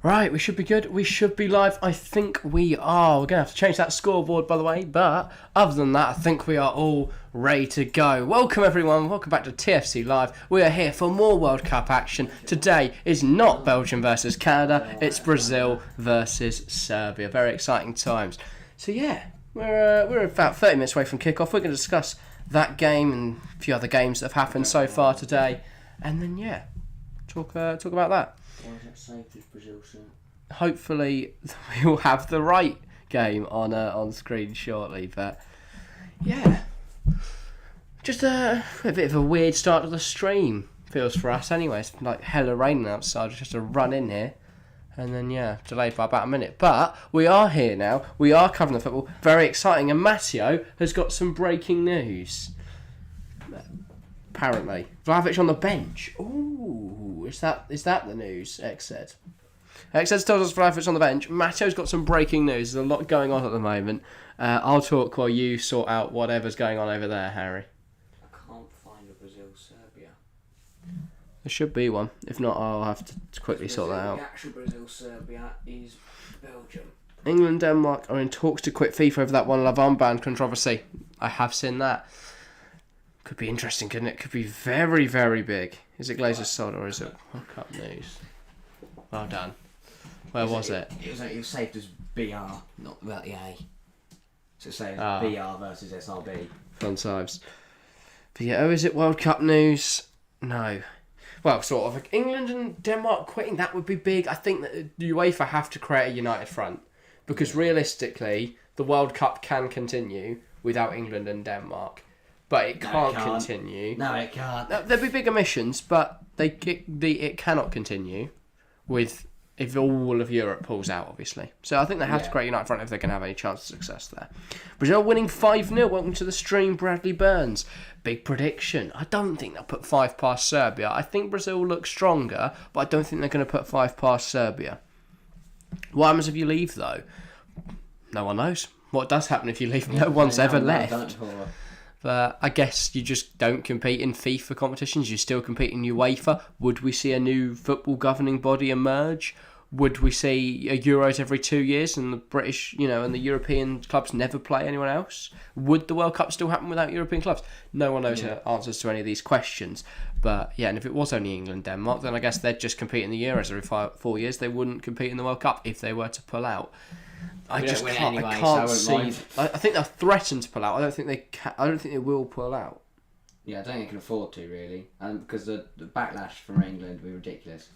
Right, we should be good. We should be live. I think we are. We're going to have to change that scoreboard, by the way. But other than that, I think we are all ready to go. Welcome, everyone. Welcome back to TFC Live. We are here for more World Cup action. Today is not Belgium versus Canada. It's Brazil versus Serbia. Very exciting times. So, yeah, we're about 30 minutes away from kickoff. We're going to discuss that game and a few other games that have happened so far today. And then, yeah, talk about that. Why is that saved as Brazil, sir? Hopefully we will have the right game on screen shortly, but yeah, just a bit of a weird start to the stream feels for us anyway. It's like hella raining outside, just to run in here and then delayed by about a minute, but we are here now, we are covering the football, very exciting, and Matteo has got some breaking news. Apparently, Vlahovic on the bench. Ooh, is that the news? X said tells us Vlahovic on the bench. Matteo's got some breaking news. There's a lot going on at the moment. I'll talk while you sort out whatever's going on over there, Harry. I can't find a Brazil-Serbia. There should be one. If not, I'll have to quickly sort that out. The actual Brazil-Serbia is Belgium. England and Denmark are in talks to quit FIFA over that one love armband controversy. I have seen that. Could be interesting, couldn't it? Could be very, very big. Is it Glazer's Sod or is it World Cup News? Well done. Where was it? It was saved as BR, not without the A. So it says BR versus SRB. Fun times. But yeah, is it World Cup News? No. Well, sort of. Like England and Denmark quitting, that would be big. I think that UEFA have to create a united front. Because realistically, the World Cup can continue without England and Denmark. But it can't continue. No, it can't. There'll be big omissions, but it cannot continue if all of Europe pulls out, obviously. So I think they have to create a united front if they're going to have any chance of success there. Brazil winning 5-0. Welcome to the stream, Bradley Burns. Big prediction. I don't think they'll put 5 past Serbia. I think Brazil looks stronger, but I don't think they're going to put 5 past Serbia. What happens if you leave, though? No one knows. What does happen if you leave? No one's ever left. But I guess you just don't compete in FIFA competitions. You still compete in UEFA. Would we see a new football governing body emerge? Would we see a Euros every 2 years and the British, and the European clubs never play anyone else? Would the World Cup still happen without European clubs? No one knows the answers to any of these questions. But yeah, and if it was only England, Denmark, then I guess they'd just compete in the Euros every 4 years. They wouldn't compete in the World Cup if they were to pull out. I just can't. Anyway, I can't see. I think they'll threaten to pull out. I don't think they can. I don't think they will pull out. Yeah, I don't think they can afford to really, because the backlash from England would be ridiculous.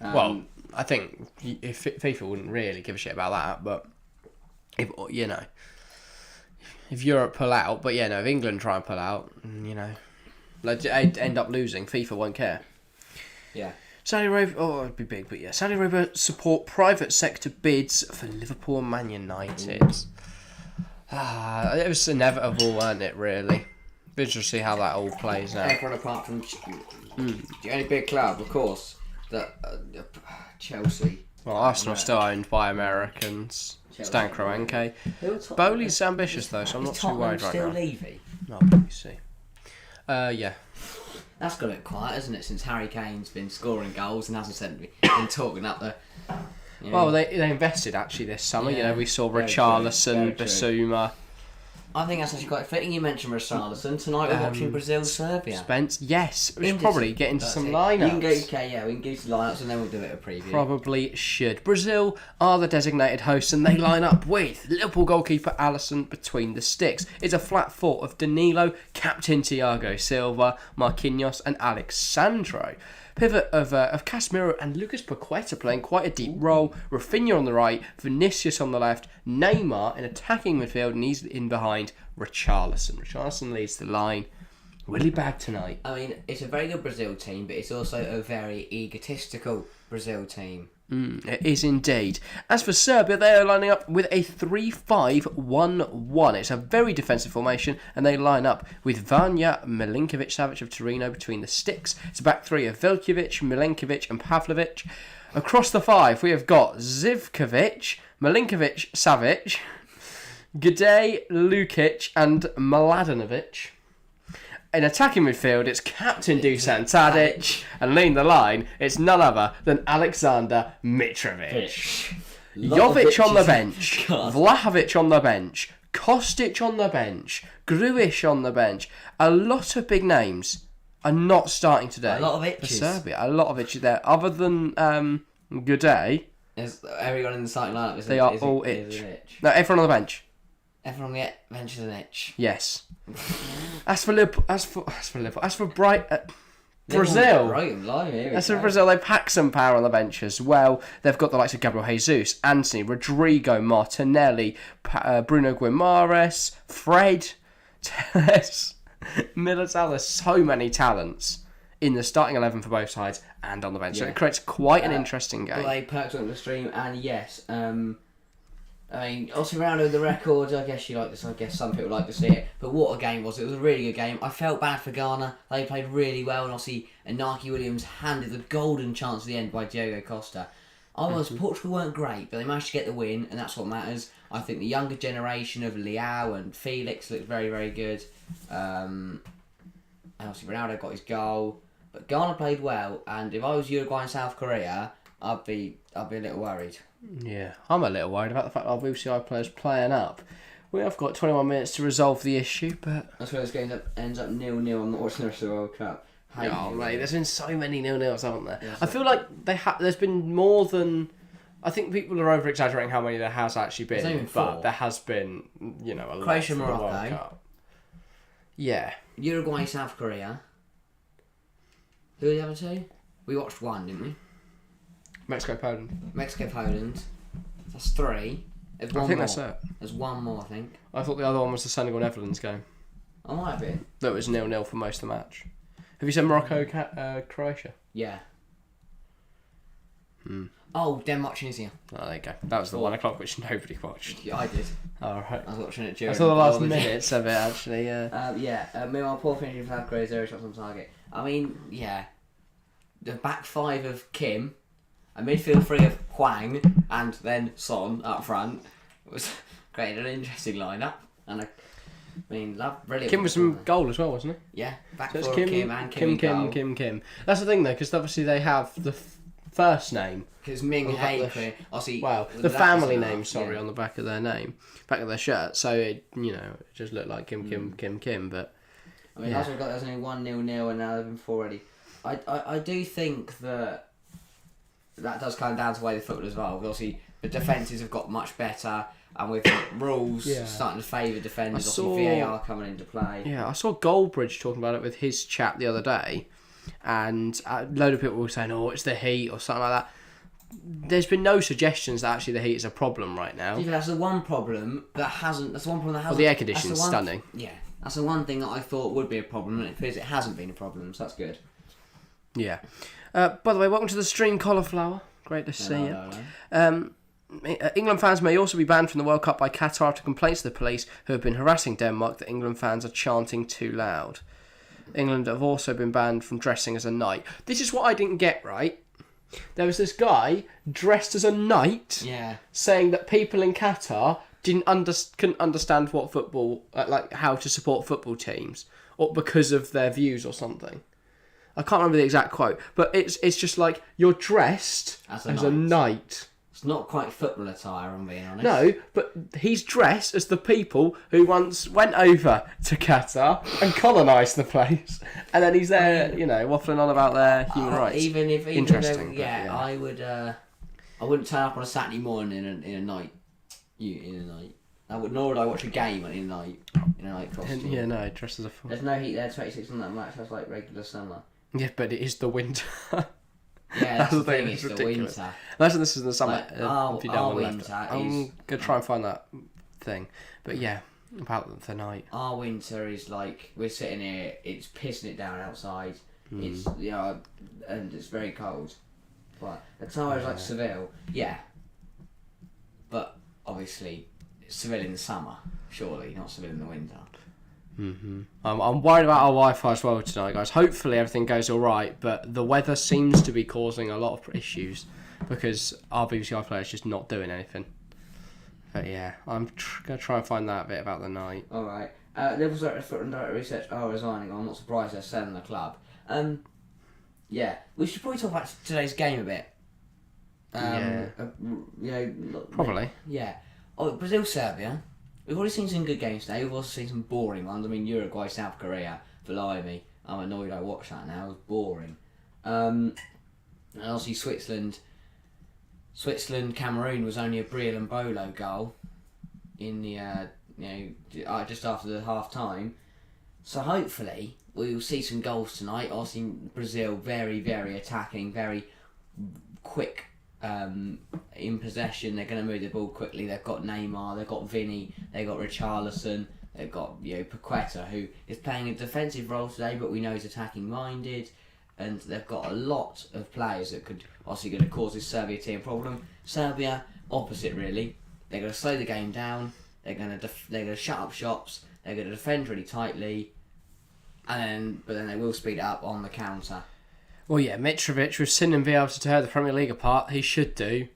Well, I think if FIFA wouldn't really give a shit about that, but if Europe pull out, but if England try and pull out, like end up losing, FIFA won't care. Yeah. Saudi Arabia, it'd be big, but yeah. Saudi Arabia support private sector bids for Liverpool and Man United. It was inevitable, weren't it, really? Be interesting to see how that all plays out. Everyone apart from the only big club, of course, that Chelsea. Well, Arsenal's still owned by Americans. Stan Kroenke. Bowley's ambitious, though, so I'm not too worried right now. Still Levy? No, let me see. Yeah. That's got it quiet, hasn't it, since Harry Kane's been scoring goals and hasn't been talking up the... Well, they invested, actually, this summer. We saw Richarlison, Basuma. I think that's actually quite fitting you mentioned Richarlison. Tonight we're watching Brazil-Serbia. Spence, yes. We should probably get into some lineups. We can go to the lineups and then we'll do it a preview. Probably should. Brazil are the designated hosts and they line up with Liverpool goalkeeper Alisson between the sticks. It's a flat four of Danilo, captain Thiago Silva, Marquinhos and Alex Sandro. Pivot of Casemiro and Lucas Paqueta playing quite a deep role. Rafinha on the right, Vinicius on the left, Neymar in attacking midfield, and he's in behind Richarlison. Richarlison leads the line. Will he bag tonight? I mean, it's a very good Brazil team, but it's also a very egotistical Brazil team. It is indeed. As for Serbia, they are lining up with a 3-5-1-1. It's a very defensive formation, and they line up with Vanja Milinkovic-Savic of Torino between the sticks. It's a back three of Veljkovic, Milenkovic and Pavlovic. Across the five, we have got Zivkovic, Milinkovic-Savic, Gede, Lukic and Mladenovic. In attacking midfield, it's Captain Dusan Tadic, and leading the line, it's none other than Alexander Mitrovic. Jovic on the bench, Vlahovic on the bench, Kostic on the bench, Grujic on the bench. A lot of big names are not starting today. A lot of for itches. Serbia. A lot of itches there. Other than Goudet, Everyone in the starting lineup they are all itch. No, everyone on the bench. Everyone on the bench is an itch. Yes. As for Liverpool, as for Brazil. As for Brazil, they pack some power on the bench as well. They've got the likes of Gabriel Jesus, Anthony, Rodrigo, Martinelli, Bruno Guimaraes, Fred, Telles, Militao. There's so many talents in the starting 11 for both sides and on the bench. So it creates quite an interesting game. They perked on the stream, and yes, I mean, obviously Ronaldo the record, I guess you like this, I guess some people like to see it, but what a game was it? It was a really good game. I felt bad for Ghana, they played really well, and obviously Inaki Williams handed the golden chance at the end by Diogo Costa. Portugal weren't great, but they managed to get the win, and that's what matters. I think the younger generation of Leao and Felix looked very, very good. And obviously Ronaldo got his goal, but Ghana played well, and if I was Uruguay and South Korea, I'd be a little worried. Yeah, I'm a little worried about the fact that our BCI players playing up. We have got 21 minutes to resolve the issue, but that's where this game ends up 0-0. I'm not watching the rest of the World Cup. Oh, mate, there's been so many 0-0s, haven't there? Yeah, I feel like there's been more than... I think people are over-exaggerating how many there has actually been, but there has been, a lot Croatia, for the World Morocco. Cup. Yeah. Uruguay, South Korea. Who are the other two? We watched one, didn't we? Mexico, Poland. Mexico, Poland. That's 3. There's one more. That's it. There's one more, I think. I thought the other one was the Senegal-Netherlands game. I might have been. That was 0-0 for most of the match. Have you seen Morocco, Croatia? Yeah. Oh, Denmark, Tunisia. Oh, there you go. That was the 1 o'clock which nobody watched. Yeah, I did. Alright. I was watching it during... I saw the last minutes of it, actually, yeah. Meanwhile, Paul finishing for South Korea, 0 shots on target. I mean, yeah. The back 5 of Kim, a midfield 3 of Hwang, and then Son up front was created an interesting lineup. And brilliant. Kim was some goal as well, wasn't he? Yeah, back So 4 it's of Kim and Kim. Kim. That's the thing though, because obviously they have the first name. Because Ming Hae, obviously... Wow, the family name, on the back of their name, back of their shirt. So it just looked like Kim, but... I mean, last week there was only 1-0, and now they've been 4 already. I do think that does come down to the way the football has evolved. Obviously, the defences have got much better, and with rules starting to favour defenders, obviously VAR coming into play. Yeah, I saw Goldbridge talking about it with his chat the other day, and a load of people were saying, "Oh, it's the heat" or something like that. There's been no suggestions that actually the heat is a problem right now. That's the one problem that hasn't. That's the one problem that hasn't. Well, the air conditioning's stunning. Yeah, that's the one thing that I thought would be a problem, and it appears it hasn't been a problem, so that's good. Yeah. By the way, welcome to the stream, Cauliflower. Great to see you. England fans may also be banned from the World Cup by Qatar after complaints to the police who have been harassing Denmark that England fans are chanting too loud. England have also been banned from dressing as a knight. This is what I didn't get, right? There was this guy dressed as a knight saying that people in Qatar couldn't understand what football, how to support football teams, or because of their views or something. I can't remember the exact quote, but it's just like you're dressed as a knight. It's not quite football attire, I'm being honest. No, but he's dressed as the people who once went over to Qatar and colonised the place, and then he's there, waffling on about their human rights. Even interesting. I wouldn't turn up on a Saturday morning in a night. Nor would I watch a game in a night costume. Yeah, no, dressed as a fool. There's no heat there. 26 on that match. That's like regular summer. Yeah, but it is the winter. Yeah, that's the thing. It's ridiculous. The winter. Imagine this is in the summer. Our winter I'm gonna try and find that thing. But yeah, about the night. Our winter is like we're sitting here. It's pissing it down outside. It's and it's very cold. But the time is like Seville. Yeah. But obviously, Seville in the summer. Surely not Seville in the winter. I'm worried about our Wi-Fi as well tonight, guys. Hopefully everything goes all right, but the weather seems to be causing a lot of issues because our BBC iPlayer is just not doing anything. But yeah, I'm going to try and find that bit about the night. All right. Liverpool's Foot and Direct Research are resigning. I'm not surprised they're selling the club. Yeah, we should probably talk about today's game a bit. Probably. Yeah. Oh, Brazil-Serbia. We've already seen some good games today. We've also seen some boring ones. I mean, Uruguay, South Korea, blimey. I'm annoyed I watched that now. It was boring. And obviously Switzerland, Cameroon was only a Briel and Bolo goal in the just after the half time. So hopefully we will see some goals tonight. Obviously Brazil very, very attacking, very quick in possession. They're going to move the ball quickly. They've got Neymar, they've got Vinny, they've got Richarlison, they've got Paqueta, who is playing a defensive role today, but we know he's attacking minded. And they've got a lot of players that could obviously going to cause this Serbia team a problem. Serbia, opposite really. They're going to slow the game down. They're going to shut up shops. They're going to defend really tightly, but then they will speed it up on the counter. Well, yeah, Mitrovic, with Sin and be able to tear the Premier League apart, he should be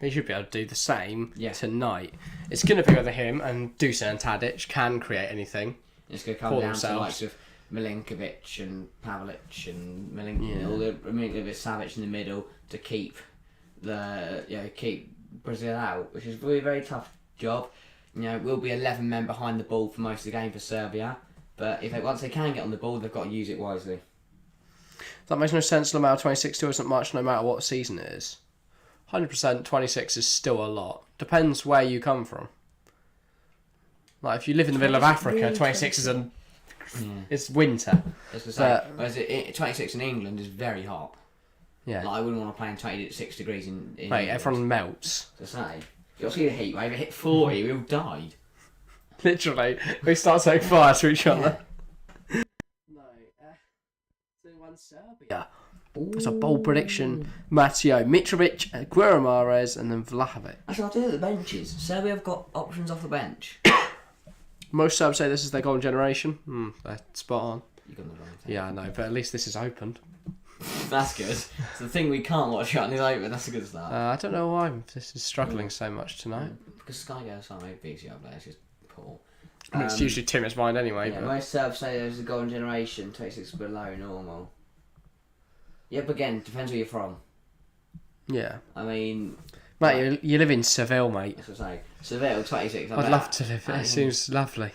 able to do the same tonight. It's going to be whether him and Dusan and Tadic can create anything. It's going to come down to the likes of Milinkovic and Pavlic and Milinkovic, Savic in the middle to keep Brazil out, which is really a very tough job. We'll be 11 men behind the ball for most of the game for Serbia, but once they can get on the ball, they've got to use it wisely. That makes no sense. Lamau 26 still isn't much, no matter what season it is. 100% 26 is still a lot. Depends where you come from. Like if you live in the middle of Africa, 26 is it's winter. Whereas 26 in England is very hot. Yeah. Like I wouldn't want to play in 26 degrees in Mate, England. everyone melts. To say. You'll see the heat wave, it hit 40, we all died. Literally. We start setting fire to each other. No. 2-1 Serbia. It's a bold prediction. Matteo, Mitrovic, Aguero Mahrez, and then Vlahovic. Actually, I'll do the benches. Serbia have got options off the bench. Most Serbs say this is their golden generation. They're spot on. You got the wrong thing. Yeah, I know, but at least this is opened. That's good. It's the thing we can't watch on is open. That's a good start. I don't know why this is struggling so much tonight. Because Sky Girls aren't maybe BCR players, it's just poor. I mean, it's usually Tim's mind anyway. Yeah, but most Serbs say there's a golden generation, 26 below normal. Yeah, but again, depends where you're from. Yeah. I mean... Mate, you live in Seville, mate. That's what I'm saying. Seville, 26. I'd love to live there. It seems lovely.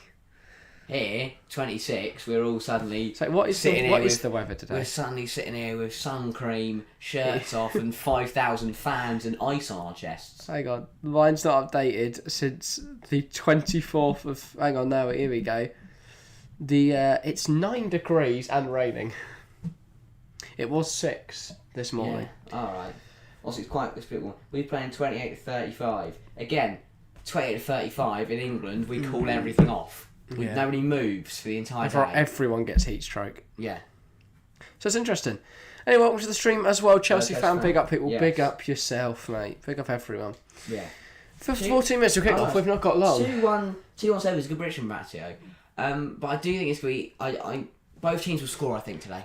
Here, 26, we're all suddenly... So what is the weather today? We're suddenly sitting here with sun cream, shirts off, and 5,000 fans and ice on our chests. Hang on. Mine's not updated since the 24th of... Hang on, now here we go. It's 9 degrees and raining. It was 6 this morning. Yeah, alright. Also, it's a bit warm. We're playing 28 to 35. Again, 28 to 35 in England, we call everything off. Nobody moves for the entire day. Everyone gets heat stroke. Yeah. So it's interesting. Anyway, welcome to the stream as well. Chelsea fan, big up people. Yes. Big up yourself, mate. Big up everyone. Yeah. For 14 minutes, we'll kick off. We've not got long. 2-1 7 is a good prediction, Matteo. But I do think both teams will score, I think, today.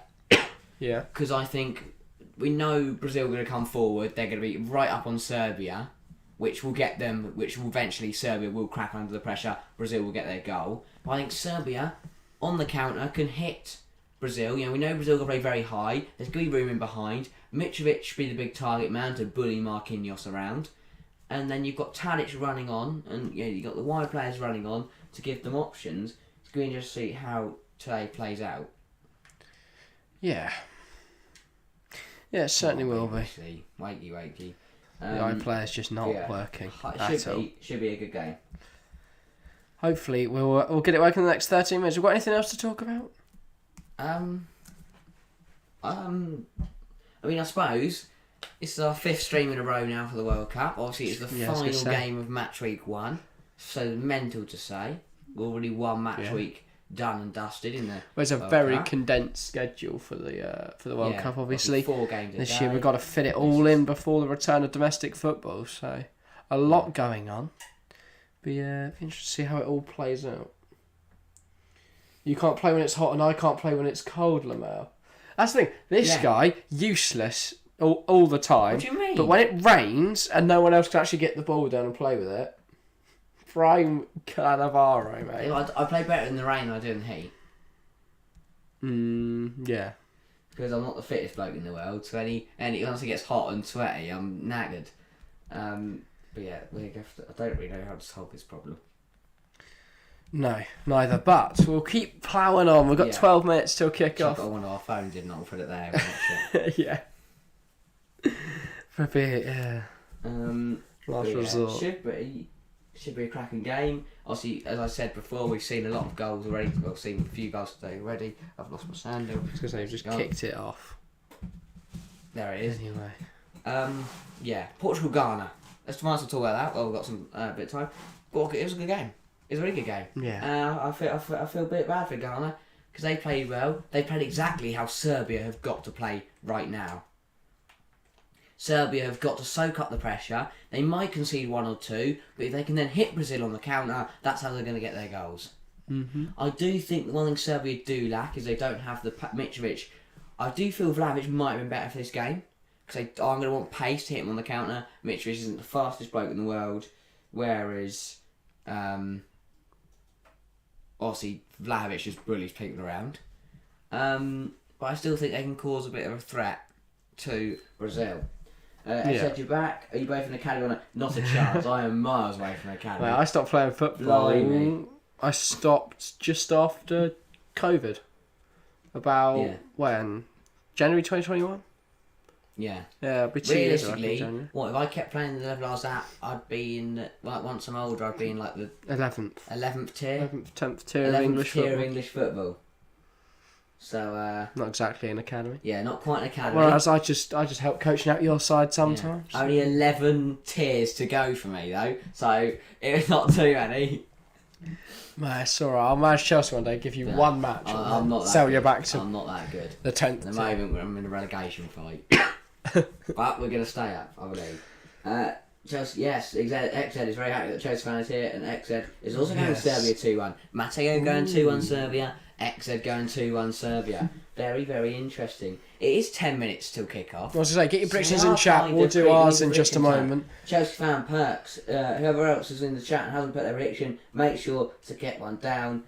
Yeah. Because I think we know Brazil are going to come forward. They're going to be right up on Serbia, which will eventually Serbia will crack under the pressure. Brazil will get their goal. But I think Serbia, on the counter, can hit Brazil. We know Brazil will play very high. There's going to be room in behind. Mitrovic should be the big target man to bully Marquinhos around. And then you've got Tadic running on, and you've got the wide players running on to give them options. It's going to just see how today plays out. Yeah. Yeah, it certainly will be. Wakey. The eye player's just not working at all. Should be a good game. Hopefully we'll get it working in the next 13 minutes. We've got anything else to talk about? I mean, I suppose it's our 5th stream in a row now for the World Cup. Obviously, it's the final game of match week 1. So mental to say. We've already won match week done and dusted in the. Well, it's a very condensed schedule for the World Cup. Obviously, 4 games this year we've got to fit it all in before the return of domestic football. So a lot going on. Be interesting to see how it all plays out. You can't play when it's hot, and I can't play when it's cold, Lamau. That's the thing. This guy, useless all the time. What do you mean? But when it rains and no one else can actually get the ball down and play with it, prime Cannavaro, mate. I play better in the rain than I do in the heat. Yeah. Because I'm not the fittest bloke in the world, so once it gets hot and sweaty, I'm knackered. But yeah, I don't really know how to solve this problem. No, neither. But we'll keep ploughing on. We've got 12 minutes till kick-off. I've got one of our phones in, I'll put it there. Yeah. For a bit, yeah. Last resort. Should be a cracking game. Obviously, as I said before, we've seen a lot of goals already. We've seen a few goals today already. I've lost my sandal. I was going to say, you've just kicked it off. There it is. Anyway. Yeah, Portugal-Ghana. Let's talk about that. Well, we've got some bit of time. But it was a good game. It was a really good game. Yeah. I feel a bit bad for Ghana because they played well. They played exactly how Serbia have got to play right now. Serbia have got to soak up the pressure. They might concede 1 or 2, but if they can then hit Brazil on the counter, that's how they're going to get their goals. Mm-hmm. I do think the one thing Serbia do lack is they don't have the Mitrovic. I do feel Vlahovic might have been better for this game because I'm going to want pace to hit him on the counter. Mitrovic isn't the fastest bloke in the world, whereas obviously Vlahovic just bullies people around. But I still think they can cause a bit of a threat to Brazil. Said you're back. Are you both in the academy or not? Not a chance. I am miles away from the academy. Well, I stopped playing football. Blimey. I stopped just after COVID. About when? January 2021? Yeah. Yeah, it'll be 2 years. Realistically, what if I kept playing the level I was at? I'd be in once I'm older. I'd be in like the 11th tier, 10th tier of English football. So not exactly an academy. Yeah, not quite an academy. Whereas I just help coaching out your side sometimes. Yeah. Only 11 tiers to go for me though, so it's not too many. Man, it's alright. I'll manage Chelsea one day. Give you one match. I'm not that sell good. you back to. I'm not that good. The 10th. At the moment, I'm in a relegation fight, but we're gonna stay up, I believe. Chelsea, yes, XZ is very happy that Chelsea fan is here, and XZ is also going to Serbia 2-1. Matteo going 2-1 Serbia, XZ going 2-1 Serbia. Very, very interesting. It is 10 minutes till kick-off. I was going to say, get your predictions in chat. We'll do ours in just a moment. Chelsea fan perks. Whoever else is in the chat and hasn't put their prediction, make sure to get one down.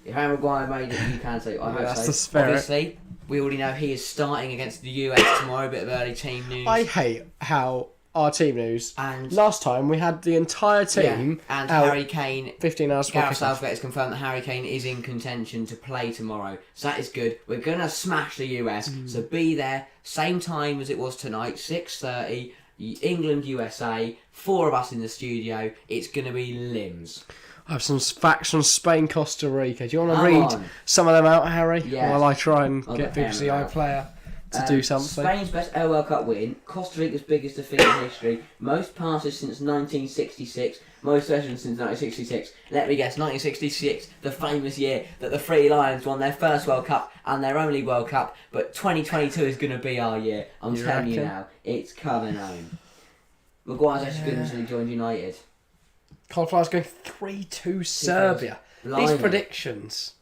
If Harry Maguire made it, you can say, I hope that's so. The spirit. Obviously, we already know he is starting against the US tomorrow. Bit of early team news. I hate how our team news. And last time we had the entire team and out Harry Kane. 15 hours before Gareth kickoff. Southgate has confirmed that Harry Kane is in contention to play tomorrow, so that is good. We're gonna smash the US, so be there. Same time as it was tonight, 6:30. England USA. 4 of us in the studio. It's gonna be limbs. I have some facts from Spain, Costa Rica. Do you want to Come read on. some of them out, Harry? Yes. While I try and I'll get get BBC Harry out. iPlayer to do something. Spain's best World Cup win, Costa Rica's biggest defeat in history, most passes since 1966, most possessions since 1966. Let me guess, 1966, the famous year that the Three Lions won their first World Cup and their only World Cup, but 2022 is going to be our year. I'm telling you now, it's coming home. Maguire's actually good until he joined United. Cauliflower's going 3-2 Serbia. Blimey. These predictions,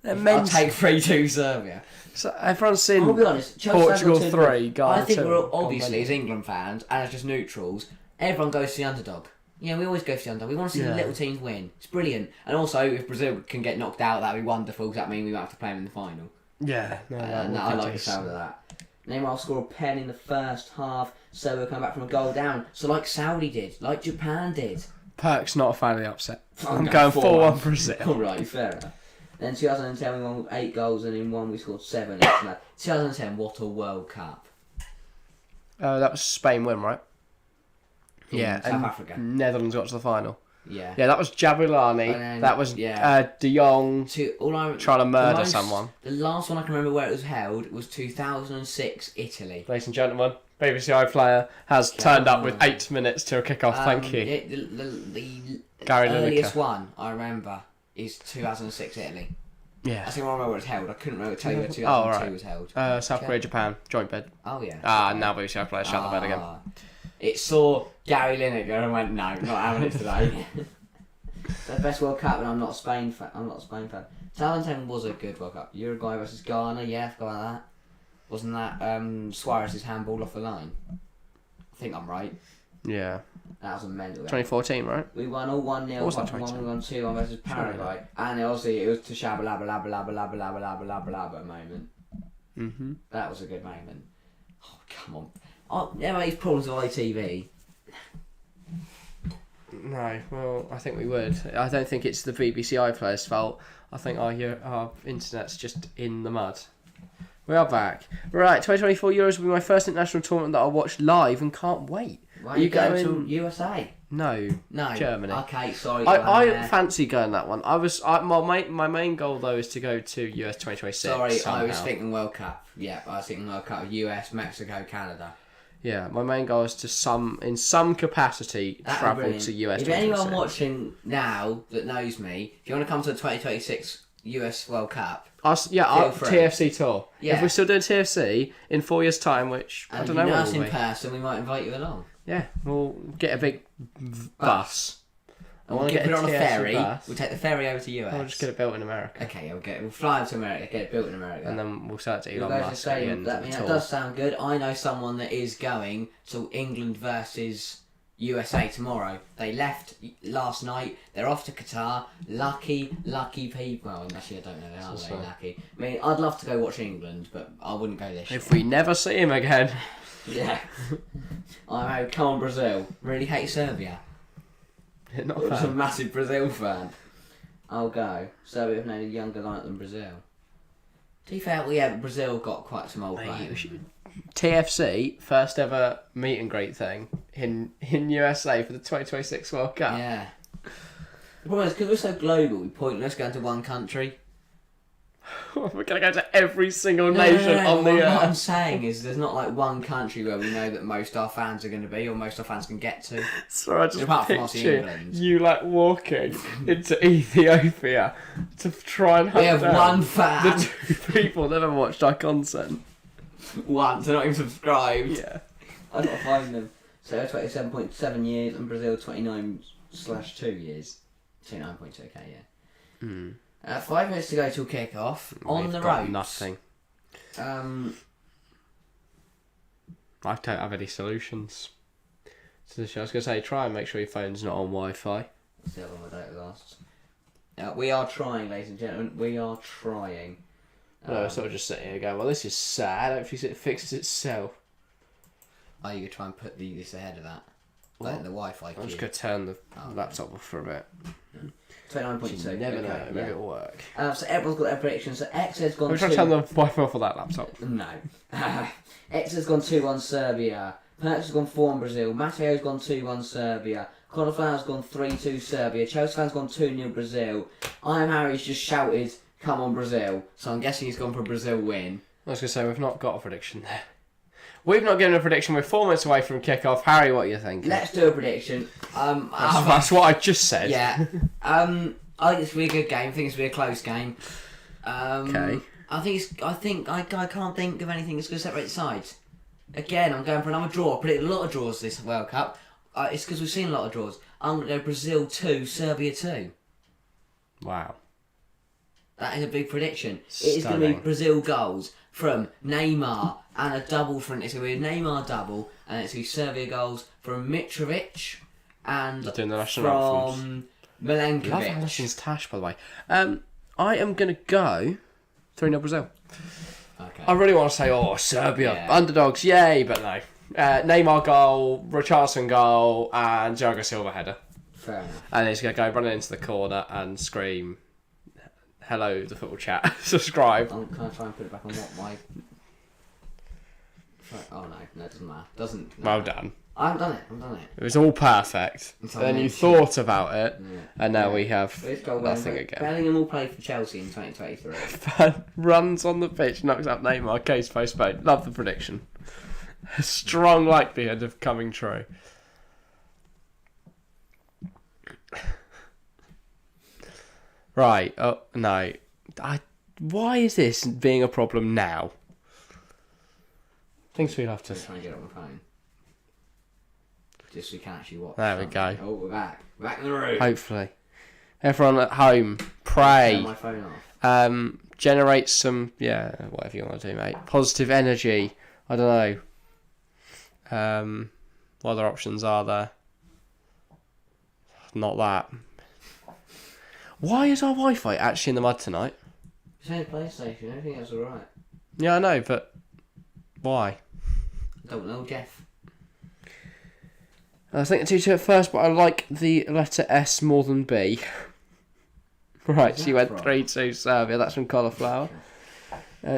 they're I'll mental. take 3-2 Serbia. So everyone's seen I'll be honest, Chelsea Portugal fans will 3, Ghana I think 2. we're obviously, as England fans, and as just neutrals, everyone goes for the underdog. Yeah, we always go for the underdog. We want to see the little teams win. It's brilliant. And also, if Brazil can get knocked out, that'd be wonderful, because that means we won't have to play them in the final. Yeah, no, I like the sound of that. Neymar will score a pen in the first half, so we'll come back from a goal down. So like Saudi did, like Japan did. Perk's not a fan of the upset. I'm no, going 4-1. 4-1 Brazil. Alright, fair enough. Then 2010 we won with 8 goals, and in one we scored 7. 2010, what a World Cup. That was Spain win, right? In Yeah, South Africa. Netherlands got to the final. Yeah. Yeah, that was Jabulani. Then, That was yeah. De Jong trying to murder the someone. The last one I can remember where it was held was 2006 Italy. Ladies and gentlemen, BBC iPlayer has turned up with 8 minutes to a kick-off. Thank you. The Gary earliest Lineker. one I remember is 2006 Italy. Yeah. I think I remember where it was held. I couldn't remember tell you where 2002 right. was held. South Korea, Japan, joint bed. Oh yeah. Now BBC iPlayer shut the bed again. It saw Gary Lineker and went, no, not having it today. The best World Cup, and I'm not a Spain fan. 2010 was a good World Cup. Uruguay versus Ghana, yeah, I forgot about that. Wasn't that Suarez's handball off the line? I think I'm right. Yeah. That was a mental game. 2014, right? We won all 1-0. Or was that 1 1 2 versus Paraguay. And obviously it was to shabba labba labba labba labba labba labba labba labba moment. Mm-hmm. That was a good moment. Oh, come on. Oh, there are these problems with ITV. No, well, I think we would. I don't think it's the BBC iPlayers' fault. I think our internet's just in the mud. We are back. Right, 2024 Euros will be my first international tournament that I'll watch live and can't wait. Why are you going to USA? No, Germany. Okay, sorry. I fancy going that one. My main goal though is to go to US 2026. Sorry, somehow. I was thinking World Cup. Yeah, I was thinking World Cup. US, Mexico, Canada. Yeah, my main goal is to in some capacity travel to US. If anyone watching now that knows me, if you want to come to the 2026 US World Cup, our TFC tour. Yeah. If we're still doing TFC in 4 years' time, which and I don't know when when in we'll be. person, we might invite you along. Yeah, we'll get a big bus. And we'll put it on a ferry. Bus. We'll take the ferry over to US. We'll just get it built in America. Okay, we'll fly to America, get it built in America. And then we'll sell it to Elon Musk at the end of the that tour. does sound good. I know someone that is going to England versus USA tomorrow. They left last night. They're off to Qatar. Lucky people. Well, actually, I don't know. They aren't very lucky. I mean, I'd love to go watch England, but I wouldn't go this year. If we never see him again. Yeah. I know, come on Brazil. Really hate Serbia. Not I'm a a massive Brazil fan. I'll go. Serbia have named a younger lineup than Brazil. To be fair, Brazil got quite some old players. TFC, first ever meet and greet thing in USA for the 2026 World Cup. Yeah. The problem is, because we're so global, we're pointless going to one country. We're going to go to every single nation on the earth. What I'm saying is there's not like one country where we know that most our fans are going to be or most our fans can get to. So I just apart from picture England. you like walking into Ethiopia to try and hunt We have down one fan. the two people that have watched our content. One, they're not even subscribed. Yeah. I've got to find them. So 27.7 years and Brazil 29/2 years. 29.2, okay, yeah. 5 minutes to go till kick-off. On the road. Nothing. I don't have any solutions to the show. I was going to say, try and make sure your phone's not on Wi-Fi. Still on my data lasts. We are trying, ladies and gentlemen. We are trying. No, it's sort of just sitting here going, well, this is sad. Hopefully it fixes itself. Oh, you could try and put this ahead of that. Like the Wi-Fi key. I'm just going to turn the laptop off for a bit. 29.2. You never know. Maybe it'll work. So everyone's got their predictions. So X has gone I'm trying to turn the Wi-Fi off for that laptop. No. X has gone 2-1 Serbia. Perks has gone 4-1 Brazil. Mateo's gone 2-1 Serbia. Cauliflower's gone 3-2 Serbia. Chelsea fan's gone 2-0 Brazil. I Am Harry's just shouted, come on Brazil. So I'm guessing he's gone for a Brazil win. I was going to say, we've not got a prediction there. We've not given a prediction. We're 4 minutes away from kick-off. Harry, what are you thinking? Let's do a prediction. That's what I just said. Yeah. I think it's going to be a good game. I think it's going to be a close game. Okay. I can't think of anything that's going to separate the sides. Again, I'm going for another draw. I predicted a lot of draws this World Cup. It's because we've seen a lot of draws. I'm going to go Brazil 2, Serbia 2. Wow. That is a big prediction. It is going to be Brazil goals from Neymar and a double from... It's going to be a Neymar double and it's going to be Serbia goals from Mitrovic and doing the national from Milenkovic. Love Alisson's tash, by the way. I am going to go 3-0 Brazil. Okay. I really want to say, Serbia, underdogs, yay, but no. Neymar goal, Richarlison goal, and Thiago Silva header. Fair enough. And he's going to go running into the corner and scream, hello, the football chat, subscribe. Can I try and put it back on what my... Oh no, it doesn't matter. Well done. I haven't done it. It was all perfect. Then you thought about it, and now we have nothing again. Bellingham will play for Chelsea in 2023. Runs on the pitch, knocks out Neymar, case postponed. Love the prediction. Strong likelihood of coming true. Right. Oh no. Why is this being a problem now? Thinks we'll have to try and get it on the phone. Just so we can actually watch. There we go. Oh, we're back. We're back in the room. Hopefully. Everyone at home, pray. Turn my phone off. Generate some, whatever you want to do, mate. Positive energy. I don't know. What other options are there? not that. Why is our Wi-Fi actually in the mud tonight? It's only PlayStation. I think that's alright. Yeah, I know, but why? I don't know, Jeff. I was thinking 2-2 at first, but I like the letter S more than B. Right, so you went 3-2 Serbia. That's from Cauliflower.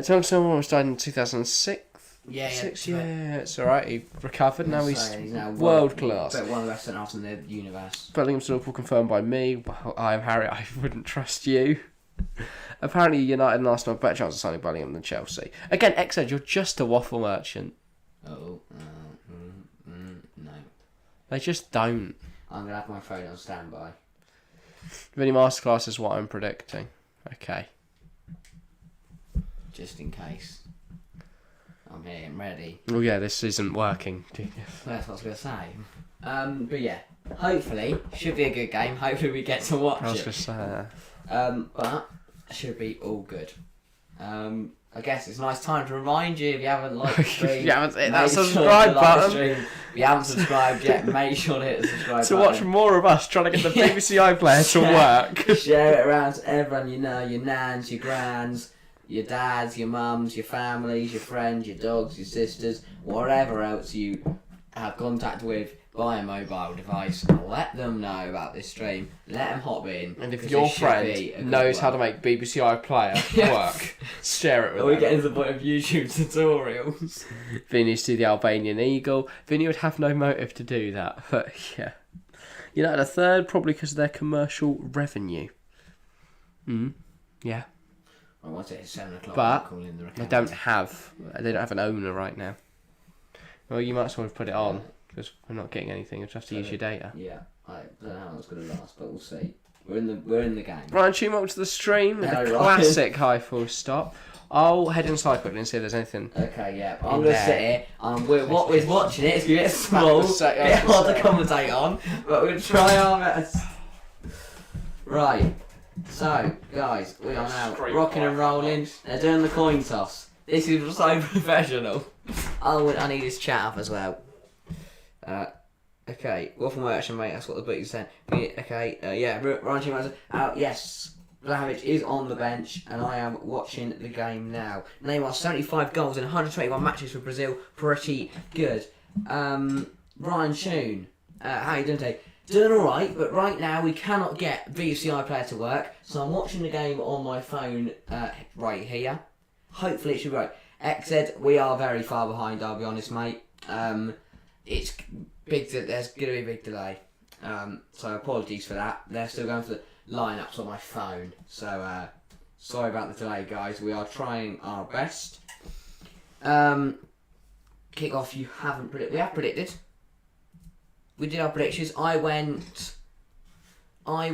Tom Someone was died in 2006. Yeah, It's alright. He recovered. Now he's now world class. But one of the best centre halves in the universe. Bellingham's Liverpool confirmed by me. Well, I am Harry. I wouldn't trust you. Apparently, United and Arsenal have better chance of signing Bellingham than Chelsea. Again, X-Ed, you're just a waffle merchant. No. They just don't. I'm going to have my phone on standby. Vinny Masterclass is what I'm predicting. Okay. Just in case. I'm here and ready. Oh yeah, this isn't working. That's what I was going to say. But yeah, hopefully, should be a good game. Hopefully we get to watch it. I was going to say but should be all good. I guess it's a nice time to remind you if you haven't liked the stream. You haven't hit that subscribe button. If you haven't subscribed yet, make sure to hit the subscribe to button. watch more of us trying to get the BBC iPlayer to work. Share it around to everyone you know, your nans, your grands, your dads, your mums, your families, your friends, your dogs, your sisters, whatever else you have contact with via mobile device. Let them know about this stream. Let them hop in. And if your friend knows how to make BBC iPlayer work, share it with them. Are we getting to the point of YouTube tutorials? Vinny's to the Albanian Eagle. Vinny would have no motive to do that, but yeah. United a third, probably because of their commercial revenue. Yeah. Well, once it's 7 o'clock, But call in the they don't have an owner right now. Well, you might as well have put it on, because we're not getting anything. You just have to use your data. Yeah, I don't know how it's going to last, but we'll see. We're in the game. Ryan, tune up to the stream with the classic high full stop. I'll head inside quickly and see if there's anything. Okay, yeah. I'm going to sit here. We're watching it. It's going to get small. Get hard to commentate on, but we'll try our best. Right. So, guys, we are now rocking and rolling. They're doing the coin toss. This is so professional. I need this chat up as well. Okay, waffle merchant, mate. That's what the bookie said. Okay, yeah. Ryan Chimaz out. Yes, Vlahovic is on the bench, and I am watching the game now. Neymar 75 goals in 121 matches for Brazil. Pretty good. Ryan Shoon, how you doing today? Doing alright, but right now we cannot get BBC iPlayer to work, so I'm watching the game on my phone right here. Hopefully it should be right. XZ, we are very far behind, I'll be honest, mate. It's big. There's going to be a big delay. So apologies for that. They're still going for the lineups on my phone. So sorry about the delay, guys. We are trying our best. Kick off. You haven't predicted. We have predicted. We did our predictions. I went. What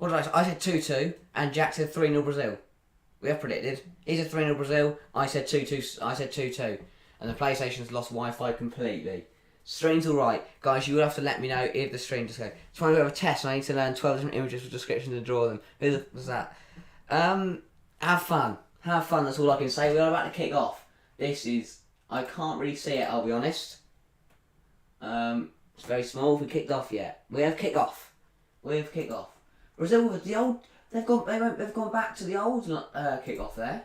did I say? I said 2-2, and Jack said 3-0 Brazil. We have predicted. He said 3-0 Brazil. I said 2-2. I said 2-2. And the PlayStation's lost Wi-Fi completely. Stream's alright. Guys, you will have to let me know if the stream just goes. Trying to do a test, and I need to learn 12 different images with descriptions and draw them. Who was that? Have fun. Have fun, that's all I can say. We are about to kick off. This is... I can't really see it, I'll be honest. It's very small. Have we kicked off yet? We have kicked off. Brazil with the old... They've gone back to the old kick-off there.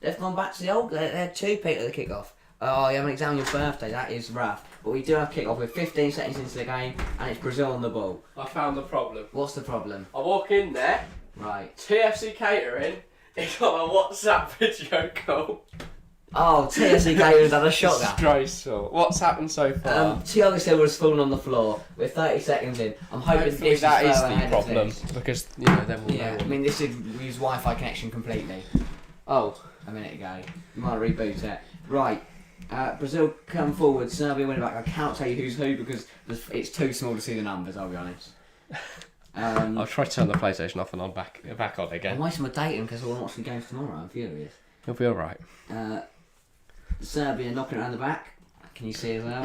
They've gone back to the old... They had 2 people at the kick-off. Oh, you haven't examined your birthday. That is rough. But we do have kick-off. We're 15 seconds into the game, and it's Brazil on the ball. I found the problem. What's the problem? I walk in there. Right. TFC Catering. It's on a WhatsApp video call. Oh, TFC Catering's had a shocker. Disgraceful. What's happened so far? Thiago Silva's fallen on the floor. We're 30 seconds in. I'm hoping Hopefully that is the problem, because then we'll know. I mean, this did use Wi-Fi connection completely. Oh, a minute ago. You might reboot it. Right. Brazil come forward. Serbia win back. I can't tell you who's who because it's too small to see the numbers. I'll be honest. I'll try to turn the PlayStation off and on back on again. I'm wasting my data because I want to watch the games tomorrow. I'm furious. You'll be alright. Serbia knocking around the back. Can you see as well?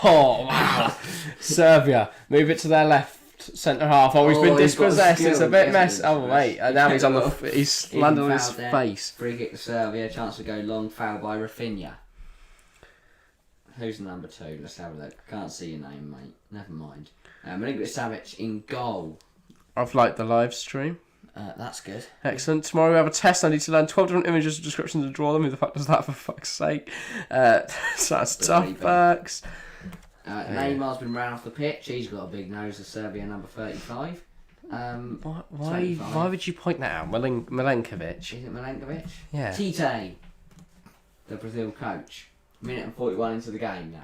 Oh wow! Serbia move it to their left centre half. Oh, he's been dispossessed. It's a bit messy. Oh mate, and now he's on the. He's landed on his face. Free kick to Serbia. Chance to go long. Foul by Rafinha. Who's the number 2? Let's have a look. Can't see your name, mate. Never mind. Milinkovic-Savic in goal. I've liked the live stream. That's good. Excellent. Tomorrow we have a test. I need to learn 12 different images and descriptions and draw them. Who the fuck does that, for fuck's sake? So that's tough, Burks. Neymar's been ran off the pitch. He's got a big nose of Serbia, number 35. Why would you point that out? Milenkovic. Is it Milenkovic? Yeah. Tite, the Brazil coach. Minute and 41 into the game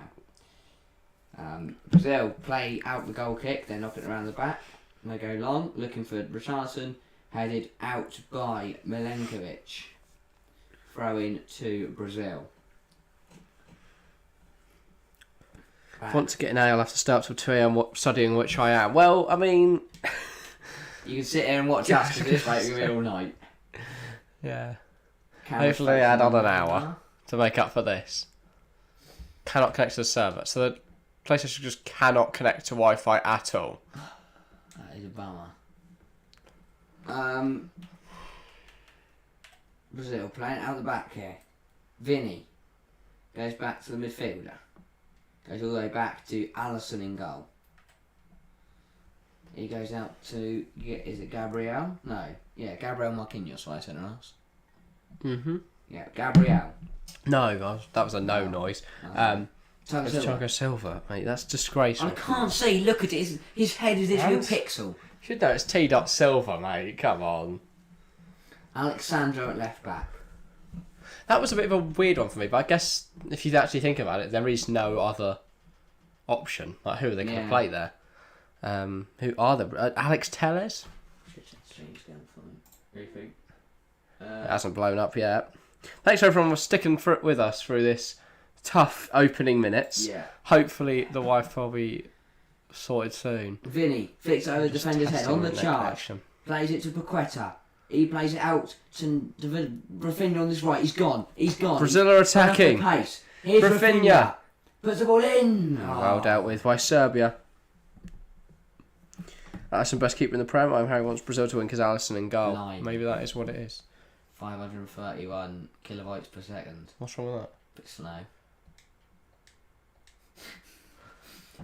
now. Brazil play out the goal kick. They knock it around the back. They go long, looking for Richarlison. Headed out by Milenkovic. Throw in to Brazil. If I want to get an A, I'll have to start till 2 a.m. studying, which I am. Well, I mean... You can sit here and watch us because this rate will be all night. Yeah. Hopefully add on an hour to make up for this. Cannot connect to the server. So the PlayStation just cannot connect to Wi-Fi at all. That is a bummer. Brazil playing out the back here. Vinny goes back to the midfielder. Goes all the way back to Alisson in goal. He goes out to, is it Gabriel? No. Yeah, Gabriel Marquinhos, right centre half. Mm-hmm. Yeah, Gabriel. No, that was a no noise. Thiago Silva, mate, that's disgraceful. I can't see, look at it, his head is literally a pixel. You should know it's T. Silva, mate, come on. Alexandro at left back. That was a bit of a weird one for me, but I guess if you actually think about it, there is no other option. Like, who are they going to play there? Who are they? Alex Telles? It hasn't blown up yet. Thanks everyone for sticking with us through this tough opening minutes. Yeah. Hopefully the Wi-Fi will be sorted soon. Vinny flicks over the defender's head on the charge. Plays it to Paqueta. He plays it out to Rafinha on this right. He's gone. Brazil are attacking. Pace. Here's Rafinha. Puts the ball in. Well dealt with by Serbia. Alisson best keeper in the Prem. I'm Harry wants Brazil to win because Alisson in goal. Maybe that is what it is. 531 kilobytes per second. What's wrong with that? Bit slow.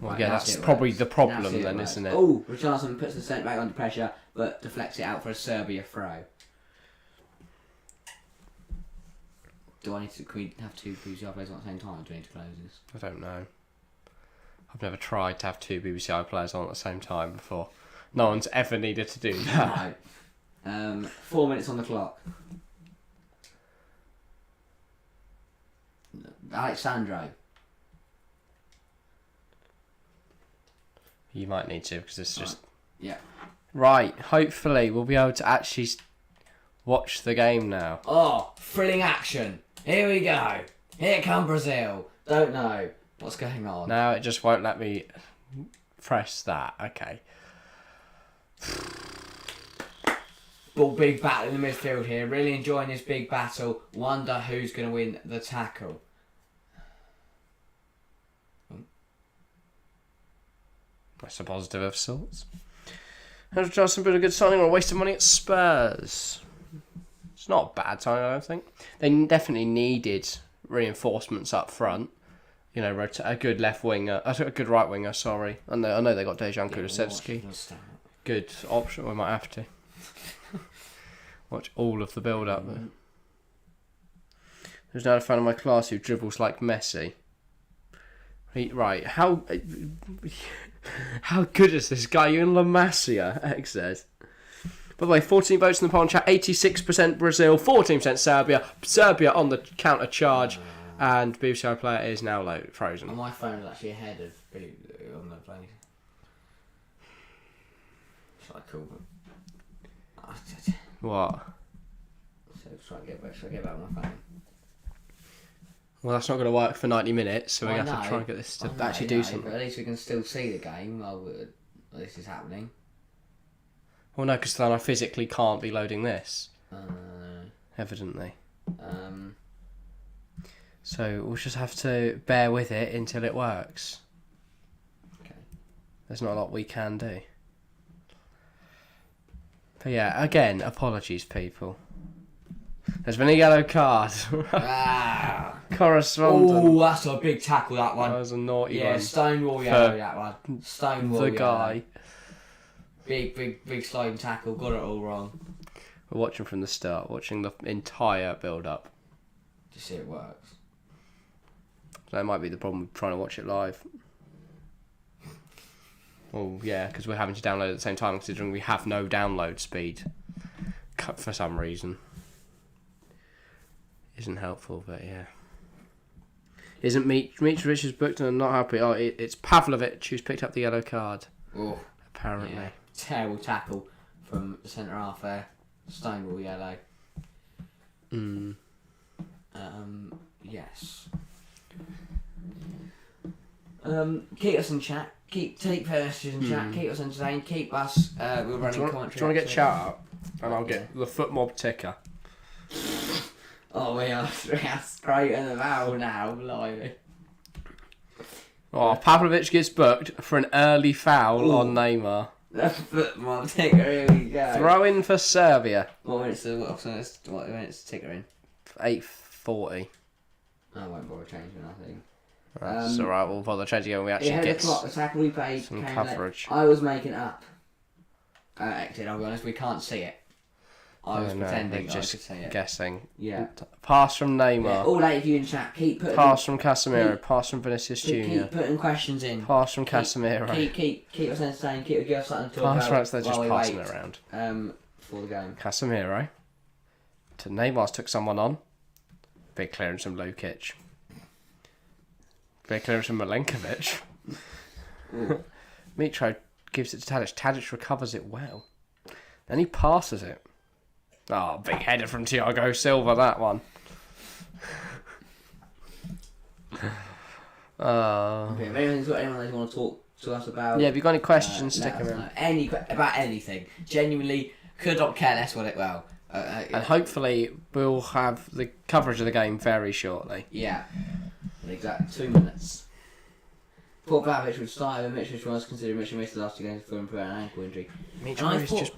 Well, yeah, that's probably the problem then, isn't it? Oh, Richarlison puts the centre back under pressure, but deflects it out for a Serbia throw. Do I need to have two BBC players at the same time, or do I need to close this? I don't know. I've never tried to have two BBC players on at the same time before. No one's ever needed to do that. No. 4 minutes on the clock. Alexandro. You might need to because it's just... Yeah. Right, hopefully we'll be able to actually watch the game now. Oh, thrilling action. Here we go. Here come Brazil. Don't know what's going on. Now it just won't let me press that. Okay. Big battle in the midfield here. Really enjoying this big battle. Wonder who's going to win the tackle. That's a positive of sorts. Has Richarlison been a good signing or a waste of money at Spurs? It's not a bad signing, I don't think. They definitely needed reinforcements up front. You know, a good left winger, a good right winger. Sorry, I know they got Dejan Kulusevski. Good option. We might have to watch all of the build-up. There's now a fan of my class who dribbles like Messi. Right, how good is this guy? You in La Masia, X says. By the way, 14 votes in the poll chat, 86% Brazil, 14% Serbia. Serbia on the counter charge, and BBC player is now frozen. My phone is actually ahead of Billy on the plane. Should I call them? What? So try to get back on my phone. Well, that's not going to work for 90 minutes, so we have to try and get this to actually do something. But at least we can still see the game while this is happening. Well, no, because then I physically can't be loading this. Evidently. So we'll just have to bear with it until it works. Okay. There's not a lot we can do. But yeah, again, apologies, people. There's been a yellow card. Correspondent. Oh, that's a big tackle, that one. That was a naughty one. Yeah, Stonewall yellow, that one. Stonewall The yellow. guy. Big sliding tackle. Got it all wrong. We're watching from the start, watching the entire build-up. To see it works. So that might be the problem with trying to watch it live. Well, yeah, because we're having to download at the same time, considering we have no download speed. For some reason. Isn't helpful, but yeah. Isn't Mitrovic's booked and not happy? Oh, it's Pavlovic who's picked up the yellow card. Oh, apparently. Yeah. Terrible tackle from the centre half there. Stonewall yellow. Yes. Keep us in chat. Take messages in chat. Keep us entertained. Keep us. We're running commentary. Do you want to get chat up? And I'll get the foot mob ticker. Oh, we are straight in the barrel now, blimey. Oh, Pavlovic gets booked for an early foul on Neymar. The foot mob ticker, here we go. Throw in for Serbia. What minutes ticker in? 8:40. I won't bother changing, I think. That's alright, we'll bother changing when we actually get the tackle we played some coverage. I was making up. Acted, I'll be honest, we can't see it. I was pretending I could see it. Guessing. Yeah. Pass from Neymar. Yeah, all eight of you in chat, keep putting... Pass from Casemiro. Pass from Vinicius Jr. Keep putting questions in. Pass from Casemiro. Keep us entertained, give us something to talk Pass about. they're just passing it around. For the game. Casemiro. To Neymar's took someone on. Big clearance from Lukic. Big clearance from Milenkovic. Mitro gives it to Tadic. Tadic recovers it well. Then he passes it. Oh, big header from Thiago Silva, that one. If anyone's got anyone they want to talk to us about... Yeah, if you've got any questions, stick them in. About anything. Genuinely, could not care less what it will. And hopefully we'll have the coverage of the game very shortly. Yeah. Exactly 2 minutes. Poor Pavlovic would start over Mitrovic was considering Mitrovic missed the last 2 games for an ankle injury. I thought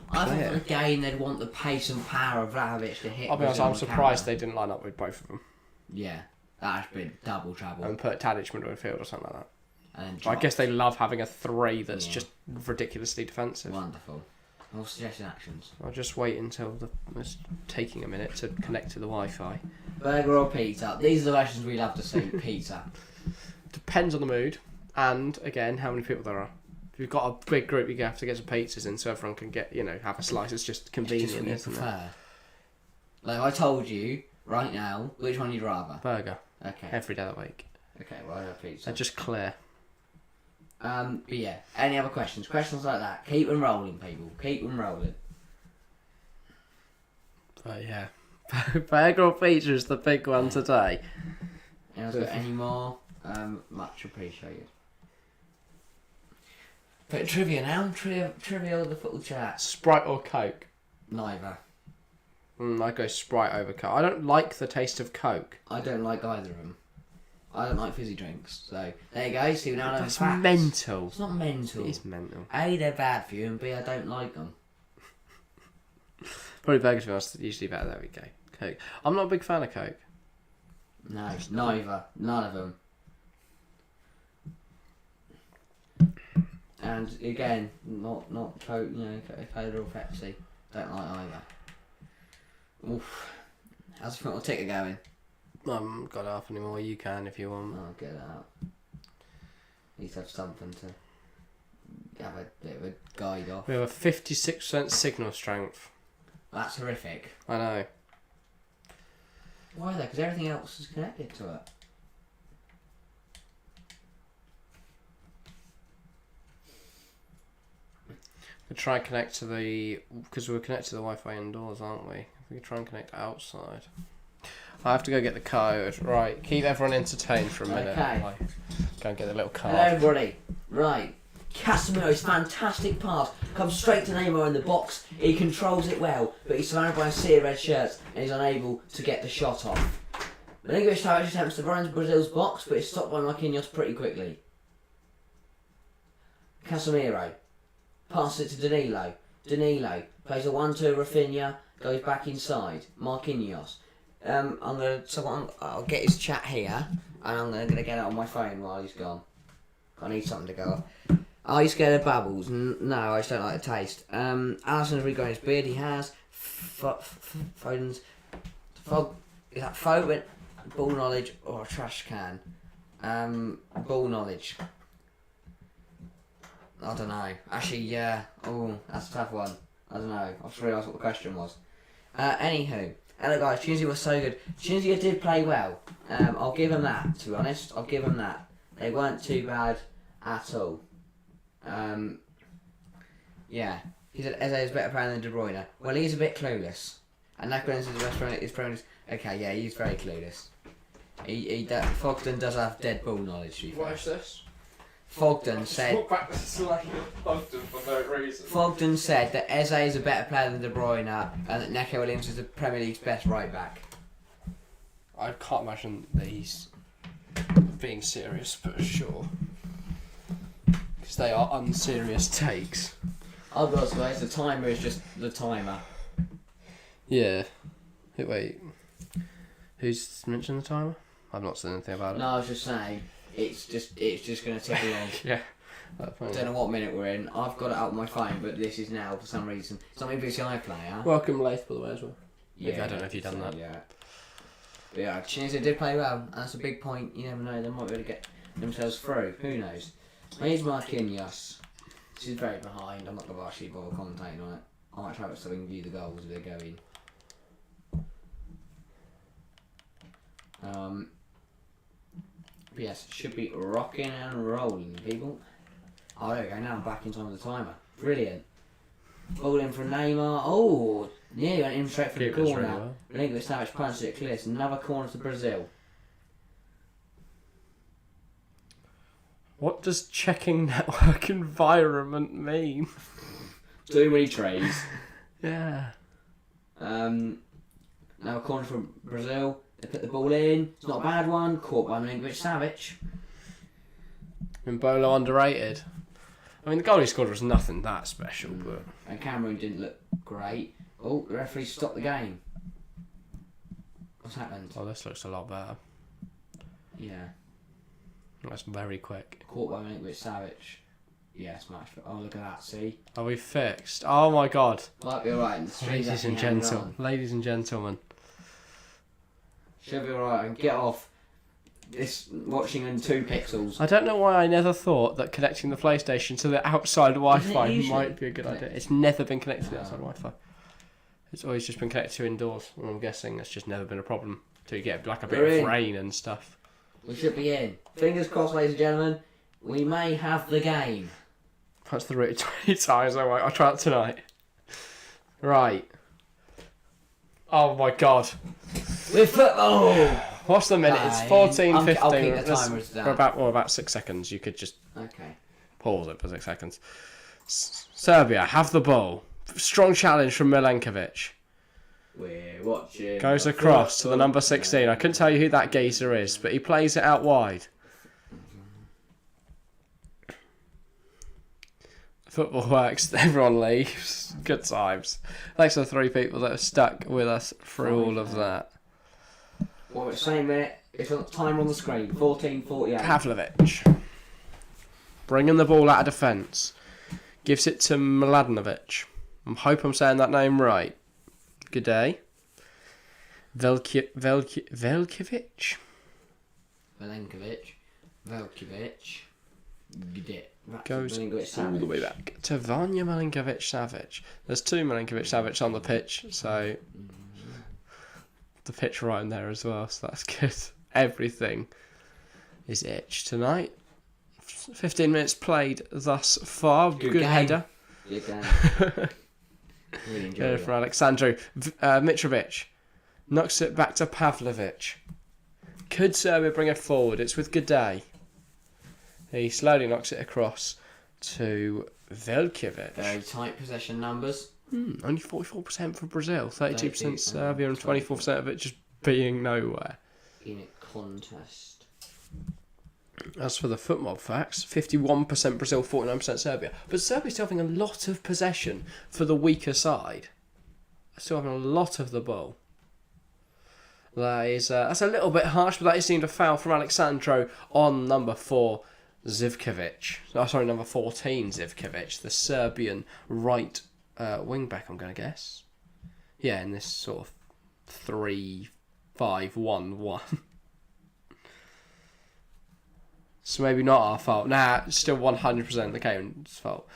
again they'd want the pace and power of Vlahovic to hit. I'll be honest, I'm surprised they didn't line up with both of them. Yeah, that's been double trouble. And put Tadic midfield or something like that. And I guess they love having a 3 that's just ridiculously defensive. Wonderful. All suggested actions. I'll just wait until it's taking a minute to connect to the Wi-Fi. Burger or pizza? These are the questions we love to see. Pizza. Depends on the mood. And again, how many people there are. If you've got a big group, you have to get some pizzas in so everyone can get, have a slice. It's just convenient, isn't it? Like I told you right now, which one you'd rather? Burger. Okay. Every day of the week. Okay, well I have pizza. They're just clear. But yeah, any other questions? Questions like that. Keep them rolling, people. Keep them rolling. But yeah. Burger or pizza is the big one today. Anyone got any more? Much appreciated. Bit of trivia now. Trivia of the football chat. Sprite or Coke? Neither. I go Sprite over Coke. I don't like the taste of Coke. I don't like either of them. I don't like fizzy drinks. So there you go. See, we now know That's facts. mental. It's not mental. It is mental. A, they're bad for you, and B, I don't like them. Probably burgers for us usually better. There we go. Coke. I'm not a big fan of Coke. No, neither. None of them. And again, not Coke, Cola or Pepsi. Don't like either. Oof. How's the football ticker going? I haven't got half anymore. You can if you want. I'll get it out. Need to have something to have a bit of a guide off. We have a 56% signal strength. That's horrific. I know. Why though? Because everything else is connected to it. We try and connect to because we're connected to the Wi-Fi indoors, aren't we? We can try and connect outside. I have to go get the code. Right, keep everyone entertained for a minute. Okay. Go and get the little card. Hello everybody. Right. Casemiro's fantastic pass comes straight to Neymar in the box. He controls it well, but he's surrounded by a sea of red shirts and he's unable to get the shot off. Milinkovic attempts to run into Brazil's box, but it's stopped by Marquinhos pretty quickly. Casemiro passes it to Danilo. Danilo plays a 1-2 Rafinha, goes back inside. Marquinhos. I'll get his chat here, and I'm gonna get it on my phone while he's gone. I need something to go off. Are you scared of bubbles? No, I just don't like the taste. Alisson's regrowing his beard. He has. Foden's. Is that Foden? Ball knowledge or a trash can? Ball knowledge. I don't know. Actually, yeah. Oh, that's a tough one. I don't know. I just realised what the question was. Anywho. Hello guys, Tunisia was so good. Tunisia did play well. I'll give them that, to be honest. I'll give them that. They weren't too bad at all. Yeah. He said Eze is better player than De Bruyne. Well, he's a bit clueless. And Nackland is the best player. His friend. Okay, yeah, he's very clueless. Fogden does have dead ball knowledge. To be fair. What is this? Fogden said. Talk back to slang Fogden for no reason. Fogden said that Eze is a better player than De Bruyne, and that Neco Williams is the Premier League's best right back. I can't imagine that he's being serious, but sure. Because they are unserious takes. I'll be honest, guys. The timer is just the timer. Yeah. Wait. Who's mentioned the timer? I've not said anything about it. No, I was just saying. It's just going to take along. Yeah. I don't know what minute we're in. I've got it out on my phone, but this is now for some reason. It's not maybe it's the iPlayer. Welcome, Lath, by the way, as well. Yeah, I don't know if you've done that. Yeah. But yeah, Tunisia did play well, and that's a big point. You never know, they might be able to get themselves through. Who knows? Here's Marquinhos. This is very behind. I'm not going to actually bother commentating on it. I might try to so we can view the goals as they're going. But yes, should be rocking and rolling, people. Oh, there we go. Now I'm back in time with the timer. Brilliant. Ball in from Neymar. Oh, yeah, went in straight for the corner. Really well. Relinquish Savage punched it clear. Another corner to Brazil. What does checking network environment mean? Too many trays. Yeah. Now a corner from Brazil. They put the ball in. It's not a bad one. Caught by Milinkovic Savic. Mbolo underrated. I mean, the goal he scored was nothing that special, but... And Cameroon didn't look great. Oh, the referee stopped the game. What's happened? Oh, this looks a lot better. Yeah. That's very quick. Caught by Milinkovic Savic. Yeah, smashed. Oh, look at that, see? Are we fixed? Oh my god. Might be alright. Ladies and gentlemen. Should be alright, and get off this watching in 2 pixels. I don't know why I never thought that connecting the PlayStation to the outside Wi-Fi might be a good idea. It's never been connected to the outside Wi-Fi. It's always just been connected to indoors, and I'm guessing that's just never been a problem till you get like a bit of rain and stuff. We should be in. Fingers crossed, ladies and gentlemen. We may have the game. That's the route 20 times. I'll try it tonight. Right. Oh my god. With football! What's the minute? It's 14, 15. I'll keep the timers down. For about 6 seconds. You could just Okay. pause it for 6 seconds. Serbia have the ball. Strong challenge from Milenkovic. We're watching. Goes across to the number 16. I couldn't tell you who that geezer is, but he plays it out wide. Football works. Everyone leaves. Good times. Thanks to the 3 people that have stuck with us through all of that. Well, same minute. It's on timer on the screen. 14:48. Pavlovic. Bringing the ball out of defence. Gives it to Mladenovic. I hope I'm saying that name right. Good day. Velkovic. Milenkovic. Velkovic. Gdit. Goes all the way back to Vanja Milinkovic-Savic. There's 2 Milinkovic-Savic on the pitch, so the pitch right in there as well, so that's good. Everything is itch tonight. 15 minutes played thus far. Good header. Good game. Really enjoyed Good it. for Alexandru. Mitrovic knocks it back to Pavlovic. Could Serbia bring it forward? It's with G'day. He slowly knocks it across to Velkovic. Very tight possession numbers. Only 44% for Brazil, 32% Serbia, and 24% of it just being nowhere. In a contest. As for the football facts, 51% Brazil, 49% Serbia. But Serbia's still having a lot of possession for the weaker side. Still having a lot of the ball. That is that's a little bit harsh, but that is seemed a foul from Alexandro on number 4, Zivkovic. Oh, sorry, number 14, Zivkovic, the Serbian right wing back. I'm going to guess. Yeah, in this sort of 3-5-1-1. So maybe not our fault. Nah, it's still 100% the Cameron's fault.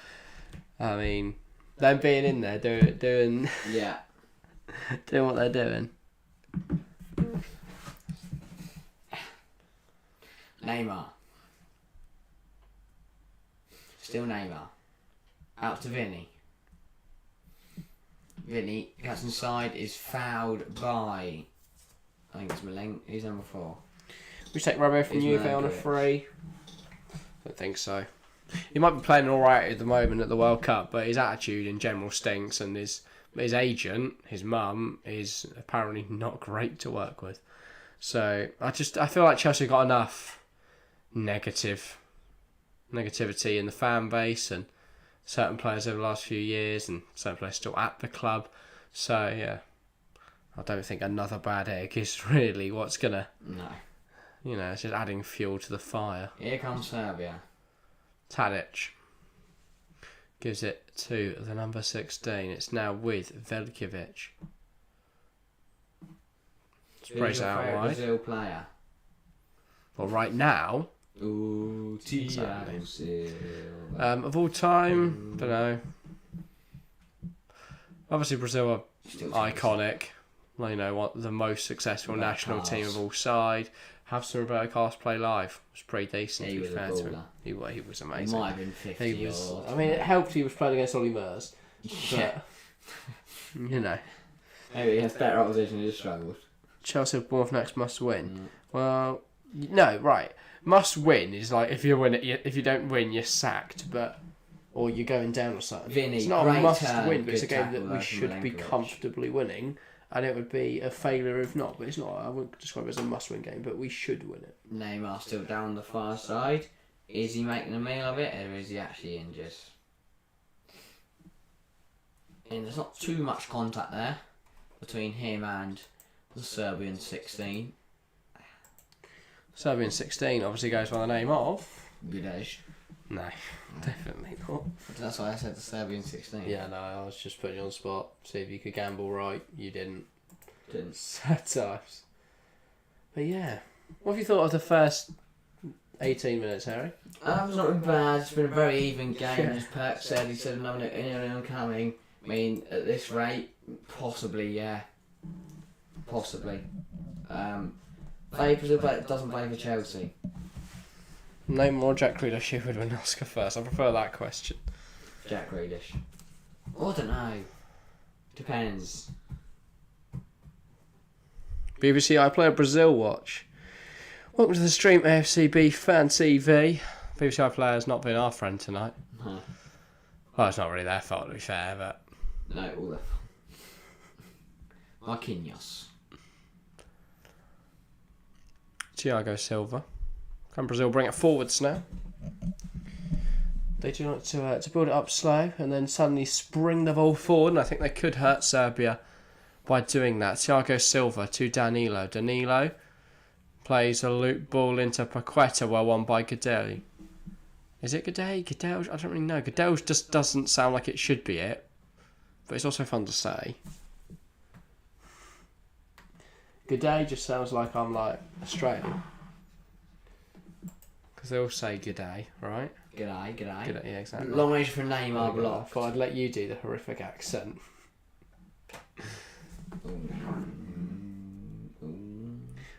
I mean, them being in there doing Yeah. doing what they're doing. Neymar. Still Neymar. Out to Vinny. Vinny gets inside, is fouled by, I think it's Milen. Who's number 4? We take Romeo from It's Juve on a Milenkovic. free. I don't think so. He might be playing all right at the moment at the World Cup, but his attitude in general stinks, and his agent, his mum, is apparently not great to work with. So I feel like Chelsea got enough negativity in the fan base and certain players over the last few years, and certain players still at the club. So yeah, I don't think another bad egg is really what's gonna. No. You know, it's just adding fuel to the fire. Here comes Serbia. Tadic gives it to the number 16. It's now with Veljkovic. Sprays it out wide. Brazil player. Well, right now, Ooh, Exactly. Thiago Silva. of all time, don't know. Obviously, Brazil are Still iconic. Well, you know what? The most successful Roberto national team Carlos. of all side. Have some Roberto Carlos play live. It was pretty decent. He to be was a fair to him. baller. He was He amazing. might have been 50 He was. or... I mean, it helped. He was playing against Ollie Murs. Yeah. But, you know, Maybe he has better opposition, he just struggled. Chelsea have Bournemouth next must win. Mm. Well, no, right. Must win is like if you win it, if you don't win, you're sacked. Or you're going down or something. Vinny, it's not a great must turn, win, but it's a good game tackle that though we from should be Milenkovic. comfortably winning, and it would be a failure if not. But it's not. I wouldn't describe it as a must-win game, but we should win it. Neymar still down the far side. Is he making a meal of it, or is he actually injured? And there's not too much contact there between him and the Serbian 16. Serbian 16 obviously goes by the name of. Gudej. No, definitely not. That's why I said the Serbian 16. Yeah, no, I was just putting you on the spot. See if you could gamble right. You didn't. Didn't. Sad times. But yeah, what have you thought of the first 18 minutes, Harry? It's not been bad. It's been a very even game, Yeah. as Perk said. He said another anyone coming. I mean, at this rate, possibly, yeah. Possibly. Brazil doesn't play for Chelsea. No more Jack Grealish who would win Oscar first. I prefer that question. Jack Grealish. Oh, I don't know. Depends. BBC iPlayer Brazil Watch. Welcome to the stream, AFCB Fan TV. BBC iPlayer's not been our friend tonight. No. Well, it's not really their fault, to be fair, but No, all that. Marquinhos. Thiago Silva. Can Brazil bring it forwards now? They do like to build it up slow and then suddenly spring the ball forward, and I think they could hurt Serbia by doing that. Thiago Silva to Danilo. Danilo plays a loop ball into Paqueta, well won by Gudel. Is it Gudel? Gudel? I don't really know. Gudel just doesn't sound like it should be it, but it's also fun to say. G'day just sounds like I'm like Australian. Because they all say g'day, right? G'day. G'day, yeah, exactly. Long range for Neymar I blocked. thought I'd let you do the horrific accent.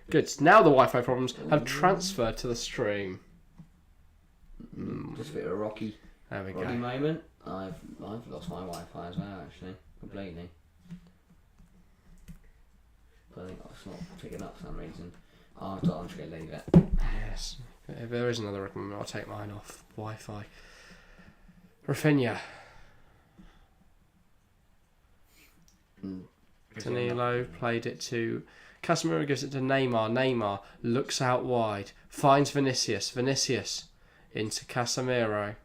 Good. Now the Wi-Fi problems have transferred to the stream. Just a bit of a rocky There we go. moment. I've lost my Wi-Fi as well, actually, completely. But I think it's not picking up for some reason. I'm just gonna leave it. Yes. If there is another recommendation, I'll take mine off Wi-Fi. Rafinha. Danilo played it to Casemiro, gives it to Neymar. Neymar looks out wide, finds Vinicius. Vinicius into Casemiro.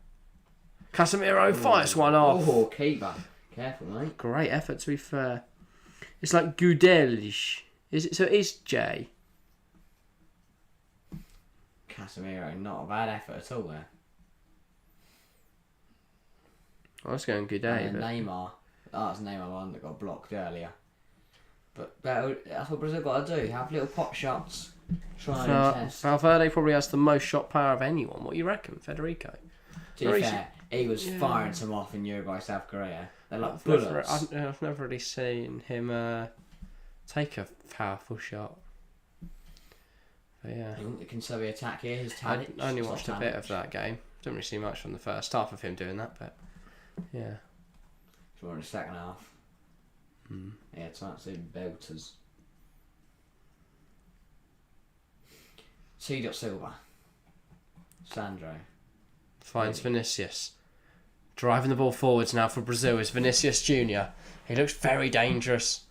Casemiro fires one off. Oh, keeper. Careful, mate. Great effort, to be fair. It's like Gudelish. Is it? So it is J. Casemiro, not a bad effort at all there. I was going good And then Neymar. Oh, that's Neymar one that got blocked earlier. But that's what Brazil got to do. Have little pot shots. Try and test. Valverde probably has the most shot power of anyone. What do you reckon, Federico? To be fair, he was firing some off in Uruguay, South Korea. They're like bullets. I've never really seen him take a powerful shot. But yeah. You can see the attack here. His I Tadic. only watched a bit of that game. Didn't really see much from the first half of him doing that, but yeah. He's more in the second half. Yeah, it's absolute belters. C. Silva. Sandro. Finds Vinicius. Driving the ball forwards now for Brazil is Vinicius Junior. He looks very dangerous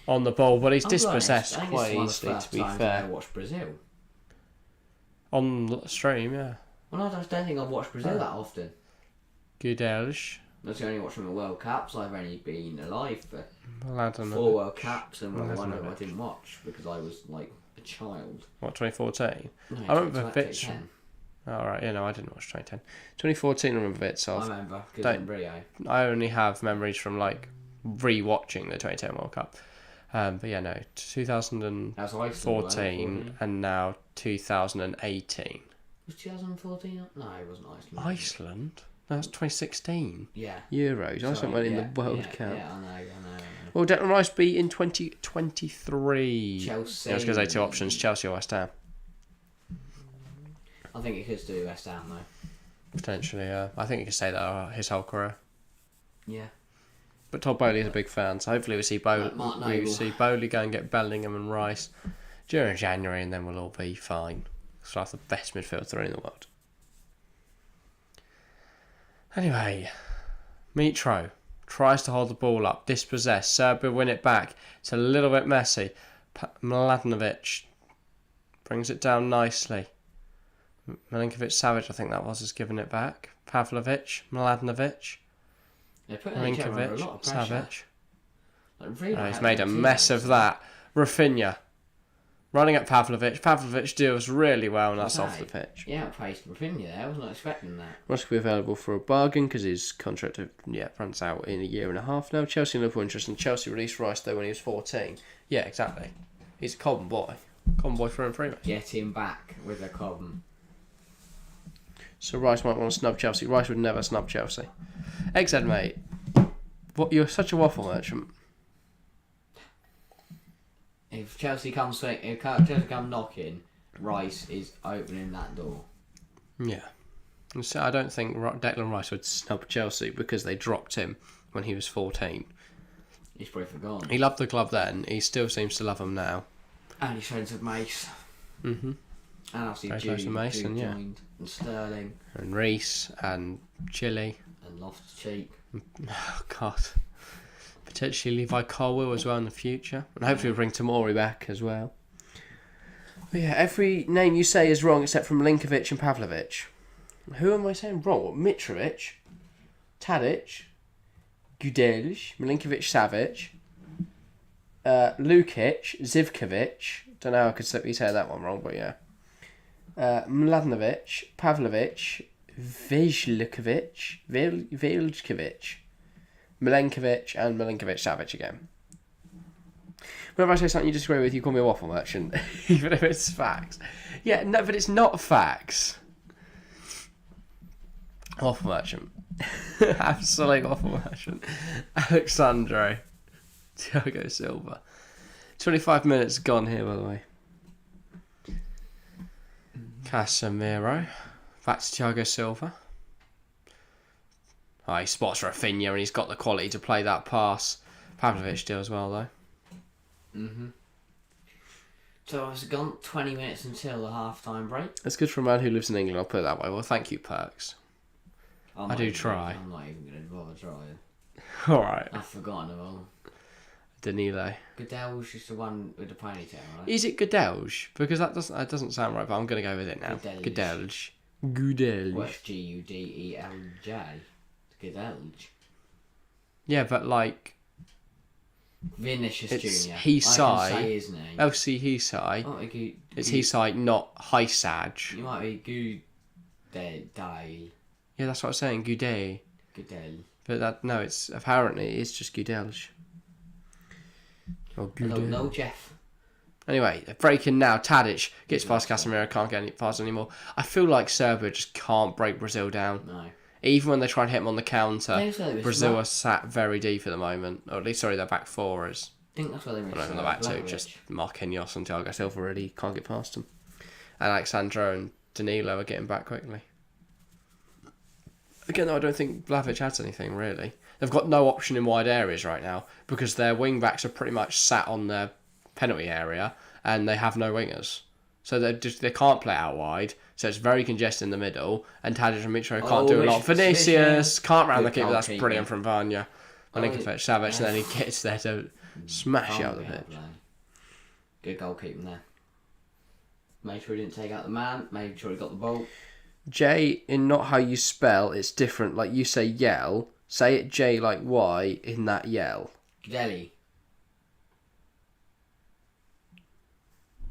on the ball, but he's dispossessed quite easily, to be fair. I watched Brazil. On the stream, yeah. Well, I don't think I've watched Brazil that often. Goodels. That's the only watch from the World Cups. I've only been alive for Well, 4 World Cups, and one I didn't watch because I was like a child. What, 2014? No, I remember bits. Alright, yeah, no, I didn't watch 2010. 2014 I remember bits of. I remember, because in Rio. I only have memories from like re-watching the 2010 World Cup. But yeah, no, 2014 and now 2018. Was 2014? No, it wasn't Iceland. Iceland? No, that's 2016. Yeah. Euros. Iceland went in the World Cup. Yeah, I know. Will Declan Rice be in 2023? Chelsea. Yeah, I was going to say 2 options, Chelsea or West Ham. I think he could do West Ham though. Potentially, yeah. I think he could stay there his whole career. Yeah. But Todd Bowley is a big fan, so hopefully we see Bowley go and get Bellingham and Rice during January, and then we'll all be fine. So that's the best midfield 3 in the world. Anyway, Mitro tries to hold the ball up, dispossessed. Serbia win it back. It's a little bit messy. Mladenovic brings it down nicely. Milinkovic-Savic, I think that was, has given it back. Pavlovic, Mladenovic. Milinkovic-Savic. He's made a mess of that. Rafinha running at Pavlovic. Pavlovic deals really well, and that's off the pitch. Yeah, outpaced Rafinha there. I was not expecting that. Must be available for a bargain because his contract runs out in a year and a half now. Chelsea and Liverpool interesting. Chelsea released Rice though when he was 14. Yeah, exactly. He's a Cobham boy. Cobham boy through and through, mate. Get him back with a Cobham. So Rice might want to snub Chelsea. Rice would never snub Chelsea. XZ, mate. What? You're such a waffle merchant. If Chelsea come knocking, Rice is opening that door. Yeah. So I don't think Declan Rice would snub Chelsea because they dropped him when he was 14. He's probably forgotten. He loved the club then. He still seems to love them now. And he's friends with Mace. Mm-hmm. And obviously Jude joined. And Sterling. And Reece. And Chile. And Loftus-Cheek. Oh, God. Potentially Levi Colwill as well in the future. And hopefully we'll bring Tomori back as well. But yeah, every name you say is wrong except from Milinkovic and Pavlovic. Who am I saying wrong? What, Mitrovic? Tadic? Gudelj? Milinkovic-Savic? Lukic? Zivkovic? Don't know how I could be saying that one wrong, but yeah. Mladenovic, Pavlovic, Vejlkovic, Milenkovic, and Milinkovic-Savic again. Whenever I say something you disagree with, you call me a waffle merchant, even if it's facts. Yeah, no, but it's not facts. Waffle merchant. Absolute waffle merchant. Alexandre. Thiago Silva. 25 minutes gone here, by the way. Casemiro. Back to Thiago Silva. Oh, he spots Rafinha and he's got the quality to play that pass. Pavlovic do as well, though. Mm-hmm. So it's gone 20 minutes until the half-time break. That's good for a man who lives in England, I'll put it that way. Well, thank you, Perks. I do try. I'm not even going to bother trying. Alright. I've forgotten them all. Danilo. Goodell's just the one with the ponytail, right? Is it Goodellj? Because that doesn't sound right, but I'm going to go with it now. Goodellj. Goodellj. What's Gudelj? Goodellj. Yeah, but like... Vinicius It's Junior. Hisai. I can say his name. LC Hisai. Oh, It's Hisai, not Hisaj. You might be Gudel. Yeah, that's what I was saying. Gudel. Gudel. But it's apparently it's just Gudelj. Or I don't know, Gudel. Jeff. Anyway, breaking now. Tadic gets past Casemiro, can't get any past anymore. I feel like Serbia just can't break Brazil down. No. Even when they try and hit him on the counter, So Brazil are sat very deep at the moment. Or at least, sorry, their back four is. I think that's why they were. Not even the back two, just Marquinhos and Thiago Silva really can't get past them. And Alexandro and Danilo are getting back quickly. Again, though, I don't think Vlahovic adds anything, really. They've got no option in wide areas right now because their wing-backs are pretty much sat on their penalty area and they have no wingers. So they can't play out wide, so it's very congested in the middle, and Tadic and Mitro can't do a lot. Vinicius can't round the keeper, that's brilliant from Vanya. Milinkovic, Savic, and then he gets there to smash out the pitch. Good goalkeeping there. Made sure he didn't take out the man, made sure he got the ball. J in not how you spell, it's different. Like you say yell, say it J like Y in that yell. Gdelli.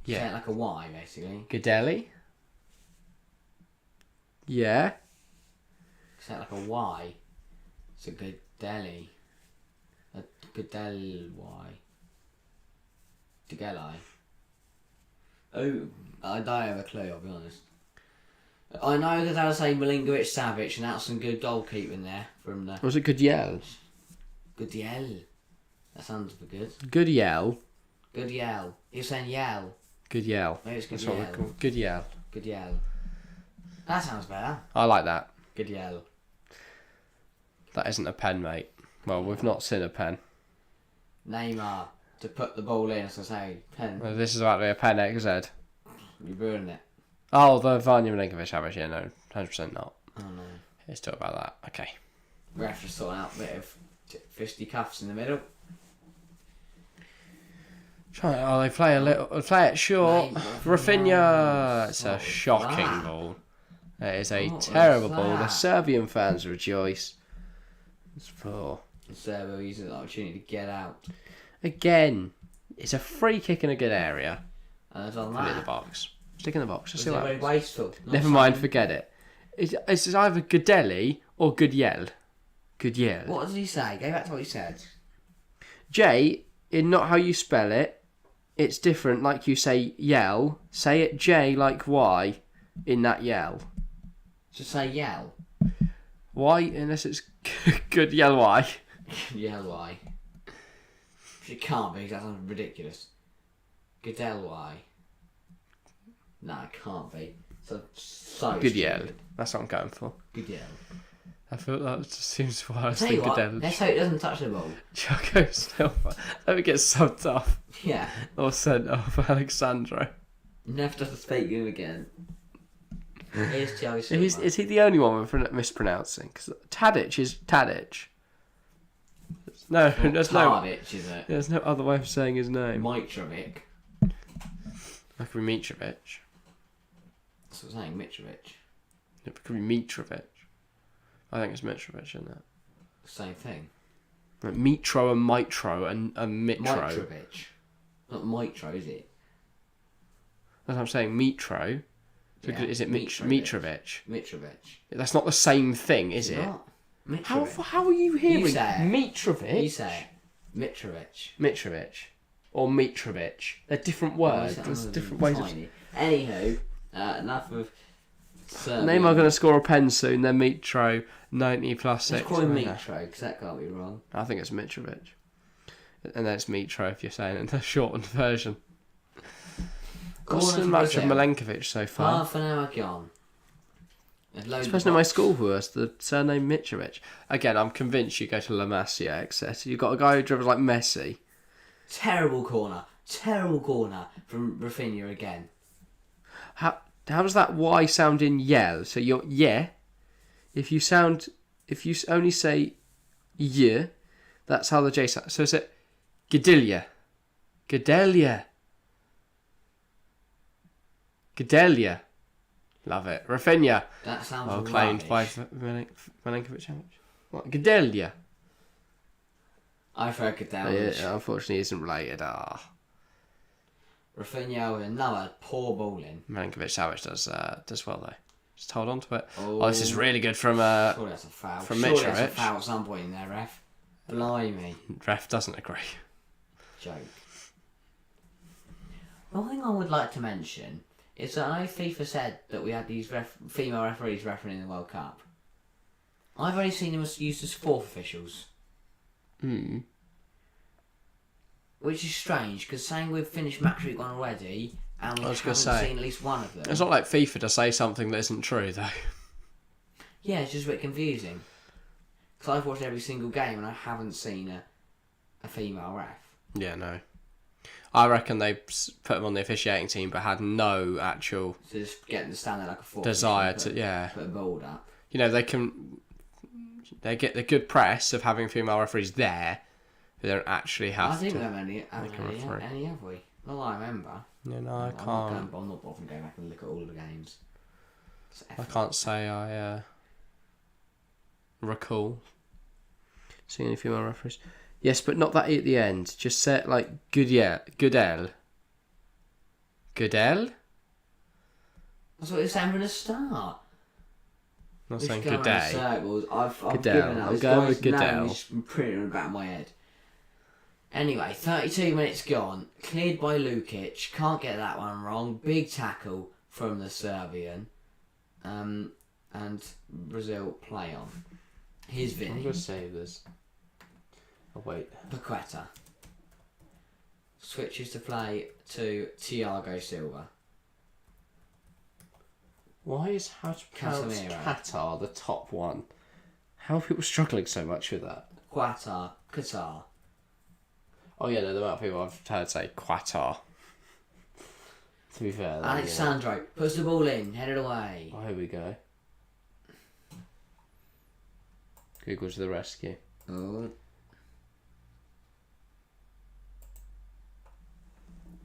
Yeah. Say it like a Y, basically. Gdelli? Yeah. Say it like a Y. It's a Gdelli. A Gdelli. Gdelli. Oh, I don't have a clue, I'll be honest. I know that I was saying Milinkovic Savic, and that's some good goalkeeping there from the. Was it good yell? Good yell. That sounds good. Good yell. Good yell. You're saying yell. Good yell. Maybe it's good That's what yell. we call good yell. Good yell. That sounds better. I like that. Good yell. That isn't a pen, mate. Well, we've not seen a pen. Neymar to put the ball in, as I say, pen. Well, this is about to be a pen XZ. You ruined it. Oh, the Vanya Milinkovic Savic, yeah, no, 100% not. Oh no. Let's talk about that. Okay. Ref just sorting out a bit of fisticuffs in the middle. They play it short. Mate, Rafinha. It's a what was shocking that? ball. It is a What terrible was ball. The that? Serbian fans rejoice. It's poor. Serbia using the opportunity to get out. Again, it's a free kick in a good area. And it's on Put it in the that. box. Stick in the box. Just Was see it what very happens. wasteful? Not Never mind, saying- forget it. It's either Gudeli or Gudyel. Gudyel. What did he say? Go back to what he said. J, in not how you spell it, it's different. Like you say yell, say it J like Y in that yell. Just say yell. Y, unless it's good yell Y. Yell Y. It can't be, that sounds ridiculous. Goodell Y. No, it can't be. So Good yell. stupid. That's what I'm going for. Good yell. I feel that just seems why I was Tell you thinking what, Devon. let's hope it doesn't touch the ball. Thiago Silva. Let me get subbed off Yeah. or sent off Alexandro. Never to speak to him again. Here's Thiago Silva. Is he the only one we're mispronouncing? Because Tadic is Tadic. No, there's no. Tadic, is it? There's no other way of saying his name. Mitrovic. It could be Mitrovic. That's what I'm saying, Mitrovic. It could be Mitrovic. I think it's Mitrovic, isn't it? Same thing. Like Mitro and Mitro and Mitro. Mitrovic. Not Mitro, is it? That's what I'm saying. Mitro. So Yeah, is it Mitrovic. Mitrovic? Mitrovic. That's not the same thing, is it? Not. Mitrovic. How are you hearing You say it. Mitrovic? You say it. Mitrovic. Mitrovic or Mitrovic. They're different words. There's different ways of. Anywho, enough of. Neymar going to score a pen soon. Then Mitro 90 plus 6. Let's call him Mitro because that can't be wrong. I think it's Mitrovic. And then it's Mitro if you're saying it in the shortened version. Got so much of Milenkovic so far. Half an hour gone. This person in my school who has the surname Mitrovic. Again, I'm convinced you go to La Masia, etc. You've got a guy who dribbles like Messi. Terrible corner. Terrible corner from Rafinha again. How does that Y sound in yell? So you're yeah. If you only say yeah, that's how the J sounds. So is it Gedelia? Gedelia. Gedelia. Love it. Rafinha. That sounds Well claimed by rubbish. Milenkovic. What? Gedelia. I prefer Cadell. Yeah, unfortunately, isn't related. Rafinha with another poor ball in. Milinkovic-Savic does well though. Just hold on to it. Oh, this is really good from surely that's a foul. from Surely that's a Mitrovic. foul at some point in there, ref. Blimey. Ref doesn't agree. Joke. One thing I would like to mention is that I know FIFA said that we had these female referees refereeing the World Cup. I've only seen them used as fourth officials. Which is strange, because saying we've finished match week 1 already, and we haven't seen at least one of them. It's not like FIFA to say something that isn't true, though. Yeah, it's just a bit confusing. Because I've watched every single game and I haven't seen a female ref. Yeah, no. I reckon they put them on the officiating team, but had no actual So just getting to stand there like a fourth desire official, to, put a board up. You know, they get the good press of having female referees there, but they don't actually have I think to. we haven't any, have we? Not that I remember. Yeah, no, I can't. I'm not bothering going back and look at all of the games. I can't say I recall seeing any female referees. Yes, but not that E at the end. Just say it like Goodell. That's what you're saying from the start. I'm not saying Goodell. Goodell. I've Goodell. given up. I'm This going with guy's name Goodell. is printed in the back of my head. Anyway, 32 minutes gone. Cleared by Lukic. Can't get that one wrong. Big tackle from the Serbian. And Brazil play on. Here's Vinny. I'm going to save this. Oh, wait. Paqueta. Switches to play to Thiago Silva. Why is how to pronounce Casemiro. Qatar the top one? How are people struggling so much with that? Qatar. Oh yeah, no, the amount of people I've heard say Qatar. To be fair. Alexandro puts the ball in, headed away. Oh, here we go. Google to the rescue. Oh.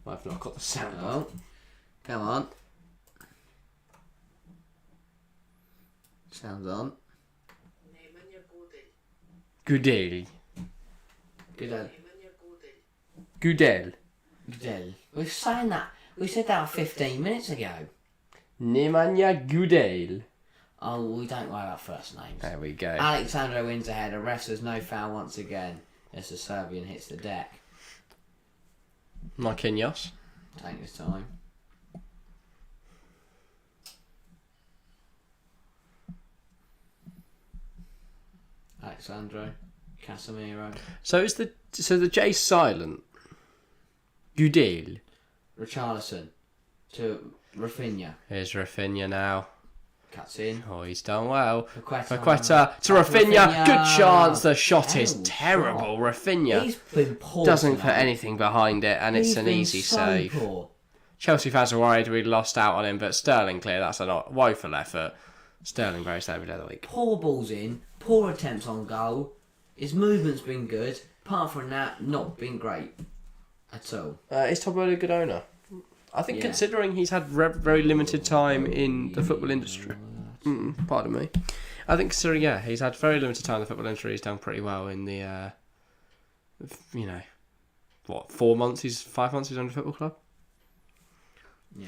I've not got the sound. Oh. Come on. Sounds on. Goodell. Goodell. We were saying that. We said that 15 minutes ago. Nemanja Goodell. Oh, we don't worry about first names. There we go. Alexandro wins ahead. A ref says no foul once again as the Serbian hits the deck. Marquinhos. Take his time. Alexandro. Casemiro. So the J's silent. Goodell. Richarlison to Rafinha. Here's Rafinha now. Cuts in. Oh, he's done well. Paqueta to Rafinha. Good chance. The shot is Terrible terrible. shot. Rafinha He's been poor doesn't put tonight. anything behind it, and it's He's an been easy so save. Poor. Chelsea fans are worried we'd lost out on him, but Sterling clear. That's a woeful effort. Sterling very stable the other week. Poor balls in. Poor attempts on goal. His movement's been good. Apart from that, not been great at all. Is Tobo a good owner? I think Yeah. considering he's had very limited time in the football industry. Pardon me. I think considering, he's had very limited time in the football industry. He's done pretty well in the, 5 months he's on the football club? Yeah.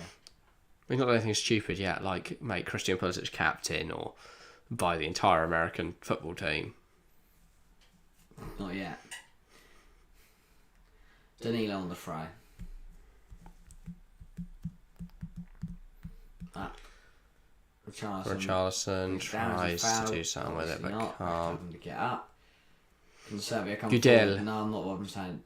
He's not done anything stupid yet, like make Christian Pulisic captain or buy the entire American football team. Not yet. Danilo on the fry. Richarlison tries to do something with it, but can't. Having to get up. Can Serbia come Goodell. forward? No, I'm not what I'm saying.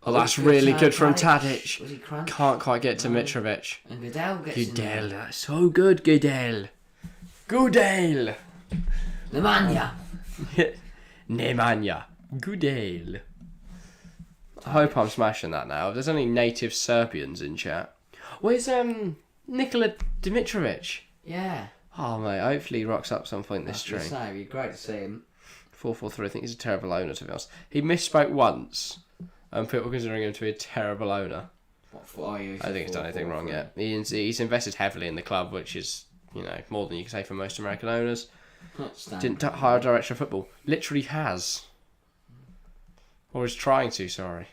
Oh, that's really good from Tadic. Was he crunch? Can't quite get to Mitrovic. And Goodell gets in Goodell, there. that's so good, Goodell. Goodell. Nemanja. Nemanja. Goodell. I hope I'm smashing that now. If there's any native Serbians in chat. Where's Nikola Dimitrovic? Yeah. Oh mate, hopefully he rocks up some point this That's stream. it'd be great to see him. 4-4-3, I think he's a terrible owner to be honest. He misspoke once, and people are considering him to be a terrible owner. What for are you? I don't think he's done anything wrong yet. He's invested heavily in the club, which is, more than you can say for most American owners. Didn't hire a director of football. Literally has. Or is trying to, sorry.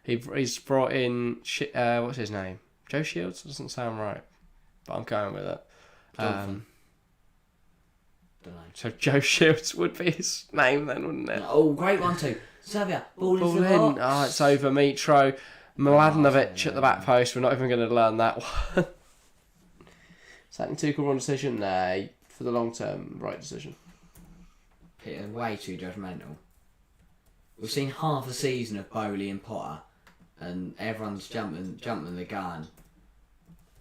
He's brought in... what's his name? Joe Shields? Doesn't sound right. But I'm going with it. Don't know. So Joe Shields would be his name then, wouldn't it? Oh, great one too. Serbia, ball Ball into the in. box. Oh, it's over. Mitro. Mladenovic at the back post. We're not even going to learn that one. Is that Tuchel wrong decision? Nay. For the long term, right decision. Peter, way too judgmental. We've seen half a season of Bowley and Potter, and everyone's jumping the gun.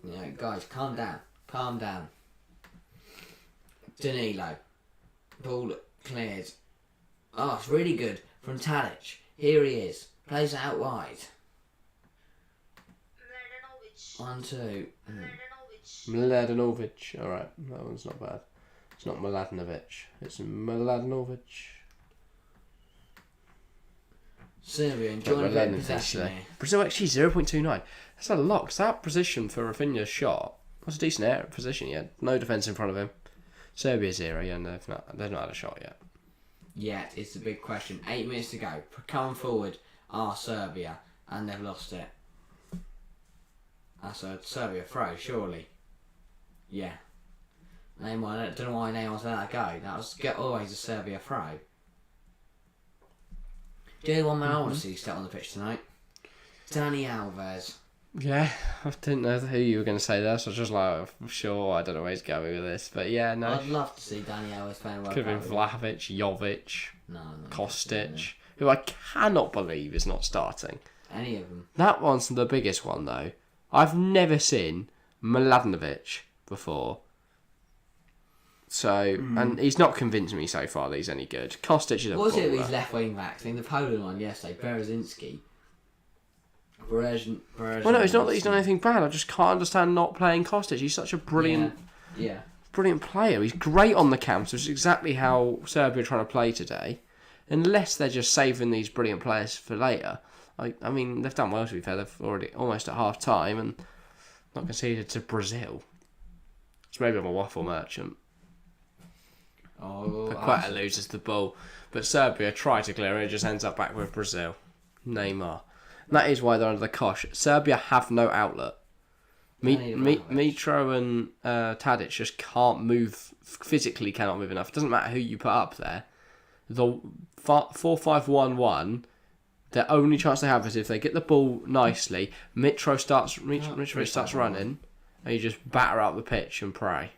You know, guys, calm down. Danilo, ball cleared. Oh, it's really good from Tadic. Here he is, plays it out wide. 1, 2. Mladenovic. Alright, that one's not bad. It's not Mladenovic. It's Mladenovic. Serbia enjoying a bit of possession here. Brazil actually 0.29. That's a lot, 'cause that position for Rafinha's shot, that's a decent air position. He had no defence in front of him. Serbia 0, yeah, and they've not had a shot yet. Yeah, it's the big question. 8 minutes to go. Coming forward are Serbia, and they've lost it. That's a Serbia throw, surely. Yeah. Neymar, I don't know why Neymar's let that go. That was always a Serbia throw. Do you know one man I want to see step on the pitch tonight? Dani Alves. Yeah, I didn't know who you were going to say there, so I was just like, sure, I don't know where he's going with this. But yeah, no. I'd love to see Dani Alves playing World Cup. Could have been Vlahovic, Jovic, No, Kostic, who I cannot believe is not starting. Any of them. That one's the biggest one, though. I've never seen Mladenovic before. So, and he's not convinced me so far that he's any good. Kostic is a What was it with baller. his left wing backs? I think the Poland one yesterday, Berezinski. Well, no, it's not that he's done anything bad. I just can't understand not playing Kostic. He's such a brilliant player. He's great on the counter, which is exactly how Serbia are trying to play today. Unless they're just saving these brilliant players for later. I mean, they've done well, to be fair. They've already almost at half time and not conceded to Brazil. It's maybe I'm a waffle merchant. Oh, Paqueta loses the ball. But Serbia try to clear it. It just ends up back with Brazil. Neymar. And that is why they're under the cosh. Serbia have no outlet. Mitro and Tadic just can't move, physically cannot move enough. It doesn't matter who you put up there. The 4-5-1-1, their only chance they have is if they get the ball nicely, Mitrovic starts running, and you just batter up the pitch and pray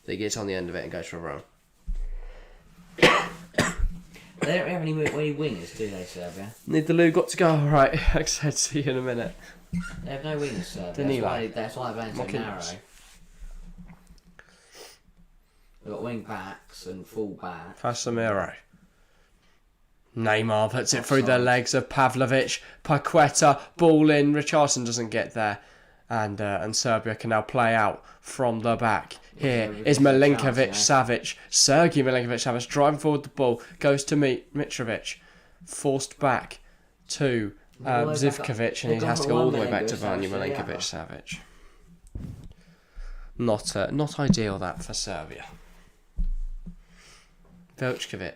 that he gets on the end of it and goes for a run. They don't have any wingers, do they, Serbia? Neither Lou got to go. All right, like I said, see you in a minute. They have no wingers, Serbia. Danilo. That's why they're playing so narrow. They've got wing backs and full backs. Casemiro. Neymar puts it through the legs of Pavlovic. Paqueta, ball in. Richarlison doesn't get there. And Serbia can now play out from the back. Here is Milinkovic-Savic. Sergei Milinkovic-Savic driving forward the ball. Goes to Mitrovic. Forced back to Zivkovic. And he has to go all the way back to Vanja Milinkovic-Savic. Not ideal, that, for Serbia. Veljkovic.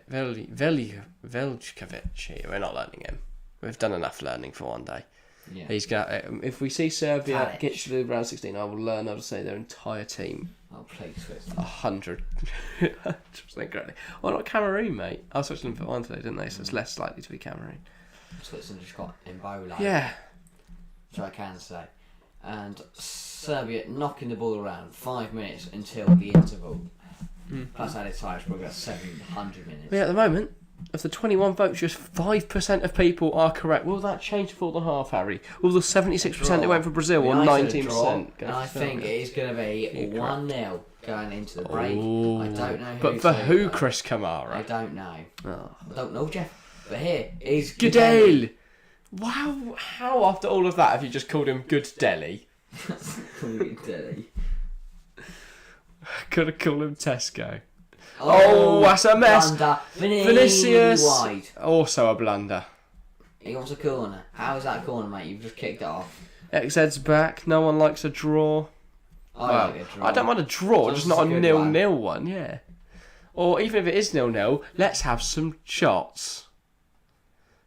We're not learning him. We've done enough learning for one day. Yeah. He's got. If we see Serbia get to the round 16, I will learn how to say their entire team. I'll play Switzerland. 100% correctly. Well, not Cameroon, mate. I was Switzerland put one today, didn't they? So it's less likely to be Cameroon. Switzerland just got Embolo. Yeah. Which I can say. And Serbia knocking the ball around 5 minutes until the interval. Plus added time, it's probably got 700 minutes. Yeah, at the moment, of the 21 votes, just 5% of people are correct. Will that change before the half, Harry? Will the 76% that went for Brazil, or 19%? And I think it is going to be 1-0 going into the break. Ooh. I don't know who. But for who, Chris Kamara? I don't know. Oh. I don't know, Jeff. But here is Goodale. Wow, how after all of that have you just called him Good Delhi? Goodale. Could have called him Tesco. Oh, that's a mess. Blunder. Vinicius. Wide. Also a blunder. He wants a corner. How is that a corner, mate? You've just kicked it off. XZ's back. No one likes a draw. I like a draw. I don't mind a draw, just not a 0-0 one, yeah. Or even if it is 0-0, let's have some shots.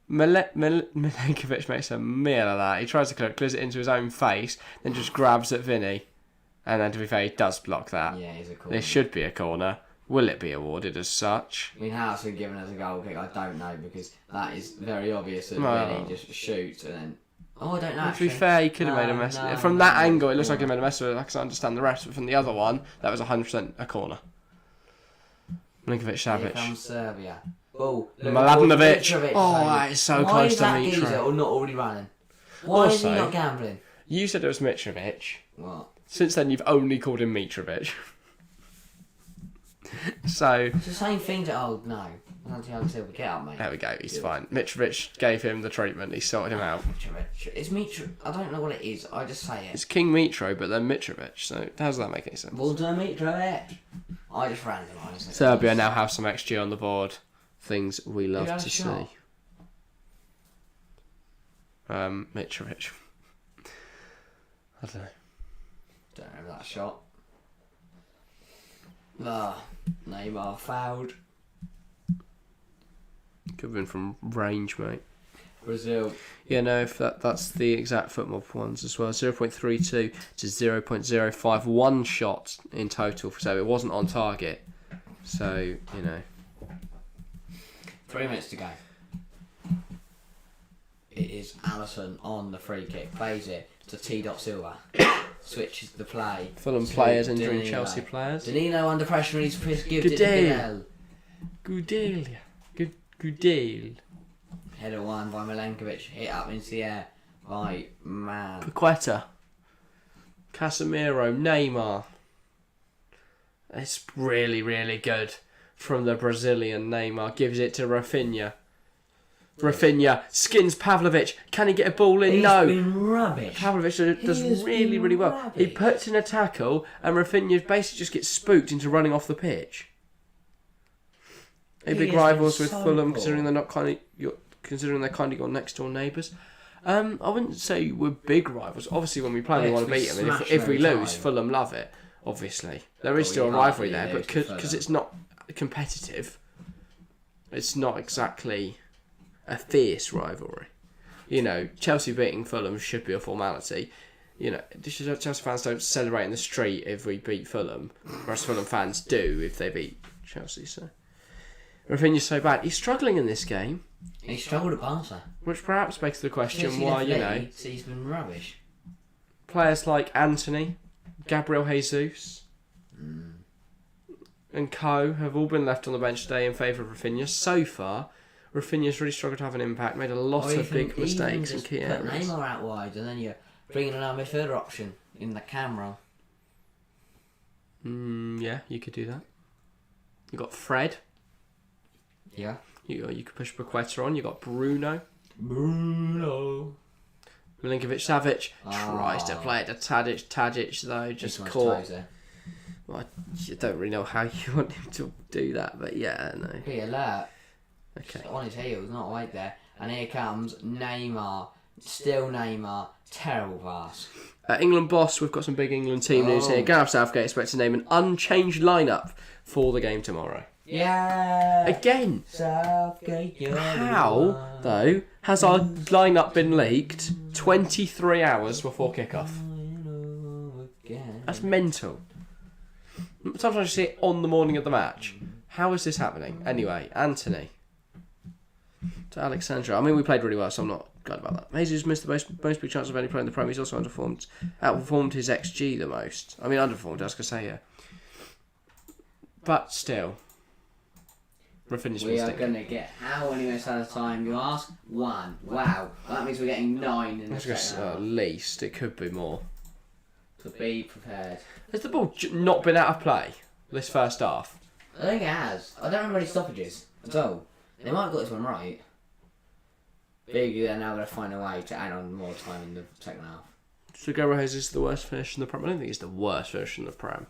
Milenkovic makes a meal of that. He tries to clears it into his own face, then just grabs at Vinny. And then, to be fair, he does block that. Yeah, it's a corner. This should be a corner. Will it be awarded as such? I mean, how it's been given as a goal kick, I don't know, because that is very obvious that Vinny just shoots and then... Oh, I don't know. To be fair, he could have made a mess. From that angle, it looks like he made a mess of it. I can understand the rest, but from the other one, that was 100% a corner. Milinkovic-Savic. Here comes Serbia. Oh, Mladenovic. Oh, that is so close to Why is that geezer Mitro. or not already running? Why is he not gambling? You said it was Mitrovic. What? Since then, you've only called him Mitrovic. So... It's the same thing to... Oh, no. Santiago Silva, get up, mate. There we go, he's fine. Mitrovic gave him the treatment, he sorted him out. Mitrovic. It's Mitro... I don't know what it is, I just say it. It's King Mitro, but then Mitrovic, so how does that make any sense? Well done, Mitrovic. I just randomised it. Serbia now have some XG on the board. Things we love to see. Mitrovic. I don't know. Don't know that shot. Neymar fouled. Could have been from range, mate. Brazil. Yeah, no, if that's the exact football ones as well. 0.32 to 0.051 shot in total. So it wasn't on target. So, you know. 3 minutes to go. It is Alisson on the free kick. Plays it to T. Silva. Switches the play. Fulham players injuring Chelsea players. Danilo under pressure and he's gifted to Goodale. Goodale. Header one by Milenkovic. Hit up into the air by Paqueta. Casemiro. Neymar. It's really, really good from the Brazilian. Neymar gives it to Rafinha. Rafinha skins Pavlovic. Can he get a ball in? No. He's been rubbish. Pavlovic does really, really well. Rubbish. He puts in a tackle and Rafinha basically just gets spooked into running off the pitch. Big rivals with Fulham, considering they're kind of your next door neighbours. I wouldn't say we're big rivals. Obviously, when we play, we want to beat them. And if we lose, Fulham love it. Obviously, there is still a rivalry there, but because it's not competitive, it's not exactly a fierce rivalry. You know, Chelsea beating Fulham should be a formality. You know, Chelsea fans don't celebrate in the street if we beat Fulham, whereas Fulham fans do if they beat Chelsea. So. Rafinha's so bad. He's struggling in this game. He struggled at Barca. Which perhaps begs the question why, you know... He's been rubbish. Players like Anthony, Gabriel Jesus, and Co have all been left on the bench today in favour of Rafinha. So far, Rafinha's really struggled to have an impact, made a lot of big mistakes in key areas. Put Neymar out wide and then you're bringing another midfielder option in the camera. Yeah, you could do that. You got Fred. Yeah. You could push Paqueta on. You got Bruno. Milinkovic-Savic tries to play it to Tadic though, just caught. Well, I don't really know how you want him to do that, but yeah, no. Be alert. Okay. Just on his heels, not right there. And here comes Neymar. Still Neymar. Terrible pass. England boss, we've got some big England team news here. Gareth Southgate expects to name an unchanged lineup for the game tomorrow. Yeah. Again. Southgate. How, though, has our lineup been leaked 23 hours before kickoff? That's mental. Sometimes you see it on the morning of the match. How is this happening? Anyway, Anthony. To Alexandra. I mean, we played really well, so I'm not glad about that. Jesus missed the most big chances of any player in the Prem. He's also outperformed his XG the most. I mean, underperformed, I was going to say, yeah. But still. We are going to get how many minutes at a time, you ask? 1. Wow. That means we're getting 9 in the second half. At least. It could be more. So be prepared. Has the ball not been out of play this first half? I think it has. I don't remember any stoppages at all. They might have got this one right. Big, they're now going to find a way to add on more time in the second half. So Gabriel is the worst finish in the Prem? I don't think it's the worst finish in the Prem.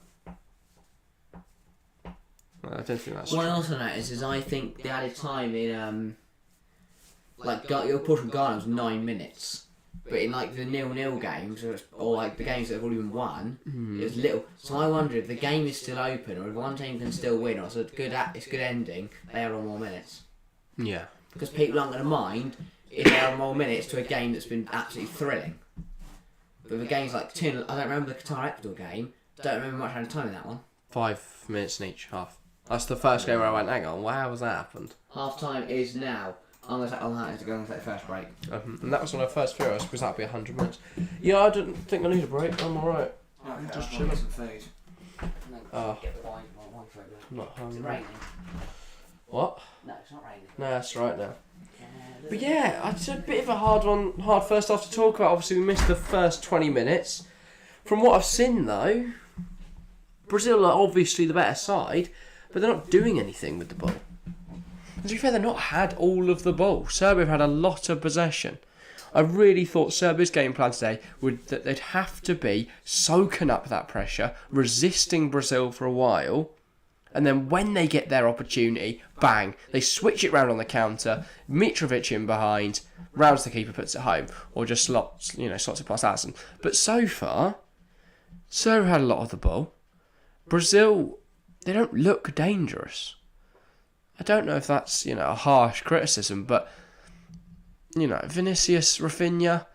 I don't think that's what true. I also noticed is I think the added time in your Portugal Ghana was 9 minutes, but in like the 0-0 games or like the games that have already been won, it was little. So I wonder if the game is still open or if one team can still win or it's good ending. They have on more minutes. Yeah, because people aren't going to mind if there are more minutes to a game that's been absolutely thrilling. But the games like I don't remember the Qatar-Ecuador game. Don't remember much out of time in that one. 5 minutes in each half. That's the first game where I went, hang on, how has that happened? Half time is now. I'll have to go and take the first break. And that was when I first theorised, because that'd be 100 minutes. Yeah, I didn't think I need a break. I'm alright. Okay, Just I'll chilling. get some food. Get the wine for it. I'm not Is it hungry. raining? What? No, it's not raining. No, that's right now. But yeah, it's a bit of a hard first half to talk about. Obviously, we missed the first 20 minutes. From what I've seen, though, Brazil are obviously the better side, but they're not doing anything with the ball. And to be fair, they've not had all of the ball. Serbia have had a lot of possession. I really thought Serbia's game plan today would that they'd have to be soaking up that pressure, resisting Brazil for a while, and then when they get their opportunity, bang, they switch it round on the counter, Mitrovic in behind, rounds the keeper, puts it home, or just slots it past Alisson. But so far, Serbia had a lot of the ball. Brazil, they don't look dangerous. I don't know if that's, a harsh criticism, but, Vinicius, Rafinha,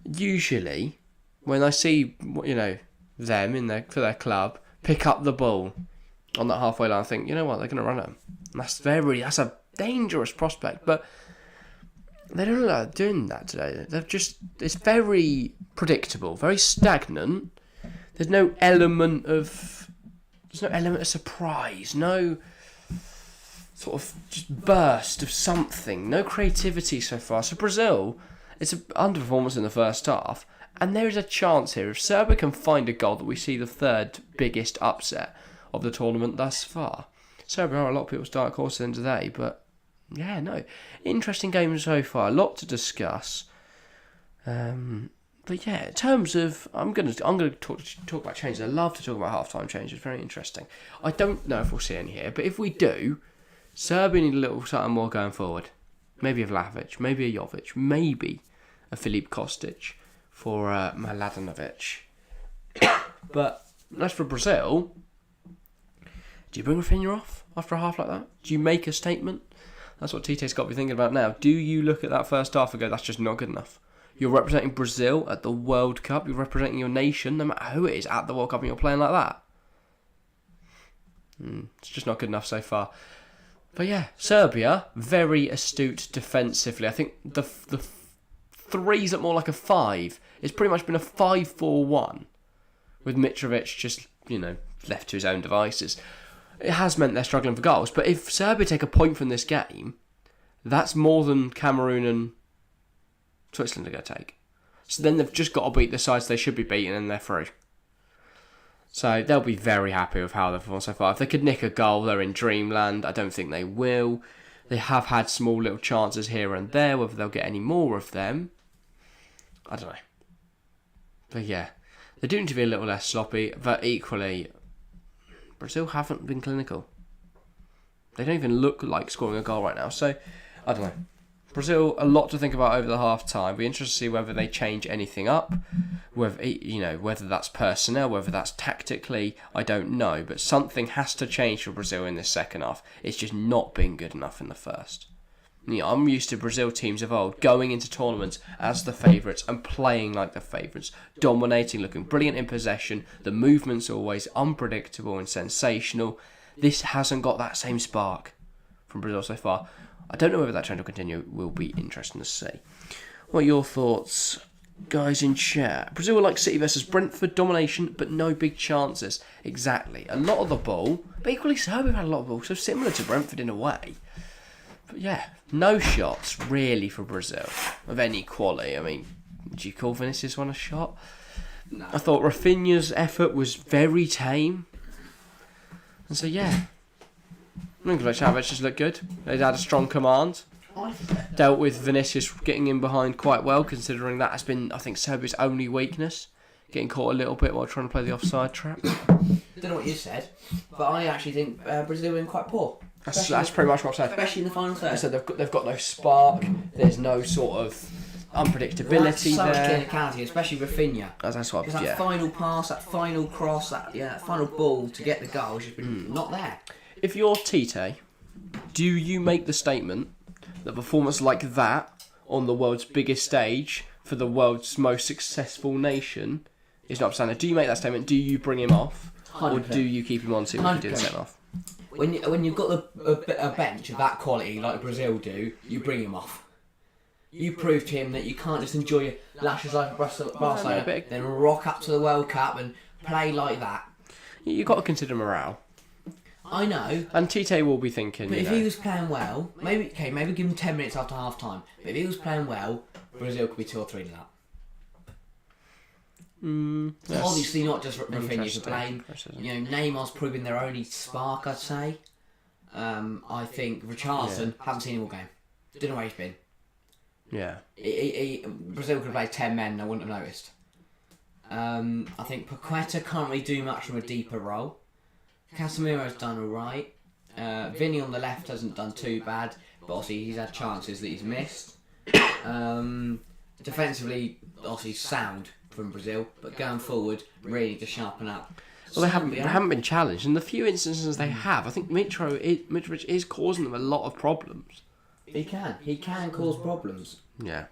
usually, when I see, them for their club, pick up the ball on that halfway line, I think, you know what, they're going to run at them. And that's a dangerous prospect, but they don't look like they're doing that today. It's very predictable, very stagnant. There's no element of surprise, no sort of just burst of something, no creativity so far. So Brazil, it's an underperformance in the first half, and there is a chance here if Serbia can find a goal that we see the third biggest upset of the tournament thus far. Serbia are a lot of people's dark horse at the end of the day, but yeah, no, interesting game so far, a lot to discuss. But yeah, in terms of, I'm gonna talk about changes. I love to talk about half-time changes. Very interesting. I don't know if we'll see any here, but if we do, Serbia need a little something more going forward. Maybe a Vlahovic, maybe a Jovic, maybe a Filip Kostic for Mladenovic. But as for Brazil, do you bring Rafinha off after a half like that? Do you make a statement? That's what Tite's got to be thinking about now. Do you look at that first half and go, that's just not good enough? You're representing Brazil at the World Cup. You're representing your nation, no matter who it is, at the World Cup, and you're playing like that. It's just not good enough so far. But yeah, Serbia, very astute defensively. I think the three's at more like a 5. It's pretty much been a 5-4-1 with Mitrovic just, left to his own devices. It has meant they're struggling for goals. But if Serbia take a point from this game, that's more than Cameroon and Switzerland are going to take. So then they've just got to beat the sides they should be beating and they're through. So they'll be very happy with how they've performed so far. If they could nick a goal, they're in dreamland. I don't think they will. They have had small little chances here and there. Whether they'll get any more of them, I don't know. But yeah, they do need to be a little less sloppy. But equally, Brazil haven't been clinical. They don't even look like scoring a goal right now. So, I don't know. Brazil, a lot to think about over the half time. We're interested to see whether they change anything up, whether that's personnel, whether that's tactically. I don't know, but something has to change for Brazil in this second half. It's just not been good enough in the first. I'm used to Brazil teams of old going into tournaments as the favourites and playing like the favourites, dominating, looking brilliant in possession. The movement's always unpredictable and sensational. This hasn't got that same spark from Brazil so far. I don't know whether that trend will continue. It will be interesting to see. What are your thoughts, guys, in chat? Brazil were like City versus Brentford, domination, but no big chances. Exactly. A lot of the ball, but equally Serbia had a lot of ball, so similar to Brentford in a way. But yeah, no shots really for Brazil of any quality. I mean, do you call Vinicius one a shot? No. I thought Rafinha's effort was very tame. And so yeah, Mitrovic just looked good. They had a strong command. Dealt with Vinicius getting in behind quite well, considering that has been, I think, Serbia's only weakness. Getting caught a little bit while trying to play the offside trap. Don't know what you said, but I actually think Brazil have been quite poor. That's pretty much what I said. Especially in the final third. I said they've got no spark. There's no sort of unpredictability so much there. clinicality, especially Rafinha. That's what. Because that final pass, that final cross, that final ball to get the goal has just been not there. If you're Tite, do you make the statement the performance like that on the world's biggest stage for the world's most successful nation is not standard. Do you make that statement? Do you bring him off? 100%. Or do you keep him on so we can do the same off? When you've got a bench of that quality like Brazil do, you bring him off. You prove to him that you can't just enjoy your lashes like Barcelona, then rock up to the World Cup and play like that. You've got to consider morale. I know. And Tite will be thinking, But if he was playing well, maybe give him 10 minutes after half time. But if he was playing well, Brazil could be 2 or 3 to that. Obviously not just Rafinha to blame. You know, Neymar's proving their only spark, I'd say. I think Richarlison, haven't seen him all game. Don't know where he's been. Yeah. Brazil could have played 10 men and I wouldn't have noticed. I think Paqueta can't really do much from a deeper role. Casemiro's done alright. Vinny on the left hasn't done too bad, but obviously he's had chances that he's missed. Defensively, obviously sound from Brazil, but going forward, really need to sharpen up. Well, they haven't been challenged. In the few instances they have, I think Mitrovic is causing them a lot of problems. He can cause problems. Yeah.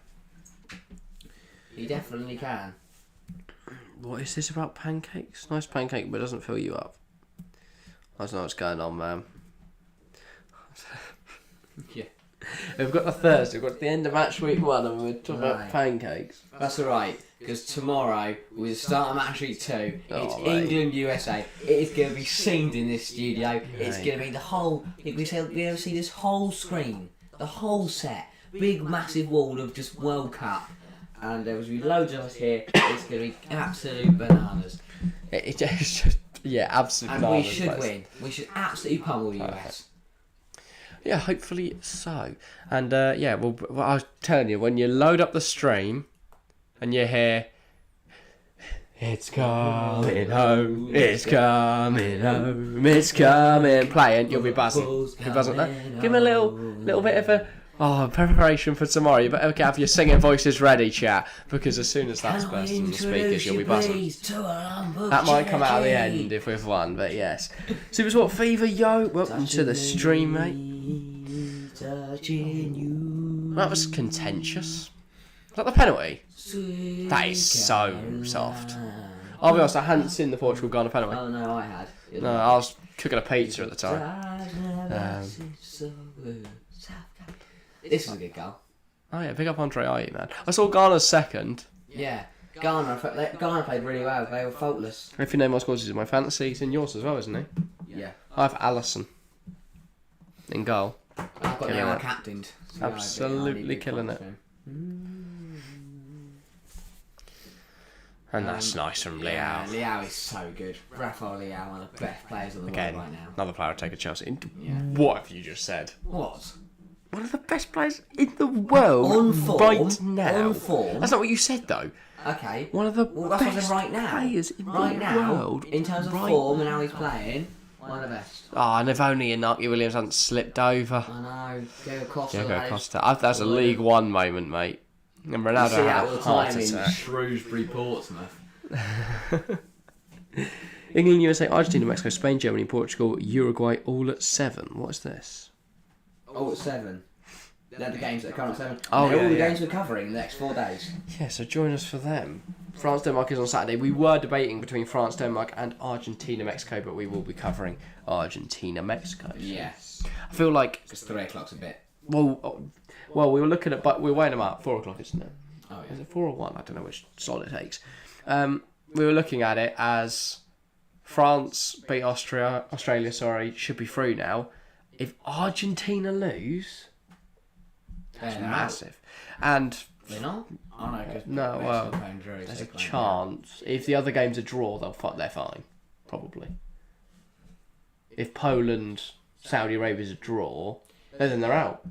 He definitely can. What is this about pancakes? Nice pancake, but it doesn't fill you up. I don't know what's going on, man. Yeah. We've got the Thursday, we've got the end of match week 1 and we're talking about pancakes. That's alright, because tomorrow we start match week 2. It's mate. England USA. It is going to be singed in this studio. It's going to be the whole. We'll be able to see this whole screen, the whole set, big massive wall of just World Cup, and there will be loads of us here. It's going to be absolute bananas. It's just, yeah, absolute and bananas. We should win. We should absolutely pummel the US. Yeah, hopefully so. And yeah, well, I was telling you, when you load up the stream and you hear, it's coming home, it's coming home, it's coming, playing, you'll be buzzing. You'll be buzzing there. Give me a little bit of a preparation for tomorrow. You better have your singing voices ready, chat, because as soon as that's burst on the speakers, you'll be buzzing. That might come out at the end if we've won, but yes. Super Sport Fever, yo, welcome to the stream, mate. That was contentious. Is that the penalty? That is so soft. I'll be honest, I hadn't seen the Portugal-Ghana penalty. Oh no, I had. No, I was cooking a pizza at the time. This is a good goal. Oh yeah, pick up Andre Ayew, man. I saw Ghana's second. Yeah, Ghana played really well. They were faultless. If your name was scores in my fantasy, he's in yours as well, isn't he? Yeah. I have Allison in goal. I've got Neymar captained. So absolutely killing it. And that's nice from Leao. Yeah, Leao is so good. Rafael Leao, one of the best players in the world right now. Another player I'd take a Chelsea. Yeah. What have you just said? What? One of the best players in the world on form, right now. On form. That's not what you said, though. Okay. One of the that's best right now. players in right the now, world. In terms of form and how he's playing, one of the best. Oh, and if only Inaki Williams hadn't slipped over. I know. Diego Costa. Diego Costa. That's a League One moment, mate. And Ronaldo had a heart attack. In Shrewsbury, Portsmouth. England, USA, Argentina, Mexico, Spain, Germany, Portugal, Uruguay, all at 7. What is this? All at 7. They're the games that are coming at 7. Oh, they're yeah, all the yeah. games we're covering in the next 4 days. Yeah, so join us for them. France, Denmark is on Saturday. We were debating between France, Denmark and Argentina, Mexico, but we will be covering Argentina, Mexico. Yes. I feel like... Because 3 o'clock's a bit... Well, we were looking at... But we're weighing them up. 4 o'clock, isn't it? Oh, yeah. Is it 4 or 1? I don't know which slot it takes. We were looking at it as France beat Australia, should be through now. If Argentina lose, that's massive. And they're not? Oh no, because no, well, there's a chance. If the other game's a draw, they're fine, probably. If Poland, Saudi Arabia's a draw, then they're out.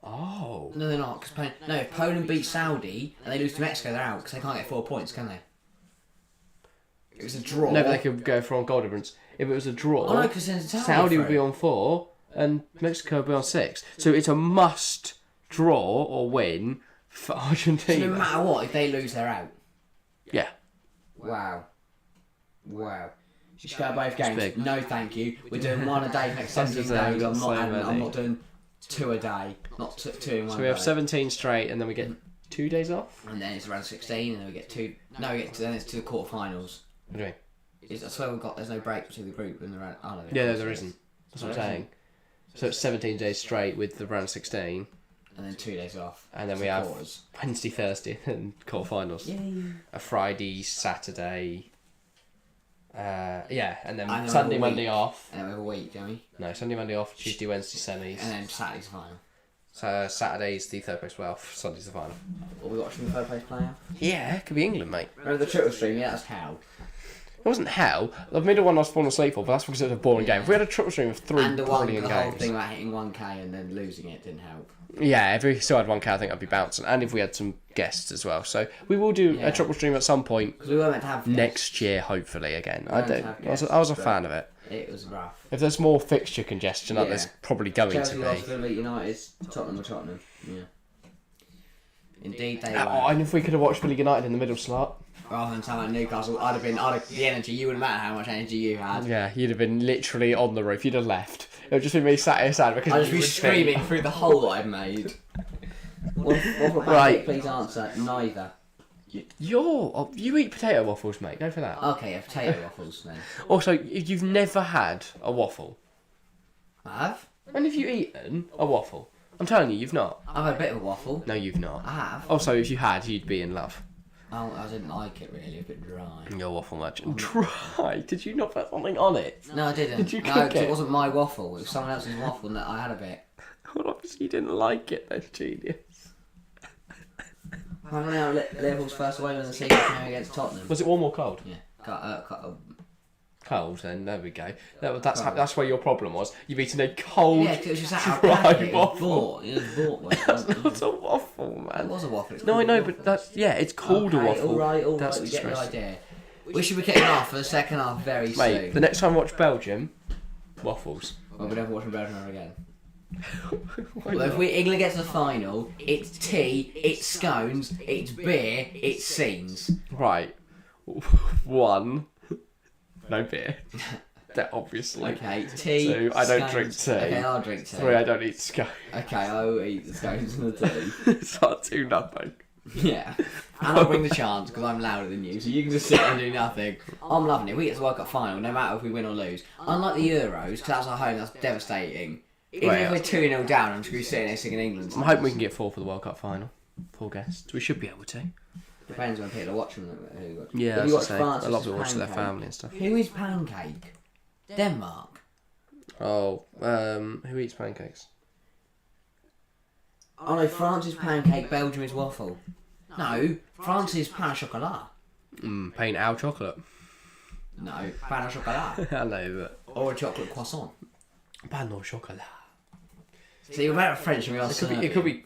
Oh. No, they're not. Cause if Poland beat Saudi and they lose to Mexico, they're out because they can't get 4 points, can they? It was a draw. No, but they could go for on goal difference. If it was a draw, no, because Saudi would be on 4 and Mexico would be on 6. So it's a must draw or win for Argentina. So no matter what, if they lose, they're out. Yeah. Wow. You should go to both games. No, thank you. We're doing one a day for next 17 days. I'm not doing 2 a day, not two in one So we have day. 17 straight, and then we get 2 days off. And then it's around 16, and then we get two. No, then it's to the quarterfinals. What do you mean? I swear there's no break between the group and the round. Oh, no, Yeah, there isn't. That's what I'm saying. So it's 17 days straight with the round 16. And then 2 days off. And then we have Wednesday, Thursday, and quarterfinals. Yay. A Friday, Saturday. And then And then Sunday, we have a Monday week. off. And then we have a week, don't we? No, Sunday, Monday off. Tuesday, Wednesday, semis. And then Saturday's the final. So Saturday's the third place 12th. Sunday's the final. Are we watching the third place playoff? Yeah, it could be England, mate. Remember the triple stream? Yeah, that's hell. It wasn't hell. The middle one I was falling asleep for, but that's because it was a boring game. If we had a triple stream of 3 And the brilliant whole games. thing about hitting 1k and then losing it didn't help. Yeah, if we still had 1k, I think I'd be bouncing. And if we had some guests as well. So we will do a triple stream at some point Because we were meant to have next year, hopefully, again. I was a guests, fan of it. It was rough. If there's more fixture congestion, like there's probably going Chelsea to lost be. to Leeds United. Tottenham were Tottenham. Yeah. Indeed, they were. And if we could have watched Billy United in the middle slot. Rather than someone at Newcastle, I'd have the energy. You wouldn't matter how much energy you had. Yeah, you'd have been literally on the roof. You'd have left. It would just be me sat here sad because I'd just be screaming through the hole that I'd made. Waffle Right. please answer. Neither. You eat potato waffles, mate. Go for that. Okay, yeah, potato waffles then. Also, you've never had a waffle. I have. When have you eaten a waffle? I'm telling you, you've not. I've had a bit of a waffle. No, you've not. I have. Also, if you had, you'd be in love. Oh, I didn't like it really. A bit dry. Your waffle merchant. Dry? Did you not put something on it? No, I didn't. Did you No, cook 'cause it? it wasn't my waffle. It was someone else's waffle, and I had a bit. Well, obviously you didn't like it then, genius. How many now? Liverpool's first away when the season came against Tottenham. Was it warm or cold? Yeah. Cold, then. There we go. That's where your problem was. You've eaten a cold, Yeah, 'cause it was just out of dry packet. It was waffle. bought. It was bought. That's not a waffle, man. It was a waffle. It's No, I called a know, waffle. but it's called a waffle. All right. That's We get the disgraceful. idea. We should be kicking off for the second half very Mate, soon. the next time I watch Belgium, waffles. Well, we're never watching Belgium ever again. Why Well, if not? England gets to the final, it's tea, it's scones, it's beer, it's scenes. Right. 1. No beer. That obviously. Okay, tea. 2. I don't scones. drink tea. Okay, I'll drink tea. 3. I don't eat scone. Okay, I'll eat the scones and the tea. It's not 2 nothing. Yeah. And I'll bring the chance because I'm louder than you, so you can just sit and do nothing. I'm loving it. We get to World Cup final, no matter if we win or lose. Unlike the Euros, because that's our home, that's devastating. Even Right, if we're 2-0 down, I'm just going to be sitting there singing England. I'm hoping we can get 4 for the World Cup final. 4 guests. We should be able to. Depends when people are watching them. Yeah, If you as I watch say, France, a lot of it's people watch their pancake. family and stuff. Who is pancake? Denmark. Oh, who eats pancakes? Oh no, France is pancake, Belgium is waffle. No, France is pain au chocolat. Pain au chocolate. No, pain au chocolat. I know, Or a chocolate croissant. but pain au chocolat. So you're better at French than we are It could be.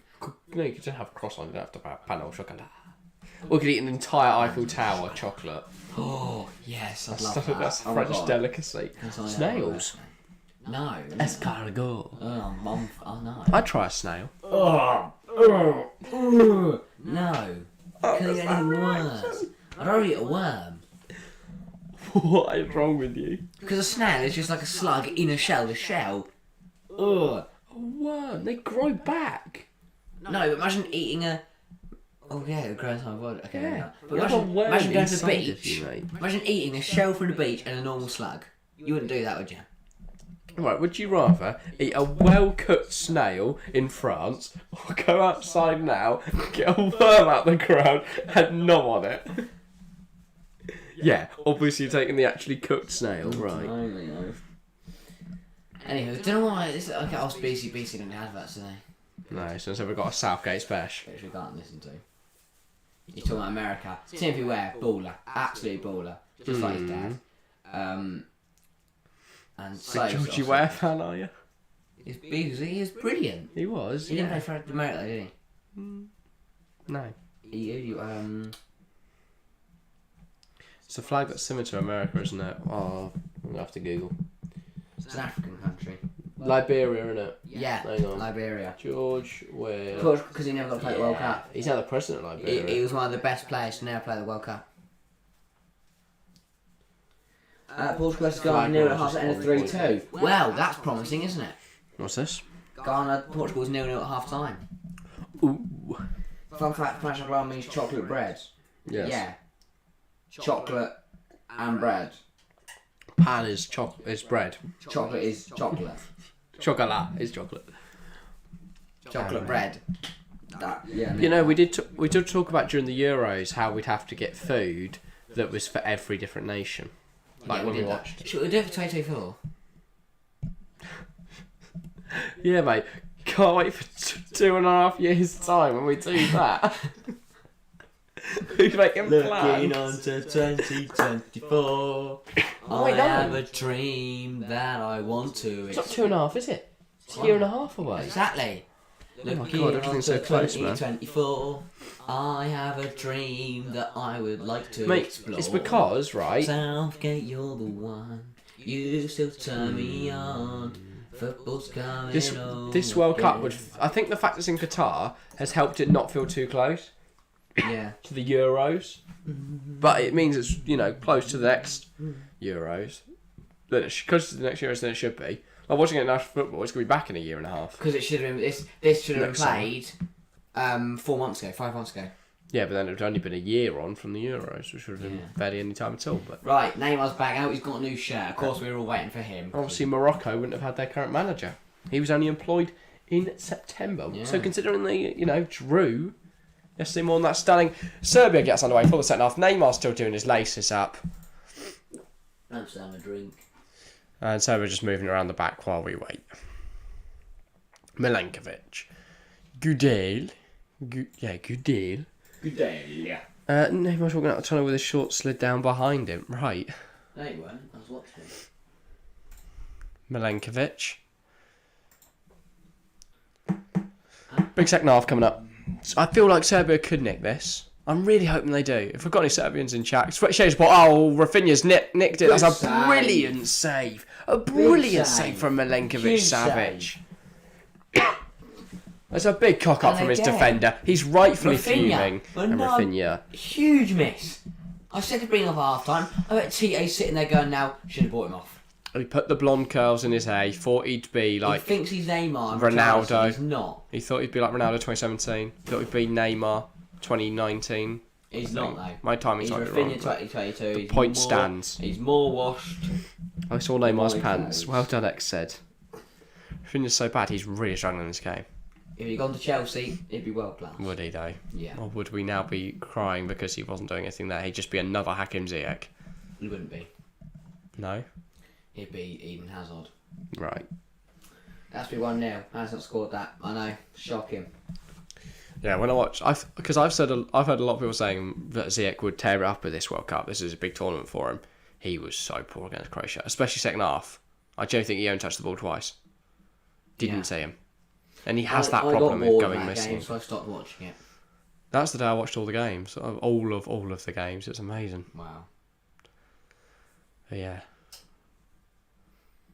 No, you could just have croissant. You don't have to have pain au chocolat. Or you could eat an entire Eiffel Tower chocolate. Oh, yes, I'd love that. That's a Oh my French God. delicacy. Can I have Snails. that? No. Escargot. Oh no. I'd try a snail. No. Could get anything worse. I'd rather eat a worm. What is wrong with you? Because a snail is just like a slug in a shell. The shell. Ugh. A worm. They grow back. No, but imagine eating a. Oh yeah, it grows on wood. Okay, Yeah. yeah. But You have a imagine, worm imagine going to the inside of beach. you, mate. Imagine eating a shell from the beach and a normal slug. You wouldn't do that, would you? Right, would you rather eat a well-cooked snail in France or go outside now, get a worm out the ground and gnaw on it? Yeah, obviously you're taking the actually cooked snail, right. No. Anywho, don't know why this. Okay, I was BC didn't have adverts today, No, so we've got a Southgate special. which we can't listen to. You're talking about America. Timothy Ware, baller, absolute baller, just like his dad. And so Georgie Ware fan, are you? he is brilliant. He was, He didn't play yeah. for America, did No. he? It's a flag that's similar to America, isn't it? Oh, I'm going to have to Google. It's an African country. Liberia, isn't it? Yeah, Hang on. Liberia. George Ware. Because he never got to play the World Cup. He's now the president of Liberia. He was one of the best players to never play the World Cup. Portugal has gone 0 at half, end of 3-2. Well, that's promising, isn't it? What's this? Ghana, Portugal was 0-0 at half time. Ooh. Fun fact, pain au chocolat means chocolate bread. Yes. Yeah. Chocolate and bread. Pan is bread. Chocolate is chocolate. Chocolat is chocolate. Chocolate bread. That, yeah. You know, we did talk about during the Euros how we'd have to get food that was for every different nation. Like when we watched. Should we do it for 2024? Yeah, mate. Can't wait for 2.5 years' time when we do that. Who's making plans? Looking on to 2024. I have a dream that I want to. It's not 2.5, is it? It's a year and a half away. Exactly. Oh my god, everything's so close, man. 2024. I have a dream that I would like to explore. It's because, right? Southgate, you're the one. You still turn me on. Football's coming on. This World Cup would. I think the fact it's in Qatar has helped it not feel too close. Yeah. To the Euros, but it means it's close to the next Euros. Closer to the next Euros than it should be. Like watching international football, it's gonna be back in a year and a half. Because it should have been. This should have been played 4 months ago, 5 months ago. Yeah, but then it would only been a year on from the Euros, which would have been barely any time at all. But right, Neymar's back out. He's got a new shirt. Of course, we were all waiting for him. Obviously, Morocco wouldn't have had their current manager. He was only employed in September. Yeah. So considering they drew. Yesterday morning, that's stunning. Serbia gets underway for the second half. Neymar's still doing his laces up. I'm just having a drink. And Serbia just moving around the back while we wait. Milenkovic. Gudel. Gudel. Yeah. Neymar's walking out the tunnel with his short slid down behind him. Right. No, you weren't. I was watching him. Milenkovic. Big second half coming up. I feel like Serbia could nick this. I'm really hoping they do. If we've got any Serbians in chat, Rafinha's nicked it. That's a brilliant save. A brilliant save from Milenkovic Savic. That's a big cock up from his defender. He's rightfully fuming. And Rafinha. Huge miss. I said to bring him off at half time. I bet TA's sitting there going, now, should have brought him off. He put the blonde curls in his hair. He thought he'd be like... He thinks he's Neymar. Ronaldo. He's not. He thought he'd be like Ronaldo 2017. He thought he'd be Neymar 2019. He's not, though. My timing's might be wrong. He's Rafinha 2022. The point stands. He's more washed. I saw Neymar's pants. Well done, X said. Rafinha's so bad, he's really struggling in this game. If he'd gone to Chelsea, he'd be world class. Would he, though? Yeah. Or would we now be crying because he wasn't doing anything there? He'd just be another Hakim Ziyech. He wouldn't be. No? He'd be Eden Hazard. Right. That's be 1-0. Hasn't scored that. I know. Shocking. Yeah, when I watch, I've heard a lot of people saying that Ziyech would tear it up at this World Cup. This is a big tournament for him. He was so poor against Croatia, especially second half. I don't think he only touched the ball twice. Didn't see him, and he has that problem with going missing. Game, so I stopped watching it. That's the day I watched all the games, all of the games. It's amazing. Wow. But yeah.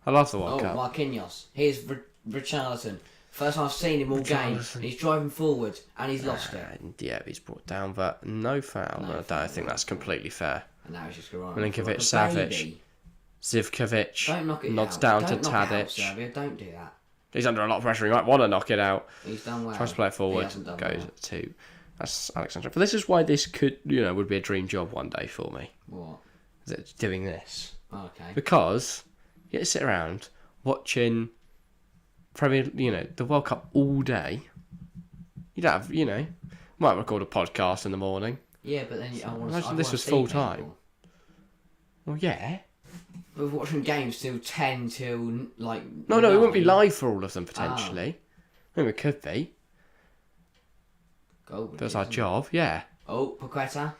I love the World Cup. Marquinhos. Here's Richarlison. First time I've seen him all game. He's driving forward and he's lost it. Yeah, he's brought down, but no foul. I don't think that's completely fair. And now he's just going Milinkovic, Savic, Zivkovic, don't knock it nods down to Tadic. Serbia. Don't do that. He's under a lot of pressure. He might want to knock it out. He's done well. Tries to play it forward. Goes to. That's Alexander. But this is why this could, would be a dream job one day for me. What? Is it doing this? Okay. Because you get to sit around watching Premier, the World Cup all day. You'd have, might record a podcast in the morning. Yeah, but then imagine this was full time. Well, yeah. We're watching games till 10 till like. No, it wouldn't be live for all of them potentially. I mean, it could be. That's our job, yeah. Oh, Paqueta.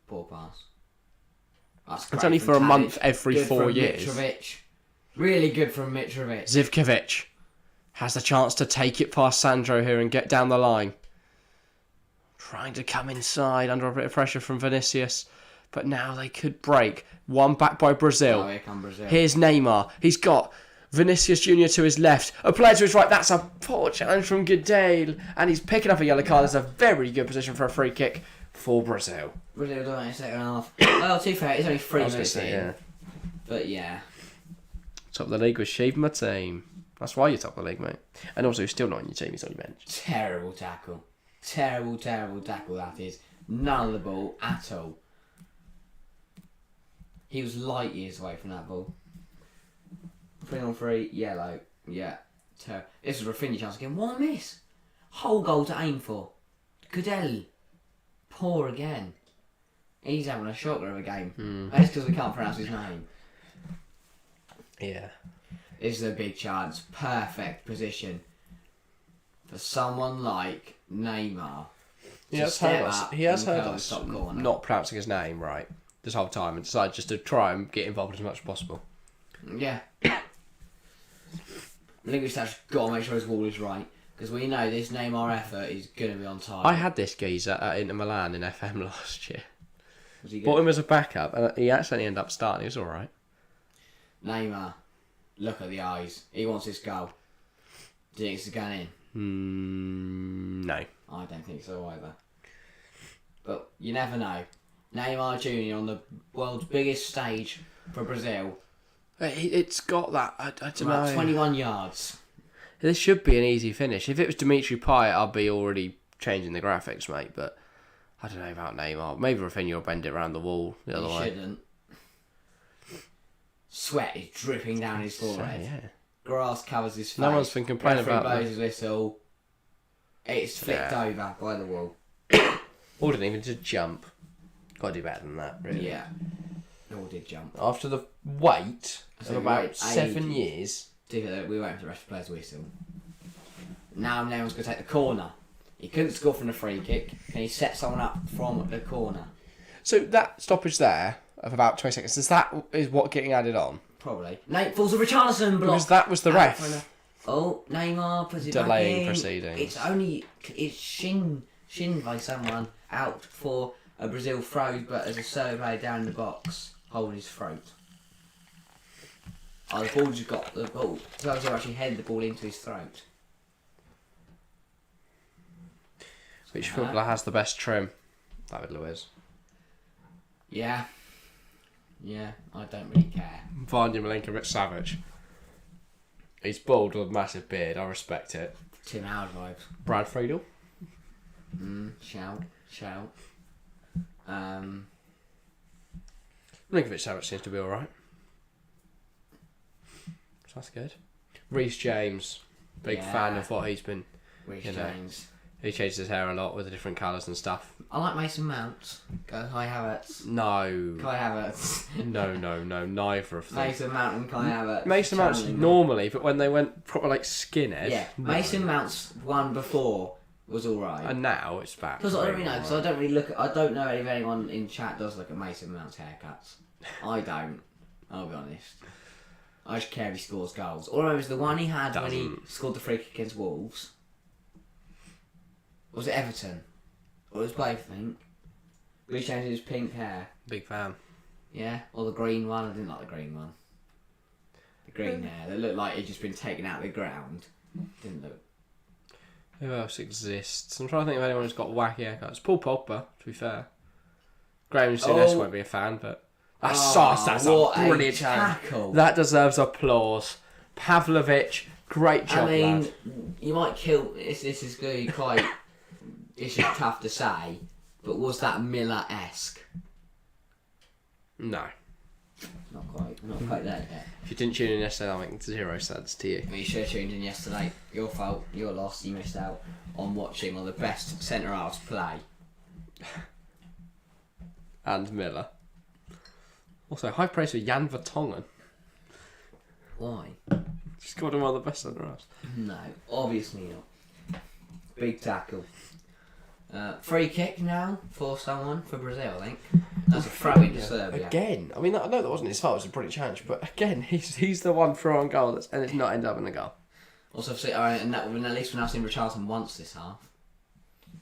Poor pass. That's it's only for a month every 4 years. Mitrovic. Really good from Mitrovic. Zivkovic has the chance to take it past Sandro here and get down the line. Trying to come inside under a bit of pressure from Vinicius. But now they could break. One back by Brazil. Oh, here come Brazil. Here's Neymar. He's got Vinicius Jr. to his left. A player to his right. That's a poor challenge from Gudale. And he's picking up a yellow card. That's a very good position for a free kick for Brazil. Brazil doing it in second half. Well, to be fair, it's only 3 minutes in. Yeah. But yeah. Top of the league with Shave My Team. That's why you're top of the league, mate. And also, he's still not on your team. He's on your bench. Terrible tackle. Terrible tackle that is. None of the ball at all. He was light years away from that ball. 3-on-3, yellow. Yeah. This was Rafinha chance again. What a miss. Whole goal to aim for. Goodell. Poor again. He's having a shocker of a game. That's because we can't pronounce his name. Yeah. This is a big chance. Perfect position for someone like Neymar. He has heard us not pronouncing his name right this whole time and decided just to try and get involved as much as possible. Yeah. Linguist has got to make sure his wall is right because we know this Neymar effort is going to be on target. I had this geezer at Inter Milan in FM last year. Was he good? Bought him as a backup and he actually ended up starting. He was alright. Neymar, look at the eyes. He wants this goal. Do you think it's going in? No. I don't think so either. But you never know. Neymar Jr. on the world's biggest stage for Brazil. It's got that. I don't About know. 21 yards. This should be an easy finish. If it was Dimitri Payet, I'd be already changing the graphics, mate. But I don't know about Neymar. Maybe Rafinha will bend it around the wall the other way. He shouldn't. Sweat is dripping down his forehead. Yeah. Grass covers his face. No one's been complaining Referee about blows that. his whistle. It's flicked over by the wall. Or didn't even just jump. Got to do better than that, really. Yeah. All did jump. After the wait So of we about wait 7 ages. years. We waited for the rest of the players' whistle. Now Neymar's going to take the corner. He couldn't score from the free kick, and he set someone up from the corner. So that stoppage there of about 20 seconds, is what getting added on? Probably. Nate falls to Richarlison block. Because that was the ref. Oh, Neymar puts it back Delaying in. proceedings. It's shinned by someone out for a Brazil throw, but as a survey down in the box, holding his throat. Oh, the ball just got the ball. Brazil actually headed the ball into his throat. Which footballer has the best trim? David Luiz. Yeah. Yeah, I don't really care. Vanya Milinkovic-Savic. He's bald with a massive beard. I respect it. Tim Howard vibes. Brad Friedel. Shout. Milinkovic-Savic seems to be alright. So that's good. Reece James. Big fan of what he's been. Reece James. He changes his hair a lot with the different colours and stuff. I like Mason Mount. Go Kai Havertz. No. Kai Havertz. No. Neither of them. Mason Mount and Kai Havertz. Mason Mount's normally, but when they went proper like skinhead. Yeah, no. Mason Mount's one before was alright. And now it's back. Because I don't really know, because I don't really look at, I don't know if anyone in chat does look at Mason Mount's haircuts. I don't, I'll be honest. I just care if he scores goals. All I remember is the one he had when he scored the free kick against Wolves. Was it Everton? Or it was both, I think. But he changed his pink hair. Big fan. Yeah, or the green one. I didn't like the green one. The green hair that looked like it'd just been taken out of the ground. Didn't look. Who else exists? I'm trying to think of anyone who's got wacky haircuts. Paul Pogba, to be fair. Graham Souness won't be a fan, but that's a brilliant tackle. That deserves applause. Pavlovic, great job, lad. You might kill. This is going to be quite. It's just tough to say, but was that Miller-esque? No. Not quite there yet. If you didn't tune in yesterday, that'll make 0 sense to you. You should have tuned in yesterday. Your fault. Your loss. You missed out on watching one of the best centre halves play. And Miller. Also, high praise for Jan Vertonghen. Why? Just called him one of the best centre halves. No, obviously not. Big tackle. Free kick now for someone for Brazil, I think. That's a throw into Serbia. Again, I mean, I know that wasn't his fault. It was a brilliant challenge, but again, he's the one throwing goal and it's not ended up in the goal. Also, and at least we've now seen Richarlison once this half.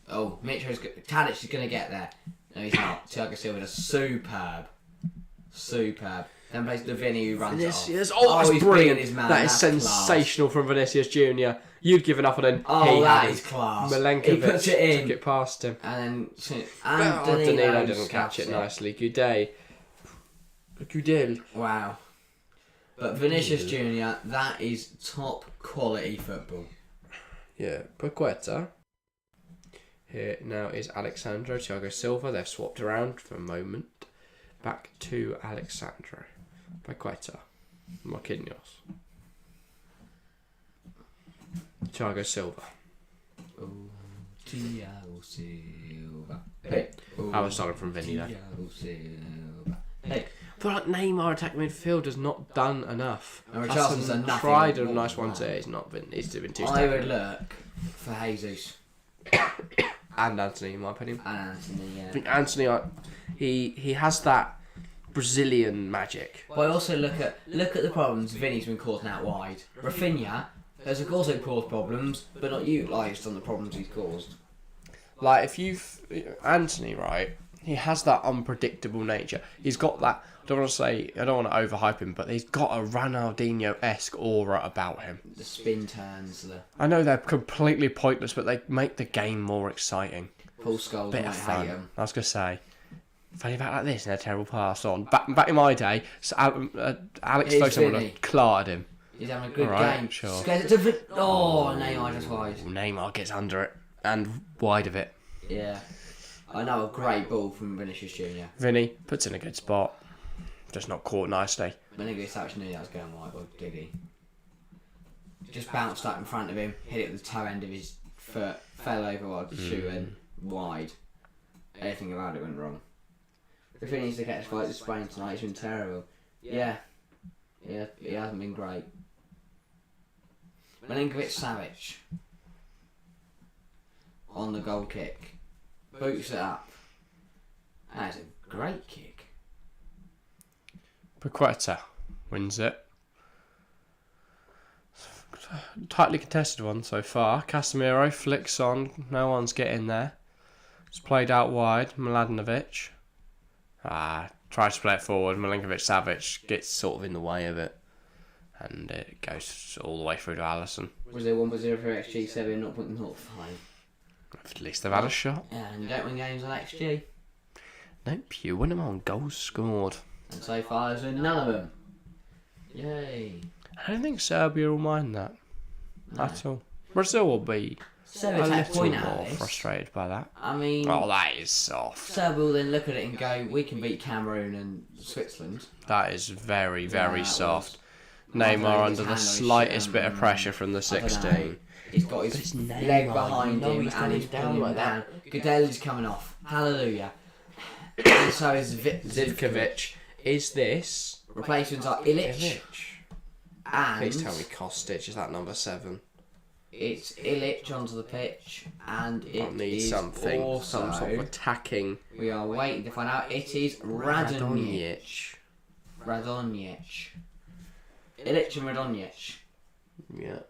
Oh, Tadic is going to get there. No, he's not. Thiago Silva is superb. Then plays Davini who runs Vinicius. it off. That's he's brilliant. His man. That is That's sensational from Vinicius Jr. You'd given up on him. Oh, that is class. Milenkovic He puts it in. took it past him. And Danilo didn't catch it nicely. Goudet. Wow. But Vinicius Junior, that is top quality football. Yeah, Paqueta. Here now is Alexandro, Thiago Silva. They've swapped around for a moment. Back to Alexandro. Paqueta. Marquinhos. Thiago Silva. Thiago Silva. Hey. I was starting from Vinny there. Thiago Silva. Hey. I feel like Neymar attack midfield has not done enough. And Richarlison's done nothing. Tried a nice one today. He's not been. He's been too. I would look for Jesus and Anthony, in my opinion. and Anthony. Yeah. I think Anthony, he has that Brazilian magic. But I also look at the problems Vinny's been causing out wide. Rafinha has also caused problems, but not utilised on the problems he's caused. Like Anthony, right? He has that unpredictable nature. He's got that. I don't want to overhype him, but he's got a Ronaldinho-esque aura about him. The spin turns, I know they're completely pointless, but they make the game more exciting. Paul Scholes Bit might of hate fun. him. I was gonna say, funny about like this and a terrible pass on. Back in my day, Alex Ferguson would have clarted him. He's having a good Alright, game. sure. Neymar just wide. Neymar gets under it and wide of it. Yeah. I know, a great ball from Vinicius Junior. Vinny puts in a good spot, just not caught nicely. Vinicius actually knew that was going wide, but did he? Just bounced up in front of him, hit it with the toe end of his foot, fell over while shooting wide. Everything about it went wrong. If he needs to catch fight with Spain tonight, he's been terrible. Yeah, he hasn't been great. Milinkovic-Savic on the goal kick. Boots it up. That's a great kick. Paqueta wins it. Tightly contested one so far. Casemiro flicks on. No one's getting there. It's played out wide. Mladenovic. Tries to play it forward. Milinkovic-Savic gets sort of in the way of it. And it goes all the way through to Alisson. Was there 1.0 for XG, 7, 0.05? At least they've had a shot. And you don't win games on XG. Nope, you win them on goals scored. And so far there's been none of them. Yay. I don't think Serbia will mind that at all. Brazil will be Serbia a take a little point out more of this. frustrated by that. I mean, Oh, that is soft. Serbia will then look at it and go, we can beat Cameroon and Switzerland. That is very, very That soft. was- I don't know, Neymar his under the hand on his slightest shit, bit of pressure from the I don't know. 16. He's got But it's his Neymar, leg you behind know him he's and going he's down pulling him like down. that. Goodell's coming off. Hallelujah. And so is Zivkovic. Is this Replacements are Ilic and Please tell me Kostic is that number 7. it's Ilic onto the pitch and it I need is something, also, some sort of attacking. we are waiting to find out. It is Radonjic. Ilic and Radonjic. Yeah.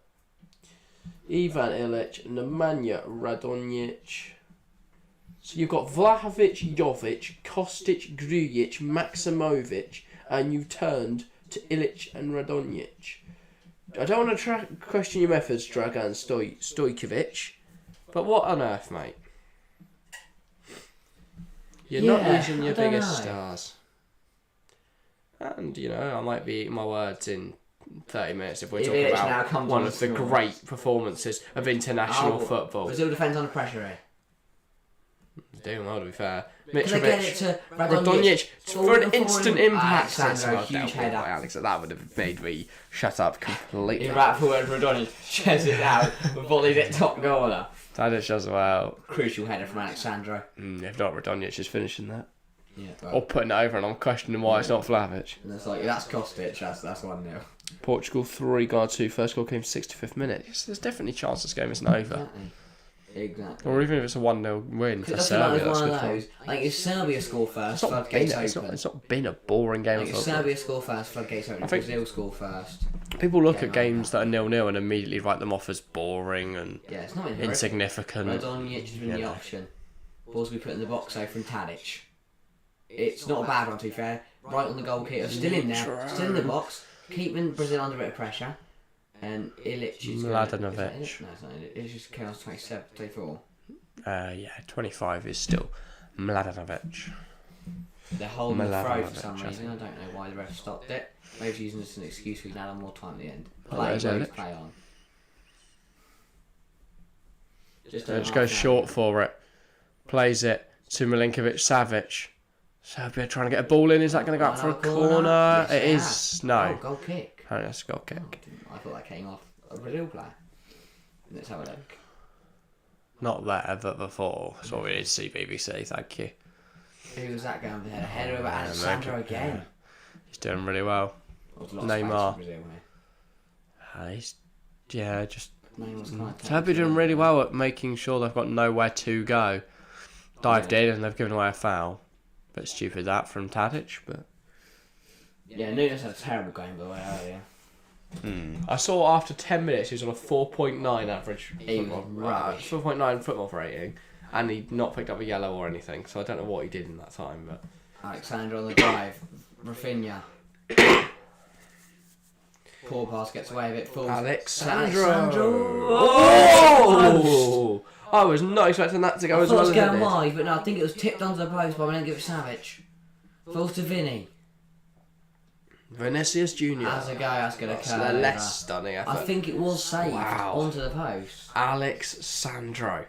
Ivan Ilic, Nemanja Radonjic. So you've got Vlahovic, Jovic, Kostic, Grujic, Maximovic, and you turned to Ilic and Radonjic. I don't want to question your methods, Dragan Stojkovic, but what on earth, mate? You're not using your biggest stars. And, I might be eating my words in 30 minutes if we're talking about one of the great performances of international football. Brazil defends under pressure here. Doing well, to be fair. Can they get it to Radonjic for an instant impact. Alexandro, huge header. Alex, that would have made me shut up completely. In right forward, Radonjic shares it out and volleys it top corner. Tadic as well. Crucial header from Alexandro. If not, Radonjic is finishing that. Yeah, Or putting it over, and I'm questioning why it's not Vlahovic. And it's like, that's Kostic, that's 1-0. Portugal 3, Ghana 2. First goal came 65th minute. Yes, there's definitely a chance this game isn't over. Exactly. Or even if it's a 1-0 win for Because Serbia, that's one good of fun. those. Like, if Serbia score first, It's floodgates open. not been a boring game Like, of if football. Serbia score first, floodgates open. If think- Brazil score first. People look Game at games that are 0-0 and immediately write them off as boring and Yeah, it's not been horrific. insignificant. Radonjic has been the option. Balls to be put in the box, though, from Tadic. It's not a bad one, to be fair. Right on the goalkeeper, still in there, still in the box, keeping Brazil under a bit of pressure. And Ilic is Mladenovic. No, it's not Ilic. It's just Chaos 24. 25 is still Mladenovic. They're holding the throw for Mitrovic, some I reason. I think. don't know why the ref stopped it. Maybe he's using this as an excuse for you to have more time at the end. there's Elic. Play on. Just goes short for it. Plays it to Milinkovic Savic. Serbia trying to get a ball in. Is that going to go up for a corner? Yes, It it is. has. No. Oh, goal kick. Apparently that's a goal kick. I thought that came off a Brazil player. Let's have a look. Not there, but before. That's what we need to see, BBC. Thank you. Who was that going for the header? Header over Alexandro again. He's doing really well. Neymar. He's, just Serbia doing really well at making sure they've got nowhere to go. Dived in and they've given away a foul. Bit stupid that from Tadic, but yeah, Nunes had a terrible game by the way earlier. I saw after 10 minutes he was on a 4.9 average. He was rubbish. 4.9 football rating, and he'd not picked up a yellow or anything. So I don't know what he did in that time, but Alexander on the drive. Rafinha. Poor pass gets away with it. Falls. Alexandro. Oh! I was not expecting that to go as well as it I thought it was did. going wide, but no, I think it was tipped onto the post by Milinkovic Savic. Falls to Vinny. Vinicius Junior. As a guy, that's going to That's curl a less over. stunning effort. I think it was saved onto the post. Alexandro.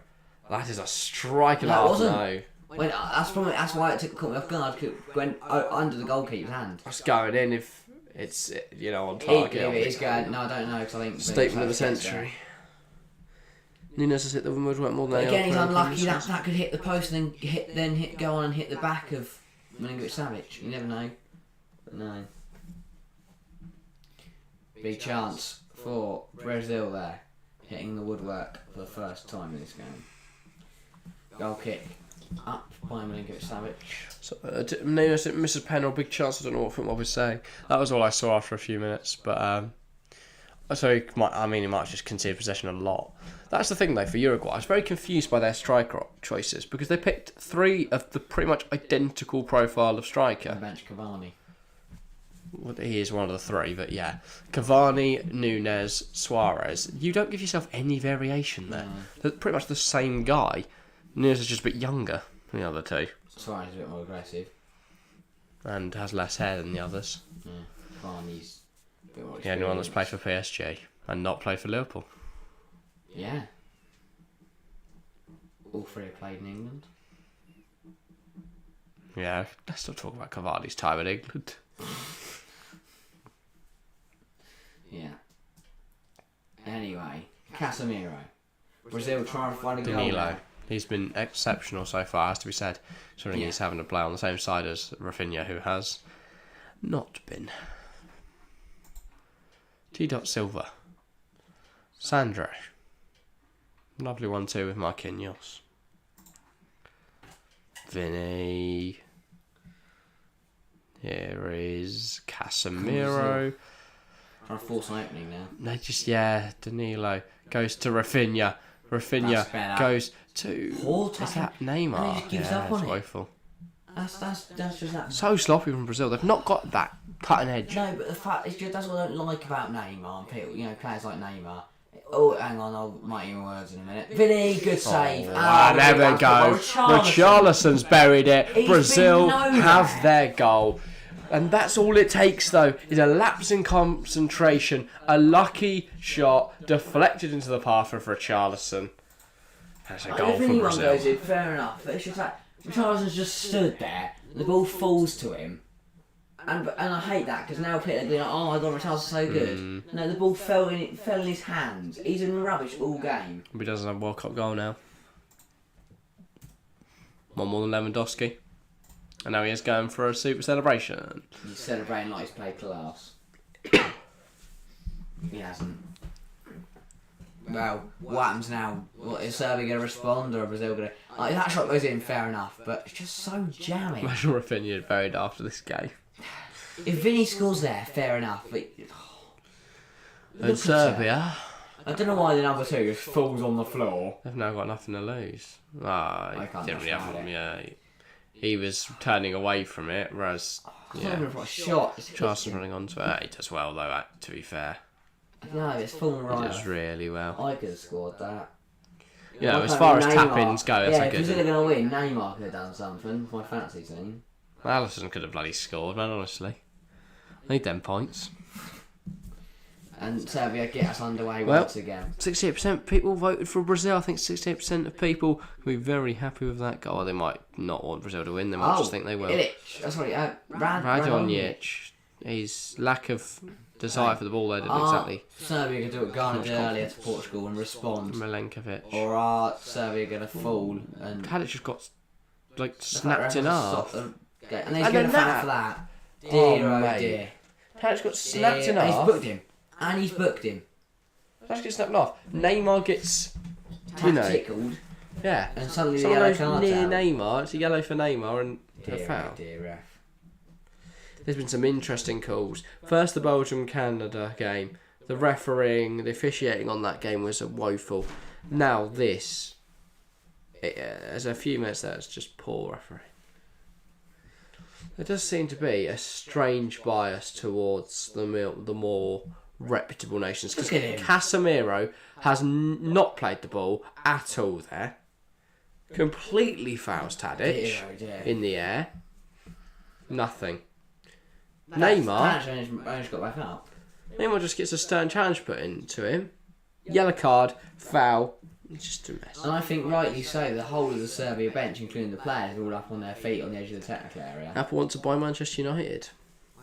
That is a strike and a No, it half. wasn't. No. When, that's why it caught me off guard. 'Cause it went under the goalkeeper's hand. That's going in if it's on If target. it is going, no, I don't know because I think Statement of the Vinicius gets century. Nunes has hit the woodwork more than there. any Again, he's other player unlucky in that could hit the post and then go on and hit the back of Milinkovic Savic. You never know. But no. Big chance for Brazil there, hitting the woodwork for the first time in this game. Goal kick up by Milinkovic Savic. So, Nunes misses a pen or big chance. I don't know what football was saying. That was all I saw after a few minutes. But so he might have just conceded possession a lot. That's the thing though for Uruguay. I was very confused by their striker choices because they picked 3 of the pretty much identical profile of striker. Bench Cavani. Well, he is one of the 3, but yeah. Cavani, Nunes, Suarez. You don't give yourself any variation there. No. They're pretty much the same guy. Nunes is just a bit younger than the other 2. Suarez is a bit more aggressive. And has less hair than the others. Yeah. Cavani's a bit more The only one that's played experienced. for PSG and not played for Liverpool. Yeah. All 3 have played in England. Yeah, let's not talk about Cavani's time in England. Yeah. Anyway, Casemiro. Brazil trying to find a goal. Danilo. now. He's been exceptional so far, has to be said. Considering he's having to play on the same side as Rafinha, who has not been. T. Silva. Sandro. Lovely 1-2 with Marquinhos. Vinny. Here is Casemiro. Trying to force an opening now. No, Danilo goes to Rafinha. Rafinha That's better. goes to... Poor Is tackle. that Neymar? And he just gives up on it's it. woeful. That's just that. So sloppy from Brazil. They've not got that cutting edge. No, but the fact is just that's what I don't like about Neymar and people. Players like Neymar. Oh, hang on, I might even words in a minute. Vinny, good save. There we go. Richarlison's buried it. He's Brazil been nowhere. have their goal. And that's all it takes, though, is a lapse in concentration, a lucky shot deflected into the path of Richarlison. That's a goal If for anyone Brazil. goes in, fair enough. But it's just like Richarlison's just stood there. The ball falls to him. And I hate that because now people are going, oh my god, Richarlison's so good. No, the ball fell in his hands. He's in rubbish all game. He doesn't have a World Cup goal now. One more than Lewandowski. And now he is going for a super celebration. He's celebrating like he's played class. He hasn't. Well, what happens now? What, is Serbia going to respond or is Brazil going to... Like, that shot goes in, fair enough, but it's just so jammy. Imagine Rafinha had buried after this game. If Vinny scores there, fair enough, but... And Serbia, I don't know why the number 2 just falls on the floor. they've now got nothing to lose. He can't didn't really have understand them, it. yeah. He was turning away from it, whereas It's not even a shot. It's Charleston running onto it. He does well, though, to be fair. No, it's fallen He right. does really well. I could have scored that. Yeah, Why as can't far as Neymar- tap-ins go, that's yeah, a if good Brazil are one. going to win, Neymar could have done something for my fantasy team. Alisson could have bloody scored, man, honestly. I need them points. And Serbia get us underway Well, once again. 68% people voted for Brazil. I think 68% of people will be very happy with that goal. They might not want Brazil to win. They might just think they will. Radonjic. His lack of desire for the ball there didn't exactly. Serbia going to do what Ghana did earlier to Portugal and respond? Milenkovic. Or are Serbia going to fall? And Tadic just got snapped in half. And he's going to foul for that. Dear, oh dear. Tadic got snapped in half. He's booked him. And he's booked him. Tadic gets snapped off. Neymar gets, tickled. Yeah. And suddenly someone the goes yellow card near out. Neymar. It's a yellow for Neymar and a Dear, foul. dear ref. There's been some interesting calls. First, the Belgium-Canada game. The refereeing, the officiating on that game was woeful. Now this, there's a few minutes there, it's just poor refereeing. There does seem to be a strange bias towards the more reputable nations. Because Casemiro has not played the ball at all there. Completely fouls Tadic in the air. Nothing. Neymar Tadic's got back up. Neymar just gets a stern challenge put into him. Yellow card, foul. It's just a mess. And I think rightly so, the whole of the Serbia bench, including the players, are all up on their feet on the edge of the technical area. Apple wants to buy Manchester United.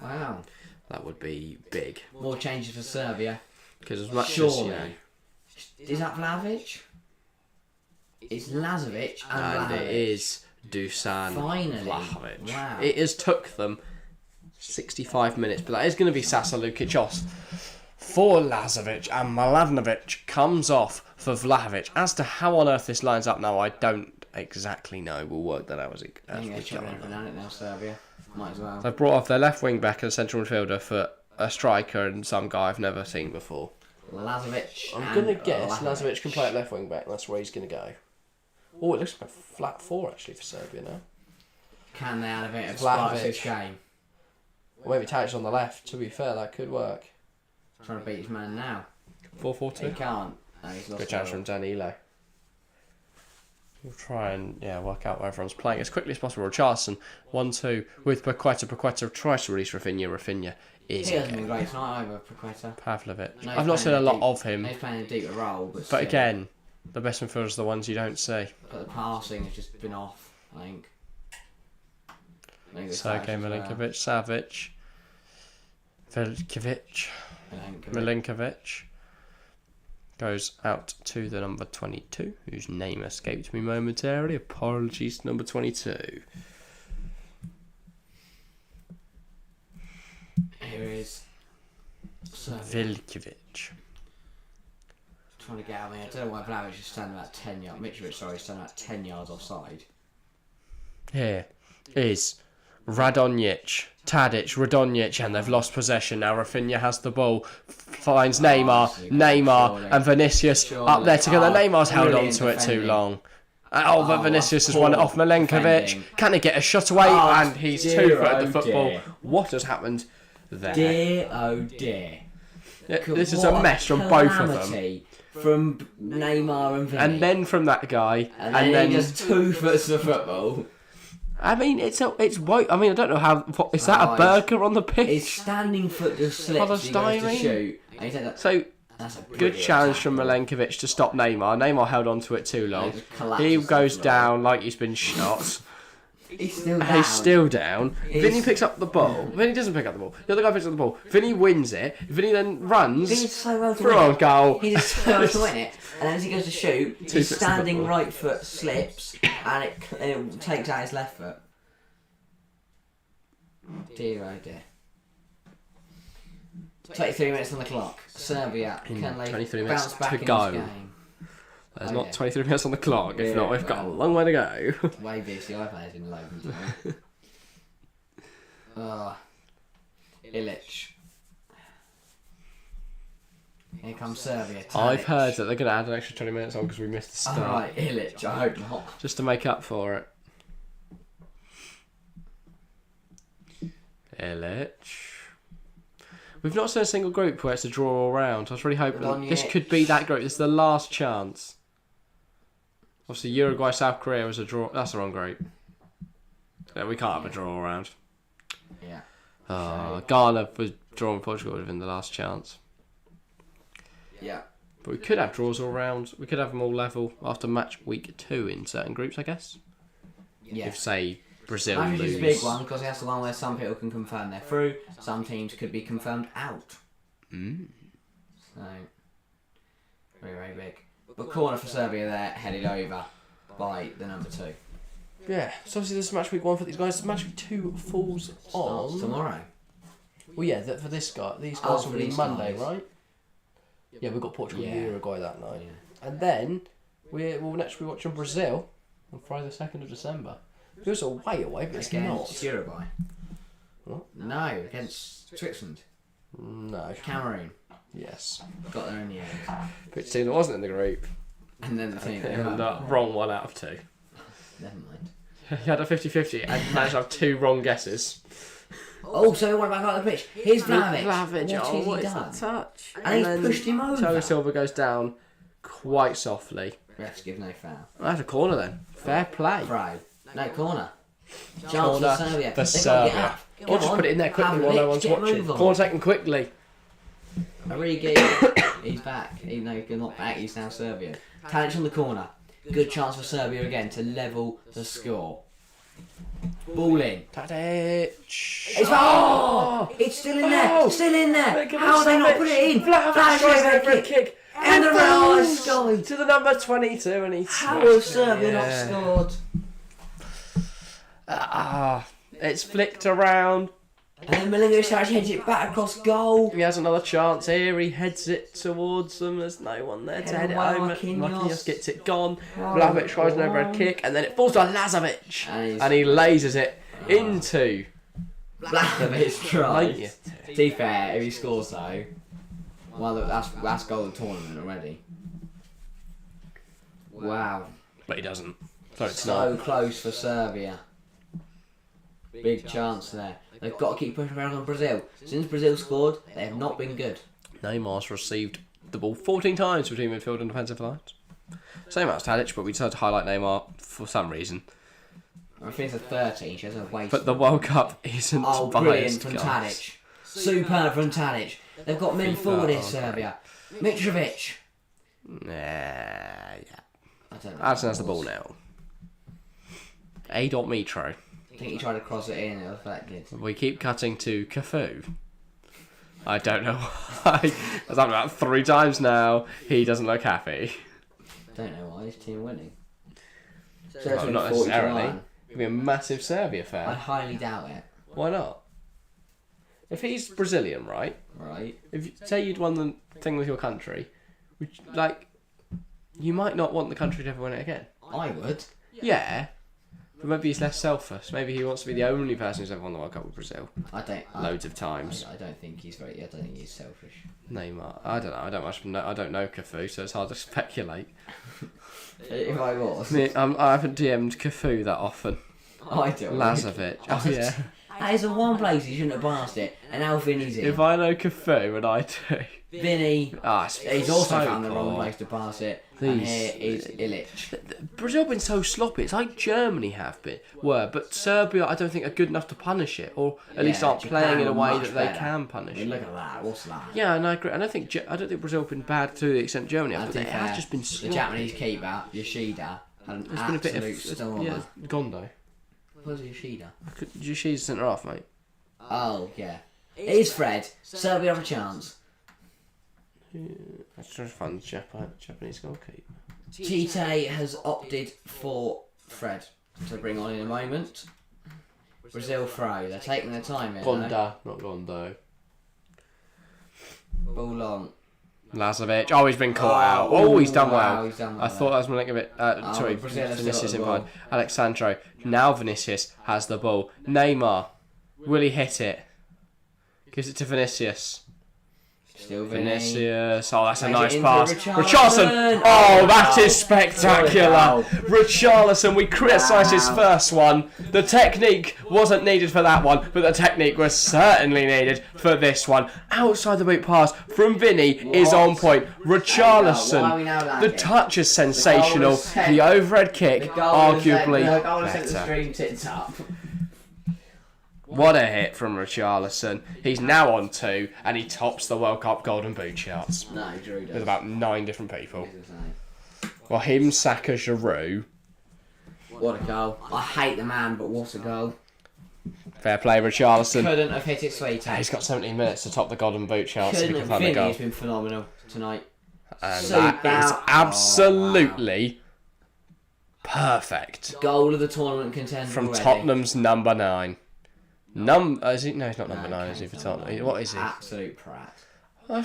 Wow. That would be big. More changes for Serbia. Because as much Surely. as, Is that Vlahovic? It's Lazovic and Vlahovic. it is Dusan Finally. Vlahovic. Wow. It has took them 65 minutes, but that is going to be Sasa Lukic off for Lazovic, and Mladenovic comes off for Vlahovic. As to how on earth this lines up now, I don't exactly know. We'll work that out as we go on. Now, Serbia. Might as well. They've brought off their left wing back and a central midfielder for a striker and some guy I've never seen before. Lazovic. I'm going to guess Lazovic can play at left wing back. That's where he's going to go. Oh, it looks like a flat 4 actually for Serbia now. Can they add a bit of spice to this game? Or maybe Tadic's on the left. To be fair, that could work. Trying to beat his man now. 4-4-2. He can't. No, he's lost. Good chance from Danilo. We'll try and work out where everyone's playing as quickly as possible. Richarlison 1-2 with Paqueta. Paqueta tries to release Rafinha. Rafinha is. He hasn't been great tonight either, Paqueta. Pavlovic. No, I've not seen a lot of him. He's playing a deeper role, but again, the best midfielders are the ones you don't see. But the passing has just been off, I think. Sergei Milinkovic, Savic, Veljkovic, Milinkovic goes out to the number 22, whose name escaped me momentarily. Apologies to number 22. Here is Veljkovic. Trying to get out of here. I don't know why Vlahovic is standing about 10 yards. Mitrovic, sorry, standing about 10 yards offside. Here is Radonjic, Tadic, Radonjic, and they've lost possession. Now Rafinha has the ball, finds Neymar, and Vinicius up there together. Neymar's held on to it too long. But Vinicius has won it off Milenkovic. Can he get a shot away? And he's 2-footed the football. Dear. What has happened there? Dear, oh dear. Yeah, this is a mess from both of them. From Neymar and Vinny. And then from that guy. And then he just 2 foots the football. I mean, it's white. I mean, I don't know how. Is that a burger on the pitch? His standing foot just slips. He goes to shoot. And he so that's a good challenge from Milenkovic to stop Neymar. Neymar held on to it too long. He goes down like he's been shot. He's still down. He's still down. Vinny picks up the ball. Vinny doesn't pick up the ball. The other guy picks up the ball. Vinny wins it. Vinny then runs. He's so well to through win on it. goal. He's so well to win it. And then as he goes to shoot, his standing right foot slips and it takes out his left foot. Dear oh dear. 23 minutes on the clock. Serbia. Can they 23 bounce minutes back to in go. this game? There's not 23 minutes on the clock. If not, we've got a long way to go. Way BCI players in Logan time. Illich. Here comes Serbia. I've heard that they're going to add an extra 20 minutes on because we missed the start. Alright, Illich. I hope not. Just to make up for it. Illich. We've not seen a single group where it's a draw all round. I was really hoping this could be that group. This is the last chance. Obviously, Uruguay, South Korea was a draw. That's the wrong group. We can't have a draw all round. Yeah. Ghana was drawing Portugal would have been the last chance. Yeah. But we could have draws all round. We could have them all level after match week 2 in certain groups, I guess. Yeah. If, say, Brazil Match lose. is a big one because that's the one where some people can confirm they're through. Some teams could be confirmed out. So, very, very big. But corner for Serbia there, headed over by the number 2. Yeah, so obviously this is match week 1 for these guys. Match week 2 falls on... Starts tomorrow. Well, yeah, for this guy, these guys will be Monday, guys. right? Yeah, we've got Portugal and Uruguay that night. Yeah. And then we'll next be watching Brazil on Friday the 2nd of December. Feels a way away, but it's Against not. Uruguay. What? No, against Switzerland. No. Cameroon. Yes. Got there in the end. Which team that wasn't in the group. And then the team And wrong 1 out of 2. Never mind. He had a 50-50 and managed to have 2 wrong guesses. Oh, so what about out the pitch? Here's Vlahovic. What has is he done? that touch? And he's pushed him over. Thiago Silva goes down quite softly. Refs give no foul. That's a corner then. Fair play. Throw. No, corner. Chance Corner for Serbia. for They've Serbia. got to get up. Or Come just on. put it in there quickly Have a while no lick, one's get watching. move on. Corner taken quickly. Origi, he's back. No, he's not back. He's now Serbian. Tadic on the corner. Good chance for Serbia again to level the score. Ball in. Tadic. It's still in there. Oh! Still in there. Look at How have they not put it in? Vlahovic Vlahovic tries over over a a kick. And the goal Real scored. to the number 22 and he How smashed have it. Serbia not scored? It's flicked around. And then Milinkovic heads it back across goal. He has another chance here. He heads it towards them. There's no one there to head it away, home. Marquinhos. Marquinhos gets it gone. Vlahovic tries an overhead kick and then it falls to Lazovic. And he lasers it into Vlahovic tries. Yeah. To be fair, if he scores though, well, that's goal of the tournament already. Wow. But he doesn't. So it's So not. close for Serbia. Big chance there. They've got to keep pushing around on Brazil. Since Brazil scored, they have not been good. Neymar's received the ball 14 times between midfield and defensive lines. Same as Tadic, but we decided to highlight Neymar for some reason. I think it's a 13. She has a waste. But the World Cup isn't brilliant biased, from guys. Tadic. Superb from Tadic. They've got men forward in Serbia. Mitrovic. Yeah. I don't know. Addison has the ball now. A. Mitro. I think he tried to cross it in. It was deflected. We keep cutting to Cafu. I don't know why. That's happened about 3 times now. He doesn't look happy. Don't know why. His team winning. So Well, it's only not 40 to necessarily. 1. He'd be a massive Serbia I fan. highly doubt it. Why not? If he's Brazilian, right? Right? If you, say you'd won the thing with your country, would you, like, you might not want the country to ever win it again. I would. Yeah, but maybe he's less selfish. Maybe he wants to be the only person who's ever won the World Cup with Brazil. Loads of times. I don't think he's very. I don't think he's selfish. Neymar. I don't know. I don't know Cafu, so it's hard to speculate. If I was, I haven't DM'd Cafu that often. I do. Lazovic. Oh yeah. That is the one place he shouldn't have passed it, and now Vinny's in. If I know Cafu and I do. Vinny, It's he's also so found the wrong poor. place to pass it, and here is Illich. Brazil have been so sloppy. It's like Germany but Serbia I don't think are good enough to punish it, or at least aren't Japan playing in a are way much that they better. can punish I mean, it. look at that. What's that? Yeah, and I agree. And I don't think Brazil have been bad to the extent Germany have, And but to they be have fair, just been the sloppy. Japanese keeper Yoshida had an There's been a bit absolute of stormer. yeah, Gondo. Where's Yoshida? Yoshida's centre half, mate. Oh yeah, it is Fred. Serbia have a chance. Let's try to find the Japanese goalkeeper. Tite has opted for Fred to bring on in a moment. Brazil throw. They're taking their time here. Gonda, not Gondo. Ball on. Lazovic. Oh, he's been caught out. Oh, he's done wow, well. he's done well I thought that was Milinkovic. Sorry, Brazil have still Vinicius got the in ball. behind. Alex Sandro. Now Vinicius has the ball. Neymar. Will he hit it? Gives it to Vinicius. Still Vinny. Vinicius. Oh, that's a Plays nice it into pass. Richarlison. Richarlison. Oh, that Wow. is spectacular. Wow. Richarlison, we criticised his Wow. first one. The technique wasn't needed for that one, but the technique was certainly needed for this one. Outside the boot pass from Vinny is on point. Why are we Richarlison. now The lagging? touch is sensational. The goal is set. The overhead kick, The goal is set. arguably The goal is set. The better. stream tits up. What a hit from Richarlison. He's now on 2, and he tops the World Cup Golden Boot charts. No, Drew does. With about 9 different people. What was I saying? Well, him, Saka, Giroud. What a goal. I hate the man, but what a goal. Fair play, Richarlison. Couldn't have hit it sweeter. He's got 17 minutes to top the Golden Boot charts. Couldn't have. Vinny's been phenomenal tonight. And So that is absolutely perfect. Goal of the tournament contender From already. Tottenham's number 9. Is he? No, he's not number 9, is he, for Tottenham? What is he? Absolute prat. I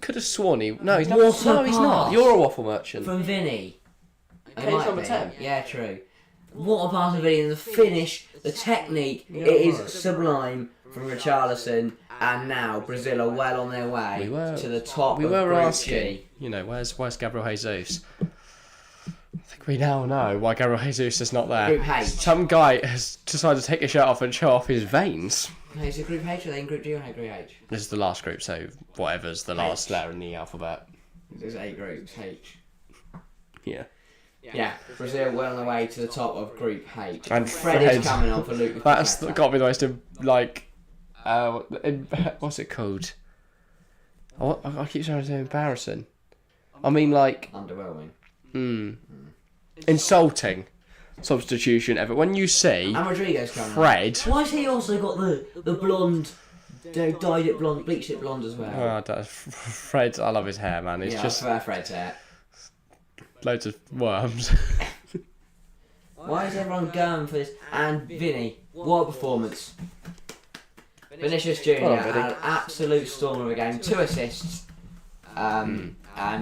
could have sworn he... No, he's not. What a No, he's not. pass. You're a waffle merchant. From Vinny. It Kane's might number be. 10. Yeah, true. What a pass from Vinny. And the finish, the technique, it is sublime from Richarlison. And now Brazil are well on their way to the top We of were Group asking, G. you know, where's Gabriel Jesus? I think we now know why Gabriel Jesus is not there. Group H. Some guy has decided to take his shirt off and show off his veins. No, is it Group H or are they in Group G or Group H? This is the last group, so whatever's the last letter in the alphabet. There's 8 groups, H. Yeah. Yeah, Brazil well on the way to the top of Group H. And Fred is Fred. coming on for Luke. That's got to be the most, like, what's it called? I keep trying to say embarrassing. I mean, like, Underwhelming. insulting substitution ever. When you see And Rodrigo's coming on. Fred... Why has he also got the blonde, dyed it blonde, bleached it blonde as well? Fred, I love his hair, man. It's Yeah, just I prefer Fred's hair. loads of worms. Why is everyone going for this? And Vinny, what a performance. Vinicius Jr. Well done, Vinny. had an absolute storm of a game, 2 assists. And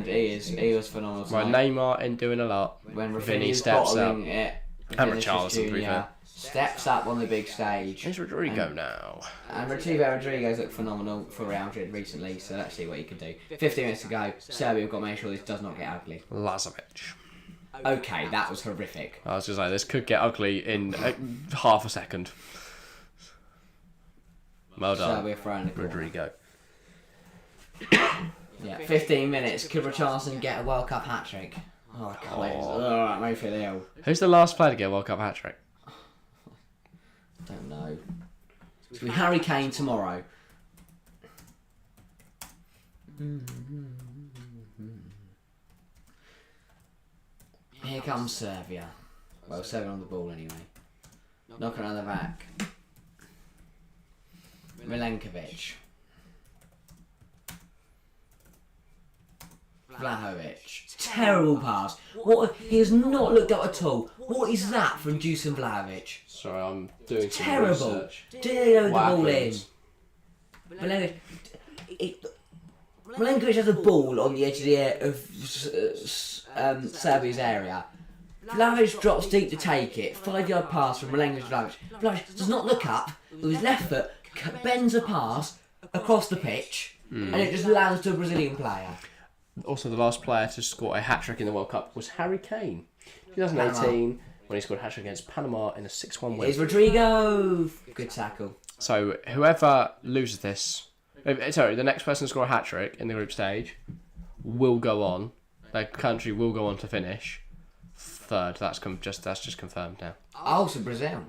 he was phenomenal Right, tonight. Neymar ain't doing a lot. When Vinny Rafinha's steps up. bottling it, And Vinicius Richarlison, to be Jr. fair. steps up on the big stage. Here's Rodrigo now. And Rodrigo's looked phenomenal for Real Madrid recently, so let's see what he can do. 15 minutes to go. Serbia have got to make sure this does not get ugly. Lazovic. Okay, that was horrific. I was just like, this could get ugly in half a second. Well done, Serbia throwing the corner. Rodrigo. Yeah, 15 minutes. Could Richarlison get a World Cup hat-trick? Oh, God. Oh, that made me feel ill. Who's the last player to get a World Cup hat-trick? Don't know. It's going to be Harry Kane tomorrow. Here comes Serbia. Well, Serbia on the ball anyway. Knocking around the back. Milenkovic. Vlahovic. Terrible pass. What? He has not looked up at all. What is that from Dusan Vlahovic? Sorry, I'm doing some Terrible. research. Do they know the What ball in? happens? Milenkovic has a ball on the edge of the air of Serbia's area. Vlahovic drops deep to take it. 5-yard pass from Milenkovic to Vlahovic. Vlahovic does not look up. With his left foot, bends a pass across the pitch, and it just lands to a Brazilian player. Also, the last player to score a hat-trick in the World Cup was Harry Kane. 2018, when he scored a hat-trick against Panama in a 6-1 win. Here's Rodrigo. Good tackle. So, whoever loses this... the next person to score a hat-trick in the group stage will go on. Their country will go on to finish third. That's just confirmed now. Oh, so Brazil.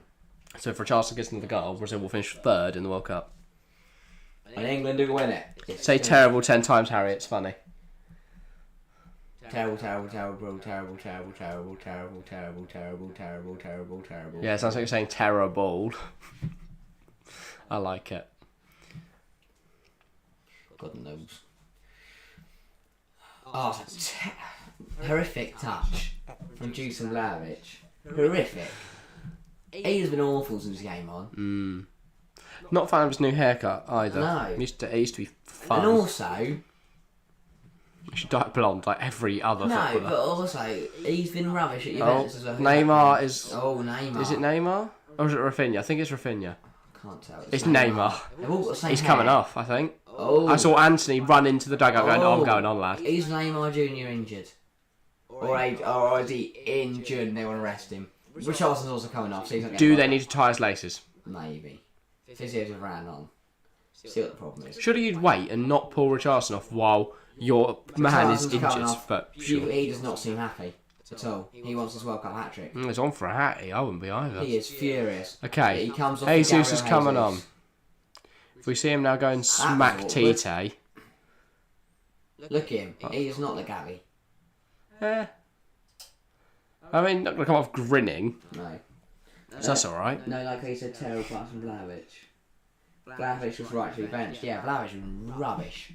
So, if Richarlison gets another goal, Brazil will finish third in the World Cup. And England do win it. Say terrible 10 times, Harry. It's funny. Terrible, terrible, terrible, terrible, terrible, terrible, terrible, terrible, terrible, terrible, terrible, terrible. Yeah, it sounds like you're saying terrible. I like it. God knows. Oh, horrific touch from Dusan Vlahovic. Horrific. He has been awful since he came on. Not a fan of his new haircut either. No. It used to be fun. And also... He should dye it blonde like every other No, footballer. but also, he's been rubbish at Juventus as well. Neymar is... Oh, Neymar. Is it Neymar? Or is it Rafinha? I think it's Rafinha. Can't tell. It's Neymar. They've all got the same He's hair. coming off, I think. Oh. I saw Anthony run into the dugout going, I'm going on, lad. Is Neymar Jr. injured? Or is he injured and they want to rest him? Richarlison's also coming off, so he's not getting Do they bothered. need to tie his laces? Maybe. Physios have ran on. See what the problem is. Surely you'd wait and not pull Richarlison off while your man is Richarlison's coming injured. off. But sure. He does not seem happy. at all. He wants his World Cup hat-trick. He's on for a hattie. I wouldn't be either. He is furious. Okay, He comes off Jesus the is Gabriel coming on. Jesus. If we see him now go and smack awkward. Tite. Look at him. He is not the Gabby. I mean, not going to come off grinning. No. So that's alright. No, like he said, Terrell apart from Vlahovic. Vlahovic was right to be benched. Yeah, Vlahovic was rubbish.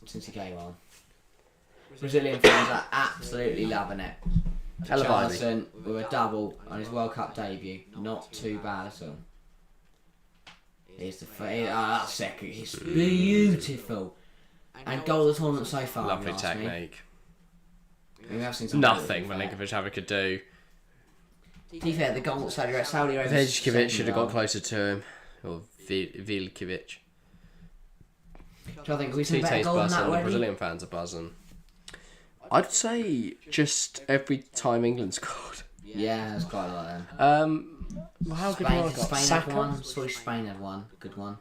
Since he came on. Brazilian fans are absolutely loving it. Richarlison with a double on his World Cup debut. Not too bad at all. Here's the that's second. It's beautiful. And goal of the tournament so far. Lovely technique. We have seen some Nothing Milinkovic could do. To be fair, the goal that Saudi Arabia. Vejkovic should have got closer to him. Or Vilkovic. I think we see a better Tite's goal than that buzzing. The already. Brazilian fans are buzzing. I'd say just every time England scored. Yeah, there's quite a lot then. Well, how good one I got? Spain Saka? had one. Sorry, Spain had one. Good one.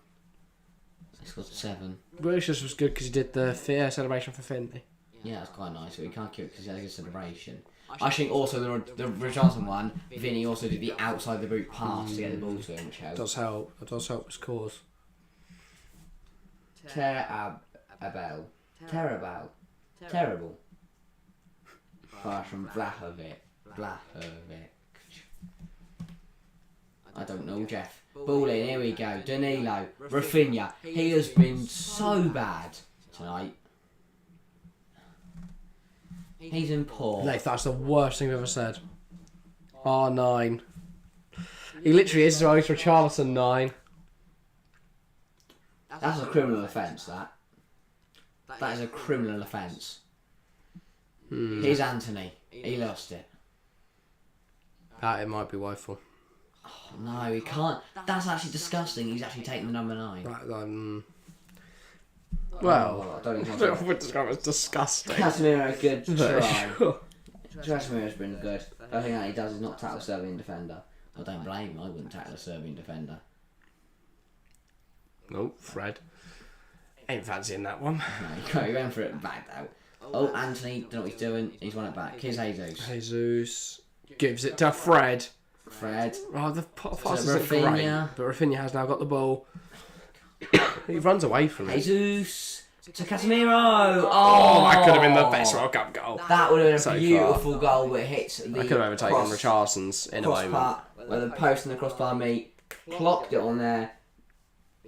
They scored 7. Grealish was good because he did the celebration for Finley. Yeah, that's quite nice. But we can't keep it because he had a good celebration. I think also the Richarlison one, Vinny also did the outside the boot pass to get the ball to him, which helped. It does help his cause. Terrible. Far from Vlahovic. I don't know, Jeff. Ball in, here we go. Danilo. Rafinha. He has been so bad tonight. He's in poor. Like, that's the worst thing I've ever said. R9. He literally is as well. He's Richarlison 9. That's a criminal offence, that. That is a criminal offence. Here's Anthony. He lost it. It might be woeful. Oh, no, he can't. That's actually disgusting. He's actually taking the number 9. Well, I don't even I want don't know to. if I would describe it as disgusting. Casemiro, good try. Sure. Casemiro's been good. The only thing that he does is not tackle a Serbian defender. I don't blame him. I wouldn't tackle a Serbian defender. No, Fred. Ain't fancying that one. No, he went for it back out. Oh, Anthony, don't know what he's doing. He's won it back. Here's Jesus. Jesus gives it to Fred. Fred. Oh, the pass isn't Rafinha. great, but Rafinha has now got the ball. He runs away from it. Jesus. To Casemiro. Oh, that could have been the best World Cup goal. That would have been So a beautiful goal, but it hits the I could have overtaken Richarlison's in a moment. crossbar, where the post and the crossbar meet. Clocked it on there.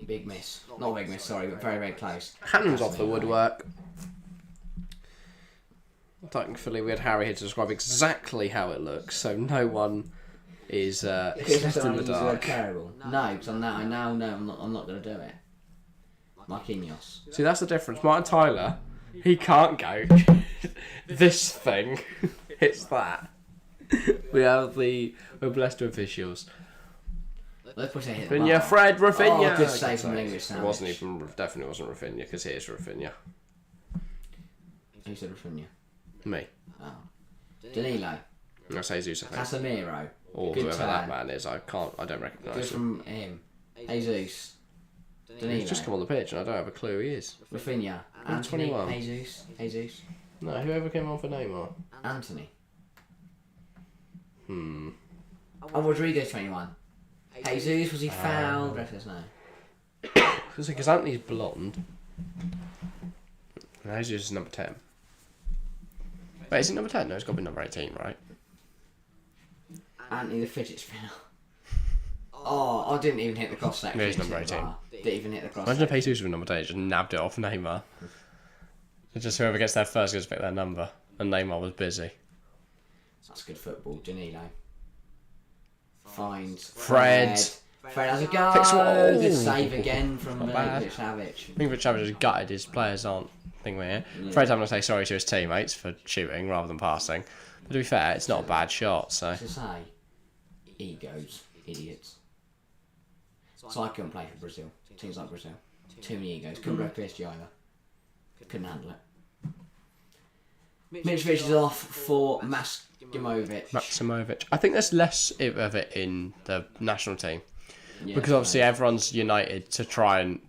Big miss. Not big miss, sorry, but very, very close. Hands off the woodwork. Thankfully, we had Harry here to describe exactly how it looks, so no one is left in the dark. Terrible. No, because I now know I'm not going to do it. Marquinhos. See, that's the difference. Martin Tyler, he can't go. This thing hits that. We're blessed with officials. Let's push it hit. Rafinha, Fred, Rafinha. Oh, good save from English It wasn't even, definitely wasn't Rafinha, because here's Rafinha. Who said Rafinha? Me. Oh. Danilo. I say Jesus, I think. Casemiro. Or Good whoever turn. that man is, I don't Good recognise him. from him. Jesus. Danilo. He's just come on the pitch and I don't have a clue who he is. Rafinha. I'm Anthony. 21. Jesus. No, whoever came on for Neymar. Anthony. Hmm. Oh, Rodrigo's 21. Jesus, was he fouled? Referees no. Because Anthony's blonde. And Jesus is number 10. Wait, is it number 10? No, it's got to be number 18, right? Anthony the fidget spinner. Oh, I didn't even hit the cross section. Yeah, he's number 18. Didn't even hit the cross Imagine if section. Jesus was number 10, just nabbed it off Neymar. Just whoever gets there first gets to pick their number. And Neymar was busy. That's good football. Danilo. Finds Fred. Fred has a go. Picks one. Good save again from Not bad. Mitrovic. I think Rich Savage has gutted his players aren't thinking here. Yeah. Fred's having to say sorry to his teammates for shooting rather than passing. But to be fair, it's not a bad shot, so. To say, egos, idiots. So I couldn't play for Brazil. Teams like Brazil. Too many egos. Couldn't go PSG either. Couldn't handle it. Mitrovic is off for Maximovic. I think there's less of it in the national team. Yeah, Because obviously everyone's united to try and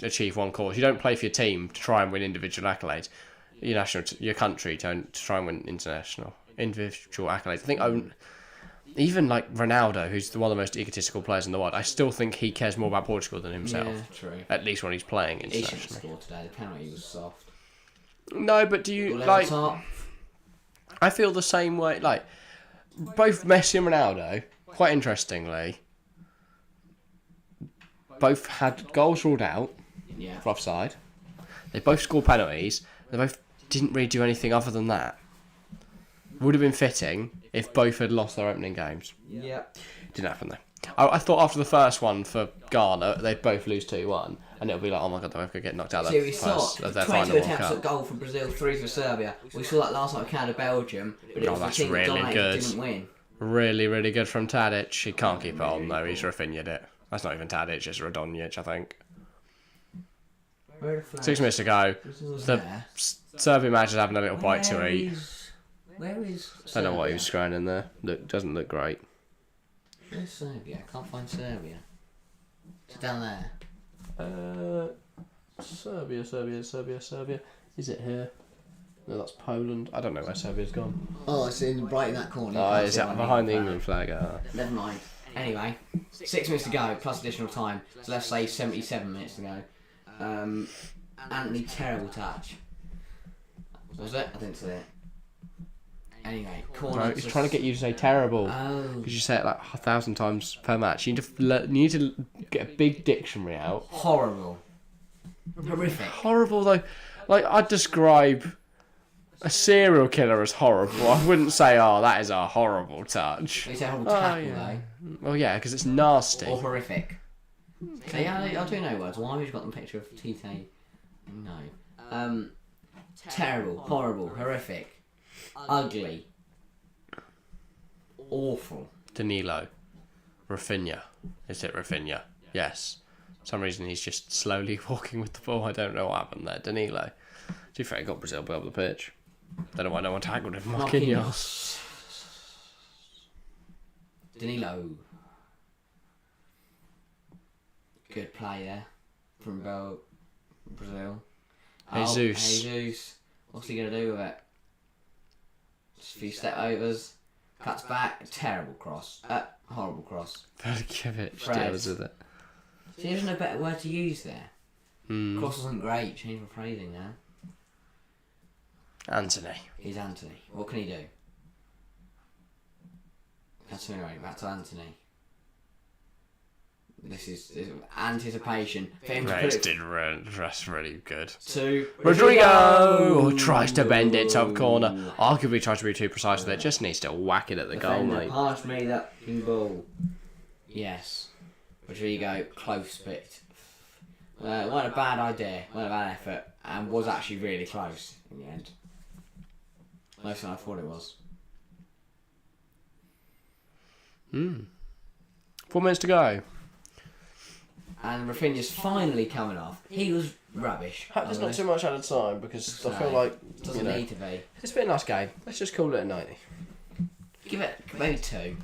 achieve one cause. You don't play for your team to try and win individual accolades. your country to try and win individual accolades. I think even like Ronaldo, who's one of the most egotistical players in the world, I still think he cares more about Portugal than himself. Yeah, true. At least when he's playing He shouldn't internationally. score today. The penalty was soft. No, but do you like? I feel the same way. Like both Messi and Ronaldo, quite interestingly, both had goals ruled out for offside. They both scored penalties. They both didn't really do anything other than that. Would have been fitting if both had lost their opening games. Yeah. Didn't happen though. I thought after the first one for Ghana, they'd both lose 2-1, and it'll be like, oh my god, they're going to get knocked out See, we saw of their 22 final World attempts Cup. at goal from Brazil, 3 for Serbia. We saw that last night with Canada, Belgium, but it was that's the team that really dominated good. didn't win. Really, really good from Tadic. He can't keep it on though. He's Rafinha'd it. That's not even Tadic, it's Radonjic, I think. Where are the flags? 6 minutes to go. Brazil's The there. Serbian manager's having a little bite to eat. Where is I don't know what he was scrolling in there. Doesn't look great. Where's Serbia? I can't find Serbia. It's down there. Serbia. Is it here? No, that's Poland. I don't know where Serbia's gone. Oh, it's right in that corner. Oh, is that behind the England flag? Never mind. Anyway, 6 minutes to go, plus additional time. So let's say 77 minutes to go. Anthony, terrible touch. Was it? I didn't see it. Anyway, corner. No, he's trying to get you to say terrible. Oh. Because you say it like 1,000 times per match. You need to get a big dictionary out. Horrible. Horrific. Horrible though. Like, I'd describe a serial killer as horrible. I wouldn't say, oh, that is a horrible touch. It's a horrible tackle though. Well, yeah, because it's nasty. Or horrific. So yeah, I do know words. Why have you got the picture of TK? No. Terrible, horrible, horrific, ugly, awful. Danilo. Rafinha. Is it Rafinha? Yes. For some reason he's just slowly walking with the ball. I don't know what happened there. Danilo. To be fair, he got Brazil above the pitch. Don't know why no one tackled him. Marquinhos. Danilo. Good play there from Brazil. Jesus. Oh, Jesus. What's he going to do with it? Just a few step overs. Cuts back. Terrible cross. Horrible cross. Velikovic Fred. deals with it. See, there's no better word to use there. Cross wasn't great. Change my phrasing now. Anthony. He's Anthony. What can he do? Casemiro, back to Anthony. This is anticipation. For him to put it That's really good. to Rodrigo tries to bend it top corner. Arguably tries to be too precise with it. Just needs to whack it at the goal, mate. Pass me that ball. Yes. Rodrigo, close bit. What a bad idea. What a bad effort. And was actually really close in the end. Closer than I thought it was. 4 minutes to go. And Rafinha's finally coming off. He was rubbish. There's not too much added time because I feel like Doesn't need to be. it's been a nice game. Let's just call it a 90. Give it maybe 2.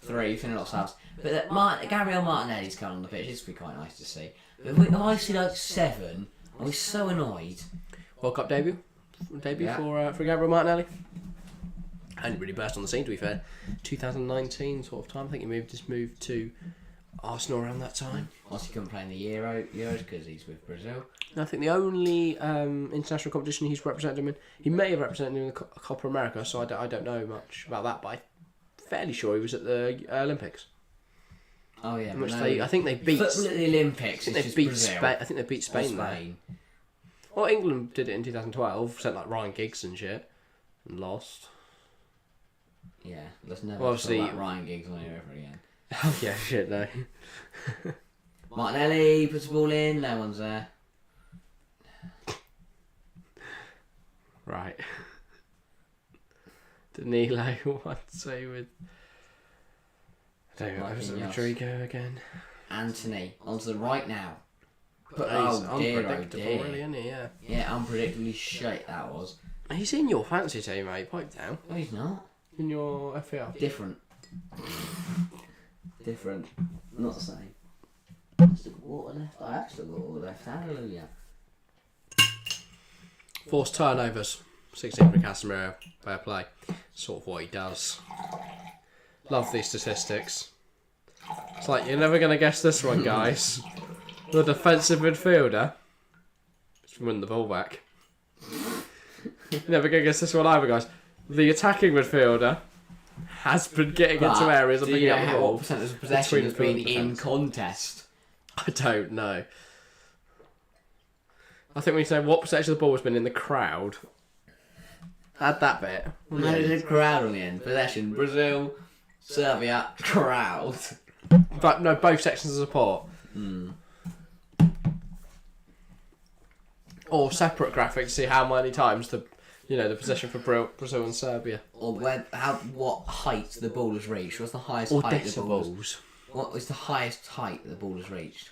3, finna lots of subs. But Gabriel Martinelli's coming on the pitch. This would be quite nice to see. But if I see like 7, I was so annoyed. World Cup debut for Gabriel Martinelli. Hadn't really burst on the scene, to be fair. 2019 sort of time. I think he just moved to Arsenal around that time. Whilst he couldn't play in the Euros because he's with Brazil. And I think the only international competition he's represented him in, he may have represented him in the Copa America, so I don't know much about that, but I'm fairly sure he was at the Olympics. Oh yeah, Which I think they beat. Football at the Olympics. I think they beat Spain. I think they beat Spain there. Well, England did it in 2012. Sent like Ryan Giggs and shit, and lost. Yeah, let's never Well, talk about Ryan Giggs on here ever again. Oh yeah, shit no. Martinelli puts the ball in. No one's there. Right. Danilo, what to say with? I don't know. Was it Rodrigo again? Anthony onto the right now. But he's unpredictable, really, isn't he? Yeah. Yeah, unpredictably shit that was. He's in your fancy team, mate. Pipe down. No, he's not. In your FPL. Different. Different. Not the same. I still got water left. I have still got water left. Hallelujah. Forced turnovers. 16 for Casemiro. Fair play. Sort of what he does. Love these statistics. It's like, you're never going to guess this one, guys. The defensive midfielder. Just win the ball back. You're never going to guess this one either, guys. The attacking midfielder has been getting into areas and picking up the ball. What percentage of possession has been in contest? I don't know. I think we need to know what percentage of the ball has been in the crowd. Add that bit. No, there's a crowd on the end. Possession, Brazil, Serbia, crowd. But no, both sections of support. Or separate graphics to see how many times the possession for Brazil and Serbia. Or what height the ball has reached. What's the highest Or height the ball has... decibels. What is the highest height the ball has reached?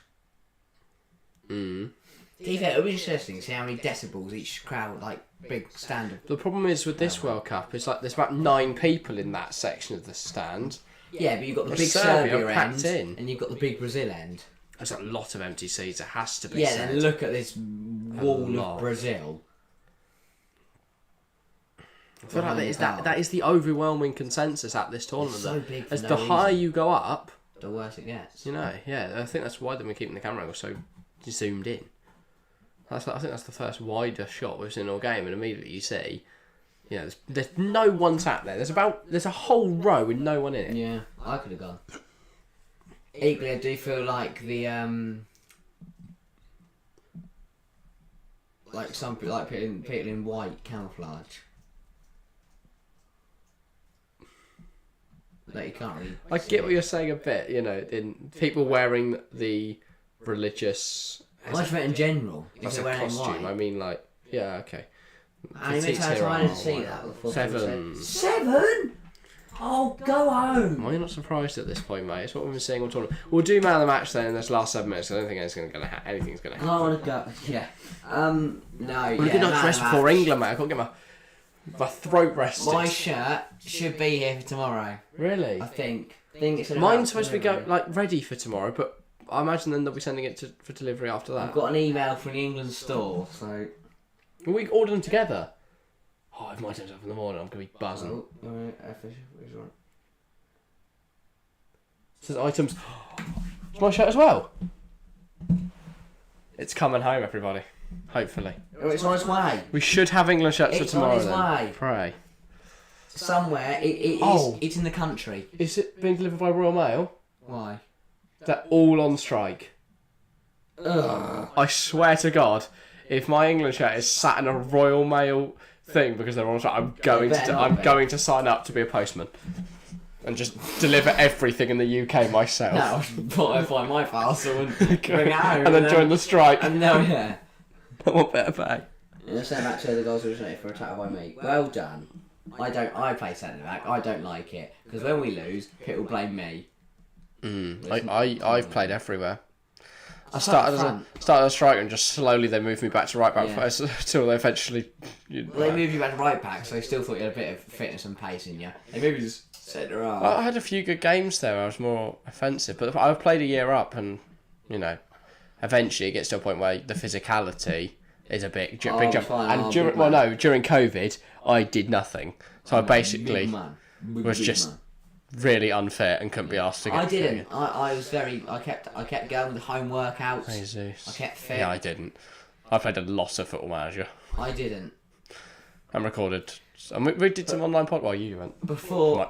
Mm. To be fair, it'll be interesting to see how many decibels each crowd, like, big stand. The problem is with this World Cup, it's like there's about 9 people in that section of the stand. Yeah, but you've got the big Serbia Serbia packed end, in. and you've got the big Brazil end. There's a lot of empty seats, it has to be Yeah, said. then look at this wall of Brazil. I feel like that is the overwhelming consensus at this tournament. It's so big for as no the higher you go up, the worse it gets. yeah, I think that's why they've been keeping the camera angle so zoomed in. I think that's the first wider shot we've seen all game, and immediately you see, there's no one sat there. There's a whole row with no one in it. Yeah, I could have gone. Equally, I do feel like the like some people like people in white camouflage. Like you can't really. I get what you're saying a bit. In people wearing the religious. I just meant in general. That's a costume. I mean, like, yeah, okay. I didn't see that before. 7. 7? Oh, go home. Why are you not surprised at this point, mate? It's what we've been seeing all tournament. We'll do man of the match then in this last 7 minutes. I don't think anything's going to happen. I want to go. Yeah. No. Well, a good night's rest before England, mate. I can't get my throat rested. My shirt should be here for tomorrow. Really? I think it's. Mine's supposed to be ready for tomorrow, but I imagine then they'll be sending it for delivery after that. I've got an email from the England store, so. Will we order them together? Oh, if my time's up in the morning, I'm going to be buzzing. Oh, It says items. It's my shirt as well. It's coming home, everybody. Hopefully. Oh, it's on its way. We should have England shirts for tomorrow. It's on its way. Pray. Somewhere. It's in the country. Is it being delivered by Royal Mail? Why? They're all on strike. Ugh. I swear to God, if my England shirt is sat in a Royal Mail thing because they're on strike, I'm going to sign up to be a postman and just deliver everything in the UK myself. No, I find my parcel and bring it home. And then join the strike. And no, yeah. I want better pay. Let's say back to the goals originated for a tackle by me. Well done. I play centre back. I don't like it because when we lose, people blame me. I've played everywhere. I started as a striker and just slowly they moved me back to right back first until they eventually. They moved you back to right back, so they still thought you had a bit of fitness and pace in you. They moved you to centre half. I had a few good games there. I was more offensive, but I've played a year up, and eventually it gets to a point where the physicality is a big jump. And during COVID, I did nothing, so I basically was just really unfit and couldn't be asked to get. I didn't. I was very. I kept going with home workouts. Jesus. I kept fit. Yeah, I didn't. I played a lot of Football Manager. I didn't. And recorded. And we did some online pod. Well, you went. Before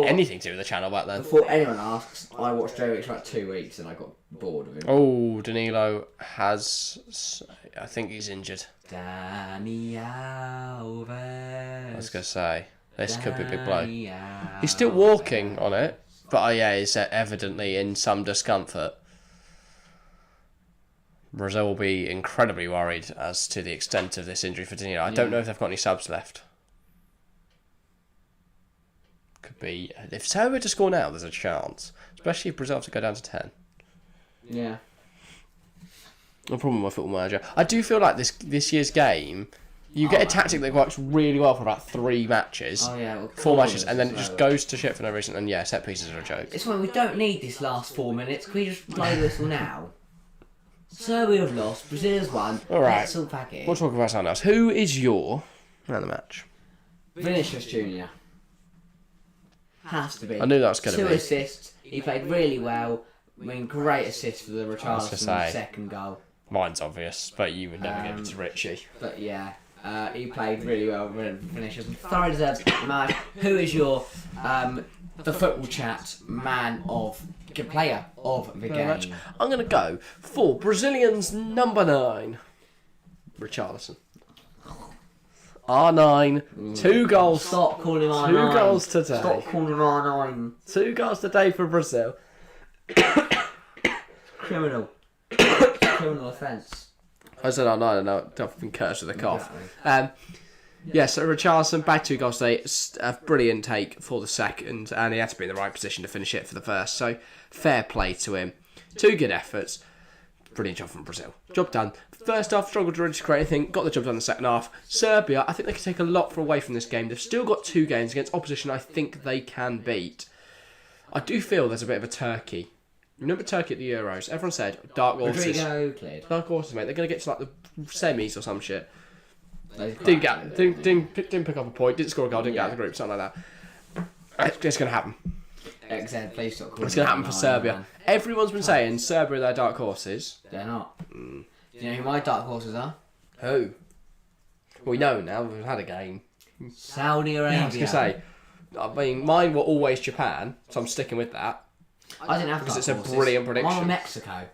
anything to do with the channel back then. Before anyone asks, I watched Joe Wicks for about 2 weeks and I got bored of him. Oh, Danilo has. I think he's injured. Dani Alves. I was gonna say this could be a big blow. He's still walking on it, but he's evidently in some discomfort. Brazil will be incredibly worried as to the extent of this injury for Danilo. I don't know if they've got any subs left. Could be. If Serbia were to score now, there's a chance. Especially if Brazil have to go down to 10. Yeah. No problem with Football Manager. I do feel like this year's game, you get a tactic that works really well for about 3 matches. Oh, yeah. Well, 4 matches, and then it just goes to shit for no reason. And set pieces are a joke. It's why we don't need this last 4 minutes. Can we just play this now? Serbia have lost. Brazil has won. All right. Let's all pack it in. We'll talk about something else. Who is your man of the match? Vinicius Junior. Has to be. I knew that was going to 2 be. assists. He played really well. I mean, great assist for the Richarlison say. second goal. Mine's obvious, but you would never give it to Richie. But yeah, he played really well. Vinicius thoroughly deserves the match. Who is your the football chat player of the game? Match. I'm going to go for Brazilians number 9, Richarlison. R9, 2 goals. Stop calling him R9. 2 goals today. Stop calling him R9. 2 goals today for Brazil. Criminal. Criminal offence. I said R9 and I've been cursed with a cough. Exactly. So Richarlison back 2 goals today. A brilliant take for the second, and he had to be in the right position to finish it for the first. So fair play to him. 2 good efforts. Brilliant job from Brazil. Job done. First half, struggled to really create anything. Got the job done in the second half. Serbia, I think they can take a lot away from this game. They've still got 2 games against opposition I think they can beat. I do feel there's a bit of a Turkey. Remember Turkey at the Euros? Everyone said dark horses. Rodrigo cleared. Dark horses, mate. They're going to get to like the semis or some shit. Didn't pick up a point. Didn't score a goal. Didn't get out of the group. Something like that. It's going to happen. XZ, please stop calling It's going to happen for Serbia. Man. Everyone's been saying Serbia are their dark horses. They're not. Do you know who my dark horses are? Who? We know now. We've had a game. Saudi Arabia. I was going to say. I mean, mine were always Japan, so I'm sticking with that. I didn't have Because dark it's a horses. brilliant prediction. Mine were Mexico.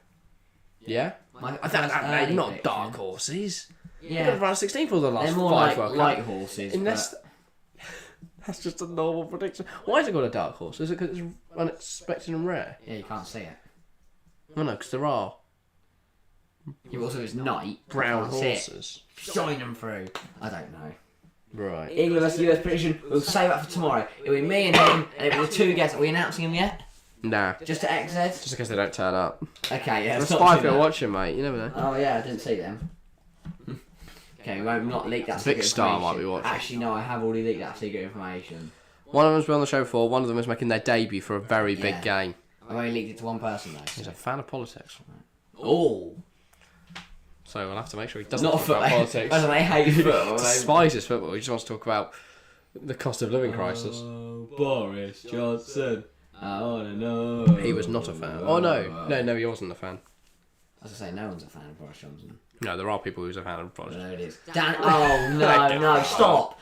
Yeah? My I think first they're early not prediction. dark horses. Yeah. They're around 16 for the last They're more 5 like World Cup. light horses. Unless that's just a normal prediction. Why is it called a dark horse? Is it because it's unexpected and rare? Yeah, you can't see it. No, because there are You also it's night. brown You can't see it. horses. Shine them through. I don't know. Right. England versus US prediction. We'll save that for tomorrow. It'll be me and him, and it'll be the 2 guests. Are we announcing them yet? Nah. Just to XZ? Just in case they don't turn up. Okay, yeah. There's let's not 5 do people that. watching, mate. You never know. Oh yeah, I didn't see them. Okay, we won't not leak that Big secret Star information. might be watching. Actually, no, I have already leaked that secret information. One of them's been on the show before. One of them is making their debut for a very big Yeah. game. I've only leaked it to one person though. He's a fan of politics. Oh, So we'll have to make sure he doesn't not talk about football. politics. Doesn't they hate football? Despises football. He just wants to talk about the cost of living crisis. Oh, Boris Johnson. I wanna know. He was not a fan. Oh no, he wasn't a fan. I was gonna say no one's a fan of Boris Johnson. No, there are people who's a fan of politics. There it is. Dan. Oh no! Stop!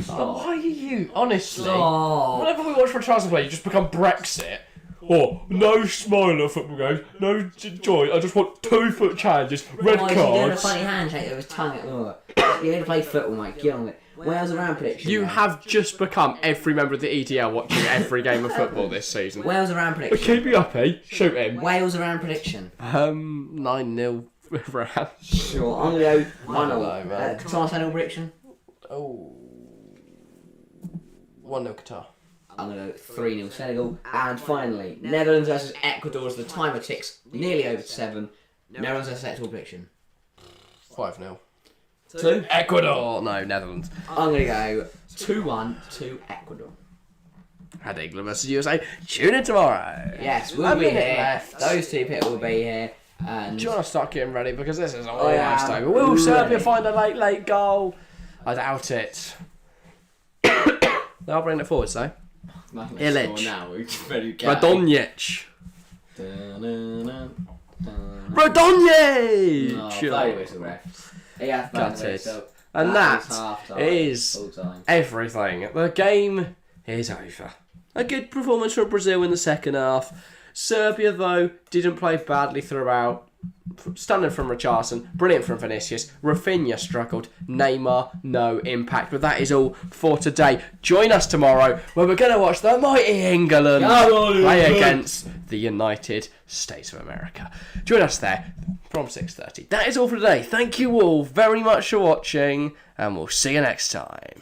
Why are you honestly? Stop! Whenever we watch Richarlison play, you just become Brexit. Oh, no smile at football games, no joy. I just want 2-foot challenges, red Why is he doing a cards. funny handshake with his tongue? You only play football, mate. Get on with it. Wales around prediction. You then. have just become every member of the EDL watching every game of football this season. Wales around But prediction. keep me up, eh? Shoot him. Wales around prediction. 9-0 round. Sure, I'm gonna go 1-0. I don't know, man. Qatar Senegal prediction. Oh. 1-0 Qatar. I'm gonna go 3-0 Senegal. And finally, Netherlands versus Ecuador as the timer ticks nearly over to 7. Netherlands versus Ecuador prediction. 5-0. 2. Ecuador! No, Netherlands. I'm gonna go 2-1 to Ecuador. Had England versus USA. Tune in tomorrow. Yes, A we'll be minute here. left. Those 2 people will be here. And Do you want to start getting ready? Because this is am almost over. Will Serbia ready. find a late goal? I doubt it. They'll bring it forward, so. Illich. Radonjic. Radonjic! Gutted. And that is everything. The game is over. A good performance from Brazil in the second half. Serbia, though, didn't play badly throughout. Stunning from Richarlison, brilliant from Vinicius. Rafinha struggled. Neymar, no impact. But that is all for today. Join us tomorrow where we're going to watch the mighty England play against the United States of America. Join us there from 6:30. That is all for today. Thank you all very much for watching, and we'll see you next time.